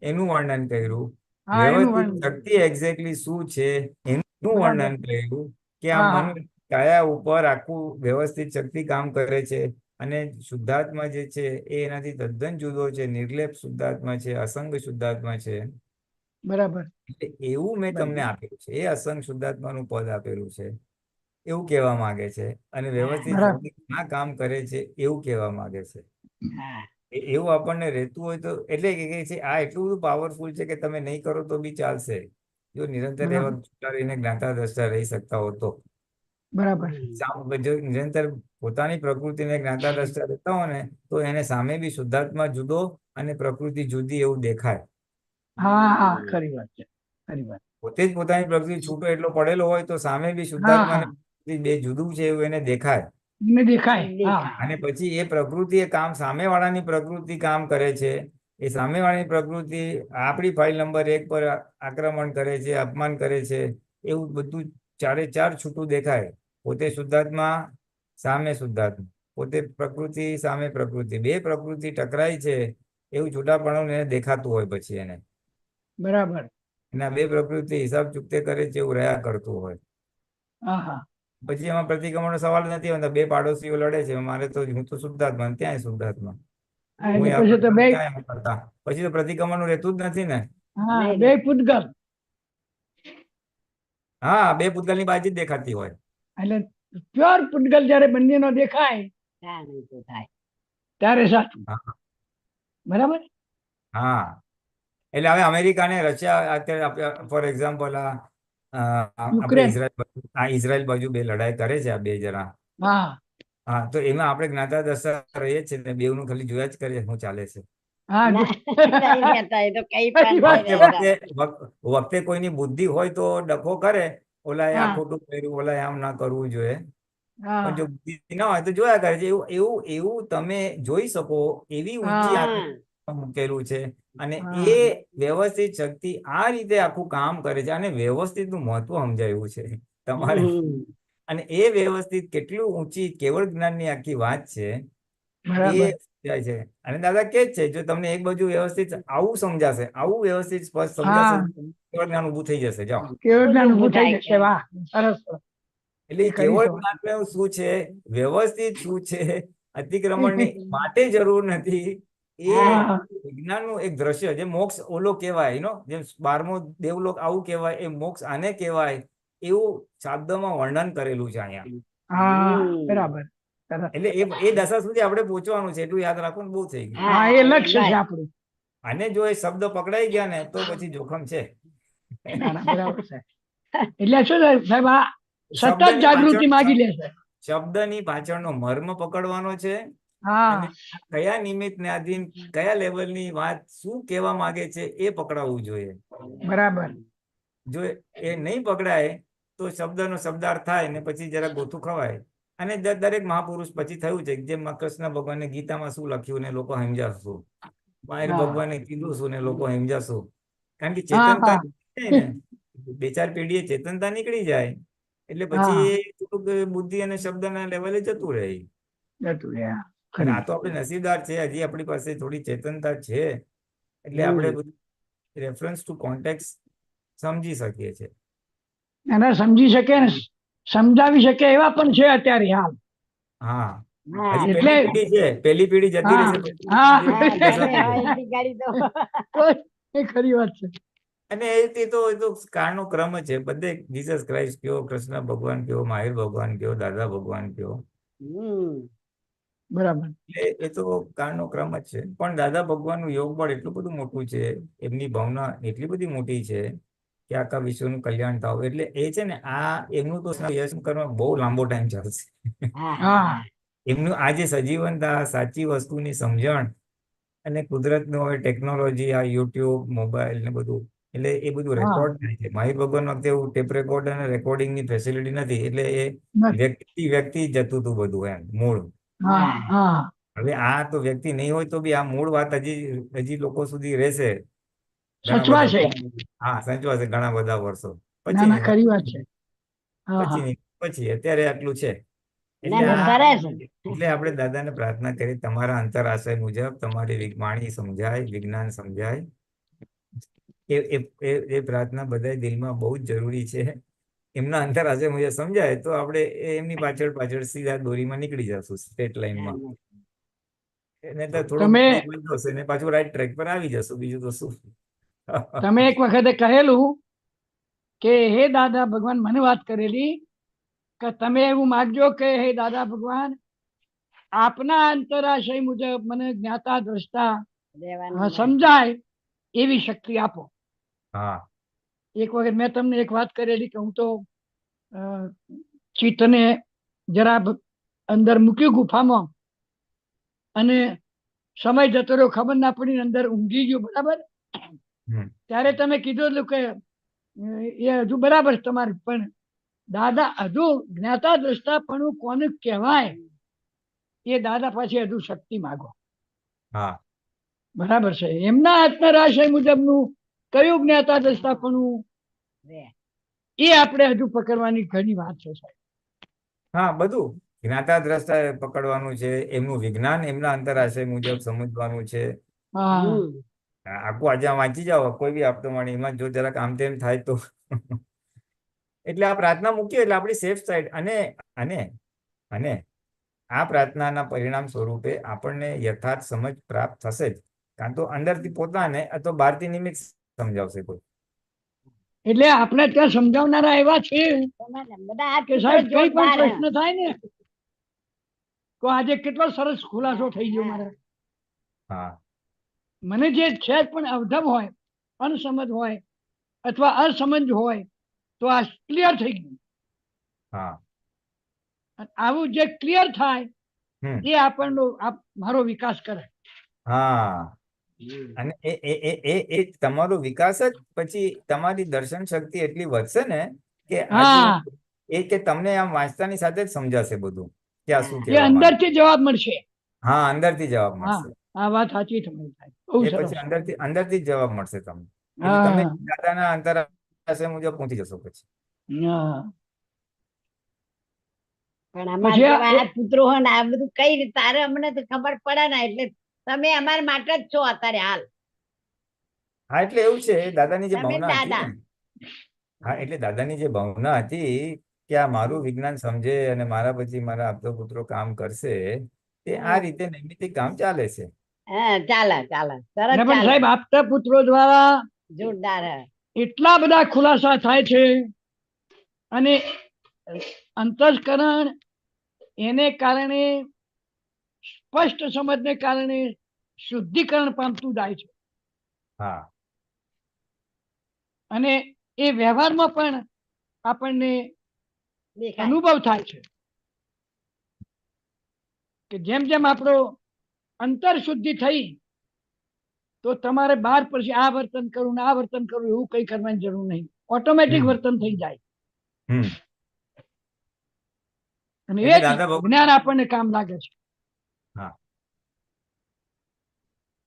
Speaker 1: એનું વર્ણન કર્યું.
Speaker 8: હા એનું
Speaker 1: વ્યવસ્થિત
Speaker 8: વર્ણન કર્યું.
Speaker 1: શક્તિ એક્ઝેક્ટલી શું છે એનું
Speaker 8: બરાબર.
Speaker 1: વર્ણન કર્યું, કે આ
Speaker 8: હા
Speaker 1: મન
Speaker 8: હા
Speaker 1: કાયા ઉપર આખું વ્યવસ્થિત શક્તિ કામ કરે છે. અને શુદ્ધાત્મા જે છે એ એનાથી તદ્દન જુદો છે. નિર્લેપ શુદ્ધાત્મા છે, અસંગ શુદ્ધાત્મા છે.
Speaker 8: બરાબર.
Speaker 1: એટલે એવું મેં તમને આપેલું છે. એ અસંગ શુદ્ધાત્માનું પદ આપેલું છે એવું કહેવા માંગે છે. અને વ્યવસ્થિત
Speaker 8: બરાબર.
Speaker 1: શક્તિ ક્યાં કામ કરે છે એવું કહેવા માંગે છે.
Speaker 7: હા
Speaker 1: એવું આપણને રહેતું હોય તો એટલે કે કહે છે આ એટલું બધું પાવરફુલ છે કે તમે નહીં કરો તો બી ચાલશે. જો નિરંતર એવા
Speaker 8: બરાબર.
Speaker 1: છૂટા રહીને જ્ઞાતા દ્રષ્ટા રહી શકતા હો તો.
Speaker 8: બરાબર.
Speaker 1: જો નિરંતર પોતાની પ્રકૃતિને જ્ઞાતા દ્રષ્ટા રહેતા હોય ને તો એને સામે બી શુદ્ધાત્મા જુદો અને પ્રકૃતિ જુદી એવું દેખાય.
Speaker 8: હા હા ખરી વાત છે, ખરી વાત.
Speaker 1: પોતે જ પોતાની પ્રકૃતિ છૂટો એટલો પડેલો હોય તો સામે બી
Speaker 8: હા
Speaker 1: શુદ્ધાત્મા અને
Speaker 8: હા
Speaker 1: પ્રકૃતિ બે જુદું છે એવું એને દેખાય.
Speaker 8: ને દેખાય. હા
Speaker 1: અને પછી એ પ્રકૃતિ એ કામ સામેવાળાની પ્રકૃતિ કામ કરે છે. એ સામેવાળાની પ્રકૃતિ આપણી ફાઇલ નંબર 1 પર આક્રમણ કરે છે, અપમાન કરે છે. એવું બધું ચારે ચાર છૂટું દેખાય. પોતે શુદ્ધાત્મા, સામે શુદ્ધાત્મા, પોતે પ્રકૃતિ, સામે પ્રકૃતિ, બે પ્રકૃતિ ટકરાય છે એવું છૂટાપણું એને દેખાતું હોય. પછી એને
Speaker 8: બરાબર.
Speaker 1: એના બે પ્રકૃતિ હિસાબ ચૂકતે કરે છે એવું રહ્યા કરતું હોય.
Speaker 8: હા હા
Speaker 1: પછી એમાં પ્રતિક્રમણનો સવાલ નથી આવતો. બે પાડોશીઓ લડે છે, મારે તો હું તો શુદ્ધાત્મા ને ત્યાંય શુદ્ધાત્મા,
Speaker 8: હા,
Speaker 1: હું
Speaker 8: એટલે
Speaker 1: આ
Speaker 8: પછી તો
Speaker 1: કરતા
Speaker 8: બે,
Speaker 1: ને ત્યાં એમ કરતા. પછી તો પ્રતિક્રમણનું રહેતું જ નથી ને.
Speaker 8: હા
Speaker 7: નહીં
Speaker 8: બે
Speaker 7: નહીં.
Speaker 8: પૂતગલ.
Speaker 1: હા, બે ભૂતકાળની બાજી જ દેખાતી હોય.
Speaker 8: એટલે પ્યોર પૂતગલ જયારે બંનેનો દેખાય
Speaker 7: હા નહીં તો થાય.
Speaker 8: ત્યારે સાચું.
Speaker 1: હા
Speaker 8: બરાબર.
Speaker 1: હા. એટલે હવે અમેરિકા ને રશિયા અત્યારે ફોર એક્ઝામ્પલ આપણે
Speaker 8: યુક્રેન.
Speaker 1: ઇઝરાયલ બાજુ બે લડાઈ કરે છે આ બે જણા.
Speaker 8: હા
Speaker 1: હા, તો એમાં આપણે જ્ઞાતા દશા રહીએ છીએ ને બેવનું ખાલી જોયા જ કરીએ શું ચાલે છે.
Speaker 8: હા
Speaker 7: ના, નહીં રહેતા, એ તો કઈ
Speaker 8: ખરી
Speaker 7: પણ
Speaker 8: વાત
Speaker 7: નહીં
Speaker 8: છે.
Speaker 7: રહેતા.
Speaker 1: વખતે કોઈની બુદ્ધિ હોય તો ડખો કરે, ઓલા આ
Speaker 8: હા
Speaker 1: ખોટું કર્યું, ઓલા આમ ના કરવું જોઈએ. પણ જો
Speaker 8: હા
Speaker 1: બુદ્ધિ ના હોય તો જોયા કરે છે. એવું એવું એવું તમે જોઈ શકો એવી ઊંચી
Speaker 8: હા
Speaker 1: આત્મા મૂકેલું છે. અને
Speaker 8: હા
Speaker 1: એ વ્યવસ્થિત શક્તિ આ રીતે આખું કામ કરે છે. અને વ્યવસ્થિત નું મહત્વ સમજાયું છે તમારે.
Speaker 7: હમ.
Speaker 1: અને એ વ્યવસ્થિત કેટલું ઊંચી કેવળ જ્ઞાનની આખી વાત છે
Speaker 8: બરાબર.
Speaker 1: એ સમજાય છે. અને દાદા કે જ છે જો તમને એક બાજુ વ્યવસ્થિત આવું સમજાશે, આવું વ્યવસ્થિત સ્પષ્ટ સમજાશે
Speaker 8: હા
Speaker 1: તો કેવળ જ્ઞાન ઊભું થઈ જશે. જાઓ.
Speaker 8: કેવું જ્ઞાન
Speaker 7: ઊભું
Speaker 8: ઊભું થઈ
Speaker 7: થાય
Speaker 8: જશે.
Speaker 7: છે.
Speaker 8: વાહ, સરસ.
Speaker 1: એટલે
Speaker 8: એ
Speaker 1: એ
Speaker 8: ખરી
Speaker 1: કેવળ
Speaker 8: તો વાત.
Speaker 1: જ્ઞાન શું છે, વ્યવસ્થિત શું છે, અતિક્રમણની માટે જરૂર નથી. એ
Speaker 7: હા
Speaker 8: હા
Speaker 1: વિજ્ઞાનનું એક દ્રશ્ય જે મોક્ષ ઓલો કહેવાય નો, જેમ 12મો દેવલોક આવું કહેવાય, એ મોક્ષ આને કહેવાય એવું શબ્દમાં વર્ણન કરેલું છે અહીંયા.
Speaker 8: હા
Speaker 7: હમ.
Speaker 8: બરાબર. સરસ.
Speaker 1: એટલે એ દશા સુધી આપણે પહોંચવાનું છે એટલું યાદ રાખવું બહુ થઈ ગયું.
Speaker 8: હા એ લક્ષ્ય છે
Speaker 7: બસ.
Speaker 8: આપણું.
Speaker 1: અને જો એ શબ્દ પકડાઈ ગયા ને તો પછી જોખમ છે.
Speaker 8: ના ના બરાબર છે. એટલે શું છે સાહેબ, આ સતત
Speaker 1: શબ્દની
Speaker 8: જાગૃતિ માગી
Speaker 1: પાછળ
Speaker 8: લે છે.
Speaker 1: શબ્દની પાછળનો મર્મ પકડવાનો છે.
Speaker 8: હા
Speaker 1: અને કયા નિમિત્તને આધીન કયા લેવલની વાત શું કહેવા માંગે છે એ પકડાવવું જોઈએ.
Speaker 8: બરાબર.
Speaker 1: જો એ નહીં પકડાય તો શબ્દનો શબ્દાર્થ થાય ને પછી જરા ગોથું ખવાય. અને દરેક મહાપુરુષ પછી થયું છે જેમ કૃષ્ણ ભગવાને ગીતામાં શું લખ્યું ને લોકો સમજાશું, મહાવીર
Speaker 8: હા
Speaker 1: ભગવાને કીધું શું ને લોકો સમજાશું. કારણ કે
Speaker 8: હા
Speaker 1: ચેતનતા
Speaker 8: હા
Speaker 1: નીકળી જાય ને, બે ચાર પેઢીએ ચેતનતા નીકળી જાય એટલે પછી
Speaker 8: હા
Speaker 1: એ થોડુંક બુદ્ધિ અને શબ્દના લેવલે જતું રહે.
Speaker 8: જતું રહે.
Speaker 1: અને
Speaker 8: ખરી.
Speaker 1: આ તો આપણે નસીબદાર છે, હજી આપણી પાસે થોડી ચેતનતા છે એટલે
Speaker 7: હમ.
Speaker 1: આપણે બધું રેફરન્સ ટુ કોન્ટેક્ટ સમજી શકીએ છીએ.
Speaker 8: એને સમજી શકે ને સમજાવી શકે એવા પણ છે અત્યારે હાલ.
Speaker 1: હા,
Speaker 7: હા
Speaker 1: હજી
Speaker 8: એટલે
Speaker 1: પહેલી પેઢી છે, પહેલી પેઢી જતી
Speaker 8: હા
Speaker 1: રહેશે પછી
Speaker 8: હા
Speaker 7: હા
Speaker 1: બીજી દશા
Speaker 7: ત્યારે
Speaker 1: થશે.
Speaker 7: એટલી ગાડી તો
Speaker 8: એ ખરી વાત છે.
Speaker 1: અને એ તો કાળનો ક્રમ જ છે. બધે જીસસ ક્રાઇસ્ટ કયો, કૃષ્ણ ભગવાન કયો, મહાવીર ભગવાન કયો, દાદા ભગવાન કયો,
Speaker 7: હમ.
Speaker 8: બરાબર.
Speaker 1: એ તો કાળનો ક્રમ જ છે. પણ દાદા ભગવાનનું યોગ બળ એટલું બધું મોટું છે, એમની ભાવના એટલી બધી મોટી છે કે આખા વિશ્વનું કલ્યાણ થાવ. એટલે એ છે ને આ એમનું તો યશ કરવા બહુ લાંબો ટાઈમ ચાલશે.
Speaker 7: હા
Speaker 8: હા
Speaker 1: એમનું આ જે સજીવનતા, સાચી વસ્તુની સમજણ અને કુદરતનું હવે ટેકનોલોજી, આ યુટ્યુબ, મોબાઈલ ને બધું, એટલે એ બધું
Speaker 8: હા
Speaker 1: રેકોર્ડ થાય છે. મહાવીર ભગવાન વખતે એવું ટેપ રેકોર્ડ અને રેકોર્ડિંગની ફેસિલિટી નથી. એટલે એ
Speaker 8: નથી.
Speaker 1: વ્યક્તિ વ્યક્તિ જતું હતું બધું એમ મૂળ.
Speaker 8: હા હા
Speaker 1: હવે આ તો વ્યક્તિ નહીં હોય તો બી આ મૂળ વાત હજી લોકો સુધી રહેશે ઘણા
Speaker 8: સચવા
Speaker 1: બધા
Speaker 8: છે.
Speaker 1: વર્ષો. હા, સાચવાશે ઘણા બધા વર્ષો
Speaker 8: ના
Speaker 1: પછી
Speaker 8: ના ખરી વાત છે. હા
Speaker 1: પછી
Speaker 8: હા
Speaker 1: નહીં, પછી અત્યારે આટલું છે.
Speaker 7: ના
Speaker 1: એટલે
Speaker 7: ના
Speaker 1: આ
Speaker 7: સરસ.
Speaker 1: એટલે આપણે દાદાને પ્રાર્થના કરી તમારા અંતરાશય મુજબ તમારી વાણી સમજાય, વિજ્ઞાન સમજાય. એ પ્રાર્થના બધા દિલમાં બહુ જ જરૂરી છે એમના અંતરાશય મુજબ સમજાય તો આપણે એમની પાછળ પાછળ સીધા દોરીમાં નીકળી જશું સ્ટ્રેટ લાઈનમાં. એને તો થોડો
Speaker 8: તમે
Speaker 1: બ્રેક લીધો હશે ને પાછું રાઈટ ટ્રેક પર આવી જશું, બીજું તો શું.
Speaker 8: તમે એક વખતે કહેલું કે હે દાદા ભગવાન, મને વાત કરેલી કે તમે એવું માગજો કે હે દાદા ભગવાન, આપના અંતરાશય મુજબ મને જ્ઞાતા દ્રષ્ટા સમજાય એવી શક્તિ આપો.
Speaker 1: હા
Speaker 8: એક વખત મેં તમને એક વાત કરેલી કે હું તો ચિત્તને જરા અંદર મૂક્યું ગુફામાં અને સમય જતો રહ્યો, ખબર ના પડી, અંદર ઊંઘી ગયું, બરાબર.
Speaker 1: હમ.
Speaker 8: ત્યારે તમે કીધું હતું કે એ હજુ બરાબર છે તમારું, પણ દાદા હજુ જ્ઞાતા દ્રષ્ટા પણ કોને કહેવાય એ દાદા પાસે હજુ શક્તિ માગો.
Speaker 1: હા
Speaker 8: બરાબર છે. એમના આત્મરાશય મુજબનું કયું જ્ઞાતા દ્રષ્ટાપણું એ આપણે હજુ પકડવાની ઘણી વાત છે સાહેબ.
Speaker 1: હા, બધું જ્ઞાતા દ્રષ્ટા પકડવાનું છે, એમનું વિજ્ઞાન એમના અંતરાશય મુજબ સમજવાનું છે.
Speaker 8: હા
Speaker 1: આખું આજે આમ વાંચી જાઓ કોઈ બી આપતો એમાં જો જરાક આમ તેમ થાય તો એટલે આ પ્રાર્થના મૂકીએ એટલે આપણી સેફ સાઈડ. અને અને અને આ પ્રાર્થનાના પરિણામ સ્વરૂપે આપણને યથાર્થ સમજ પ્રાપ્ત થશે જ, કાં તો અંદરથી પોતાને અથવા બહારથી નિમિત્ત સમજાવશે કોઈ.
Speaker 8: એટલે આપણે ત્યાં સમજાવનારા એવા છે
Speaker 7: બધા
Speaker 8: કે સાહેબ કઈ પણ પ્રશ્ન થાય ને તો આજે કેટલો સરસ ખુલાસો થઈ ગયો મારે.
Speaker 1: હા
Speaker 8: મને જે છે પણ અવધમ હોય, અણસમજ હોય અથવા અસમજ હોય તો આ ક્લિયર થઈ ગયું.
Speaker 1: હા
Speaker 8: અને આવું જે ક્લિયર થાય
Speaker 1: હમ
Speaker 8: એ આપણનો મારો વિકાસ કરે.
Speaker 1: હા અને એ એ એ એ એ તમારો વિકાસ જ પછી તમારી દર્શન શક્તિ એટલી વધશે ને કે આજે
Speaker 8: હા
Speaker 1: એ કે તમને આમ વાંચતાની સાથે જ સમજાશે બધું કે આ શું
Speaker 8: એ
Speaker 1: કહેવા માંગે.
Speaker 8: અંદરથી જવાબ મળશે.
Speaker 1: હા, અંદરથી જવાબ
Speaker 8: હા
Speaker 1: મળશે.
Speaker 8: આ વાત સાચી તમારી સાહેબ, બહુ
Speaker 1: એ
Speaker 8: સરસ.
Speaker 1: પછી અંદરથી જ જવાબ મળશે તમને. એટલે તમે
Speaker 8: હા
Speaker 1: દાદાના અંતરાશય મુજબ પહોંચી જશો પછી.
Speaker 8: હા.
Speaker 7: પણ અમારા
Speaker 8: પછી
Speaker 7: જેવા આ પુત્રો હોય ને આ બધું કઈ રીતે તારે અમને તો ખબર પડે ને, એટલે તમે અમારા માટે જ છો અત્યારે હાલ.
Speaker 1: હા, એટલે એવું છે દાદાની જે
Speaker 7: તમે
Speaker 1: ભાવના હતી
Speaker 7: દાદા.
Speaker 1: ને, હા એટલે દાદાની જે ભાવના હતી કે આ મારું વિજ્ઞાન સમજે અને મારા પછી મારા આપતો પુત્રો કામ કરશે, તે આ રીતે નૈમિતિક કામ ચાલે છે.
Speaker 7: હા ચાલે ચાલે સરસ
Speaker 8: ને પણ
Speaker 7: ચાલે,
Speaker 8: સાહેબ આપતા પુત્રો દ્વારા
Speaker 7: જોરદાર હે.
Speaker 8: એટલા બધા ખુલાસા થાય છે અને અંતસ્કરણ એને કારણે સ્પષ્ટ સમજને કારણે શુદ્ધિકરણ પામતું જાય છે.
Speaker 1: હા
Speaker 8: અને એ વ્યવહારમાં પણ આપણને
Speaker 7: દેખાય
Speaker 8: અનુભવ થાય છે કે જેમ જેમ આપણો અંતર શુદ્ધિ થઈ તો તમારે બહાર પછી આ વર્તન કરવું ને આ વર્તન કરવું એવું કઈ કરવાની જરૂર નહીં, ઓટોમેટિક
Speaker 1: હમ
Speaker 8: વર્તન થઈ જાય.
Speaker 1: હમ
Speaker 8: અને
Speaker 1: એટલે
Speaker 8: એ જ
Speaker 1: દાદા ભગવાન,
Speaker 8: જ્ઞાન આપણને કામ લાગે છે.
Speaker 1: હા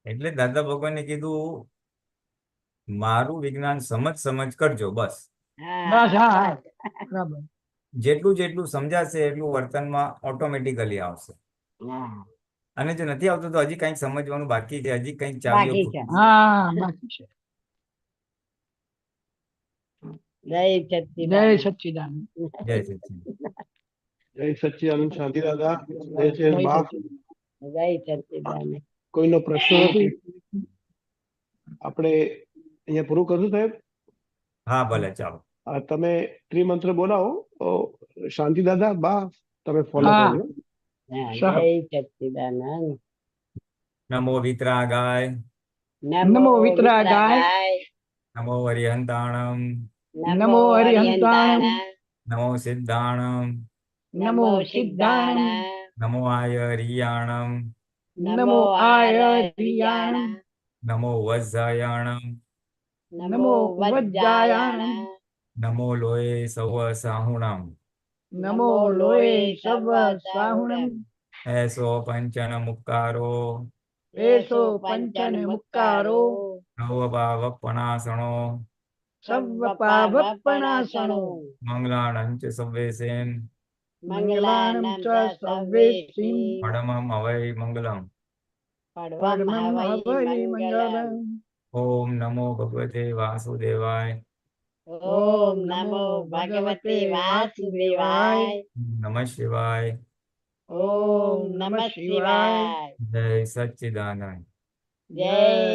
Speaker 1: એટલે દાદા ભગવાને કીધું મારું વિજ્ઞાન સમજ કરજો બસ.
Speaker 8: બસ હા હા બરાબર.
Speaker 1: જેટલું જેટલું સમજાશે એટલું વર્તનમાં ઓટોમેટિકલી આવશે.
Speaker 7: હા,
Speaker 1: અને જો નથી આવતું તો હજી કંઈક સમજવાનું બાકી છે, હજી કંઈક ચાવીઓ
Speaker 7: બાકી છે.
Speaker 1: ખૂટી છે.
Speaker 8: હા બાકી છે.
Speaker 7: જય
Speaker 8: જય
Speaker 7: સચ્ચિદાનંદ.
Speaker 8: સચ્ચિદાનંદ.
Speaker 1: જય સચ્ચિદાનંદ.
Speaker 3: જય સચ્ચિદાનંદ શાંતિ દાદા, જય
Speaker 8: જય
Speaker 3: છે બા.
Speaker 8: સચ્ચિદાનંદ.
Speaker 7: જય સચ્ચિદાનંદ.
Speaker 3: કોઈનો પ્રશ્ન નથી. આપણે અહીંયા પૂરું કરશું સાહેબ.
Speaker 1: હા ભલે ચાલો.
Speaker 3: તમે ત્રિમંત્ર બોલાવો તો શાંતિ દાદા બા તમે ફોલો
Speaker 8: હા.
Speaker 3: કરજો.
Speaker 7: હા,
Speaker 8: સાહેબ.
Speaker 7: જય સચ્ચિદાનંદ.
Speaker 1: નમો વિતરાગાય,
Speaker 8: નમો વિતરાગાય,
Speaker 1: નમો વરિહંતાણમ,
Speaker 8: નમો હરિહંતાણમ,
Speaker 1: નમો સિદ્ધાણમ,
Speaker 8: નમો સિદ્ધાણમ,
Speaker 1: નમો આયરિયાણમ,
Speaker 8: નમો આયરિયાણમ,
Speaker 1: નમો વજ્જાયાણમ,
Speaker 8: નમો વજ્જાયાણમ,
Speaker 1: નમો લોય સવ સાહુણમ,
Speaker 8: નમો લોય સવ સાહુણમ,
Speaker 1: એસો પંચન મુક્કારો,
Speaker 8: એસો પંચન મુક્કારો,
Speaker 1: નવ ભાવપણાસણો,
Speaker 8: સવ પાવપણાસણો,
Speaker 1: મંગલાણં ચ સવ્વેસેન,
Speaker 8: મંગલાણમ ચ સવ્વેસિમ,
Speaker 1: પરમમ અવૈ મંગલમ.
Speaker 8: પરમં હવૈ મંગલમ.
Speaker 1: ઓમ નમો ભગવતે વાસુદેવાય.
Speaker 7: ઓમ નમો ભગવતે વાસુદેવાય.
Speaker 1: નમઃ શિવાય.
Speaker 7: ઓમ નમઃ શિવાય.
Speaker 1: જય સચ્ચિદાનંદ.
Speaker 7: જય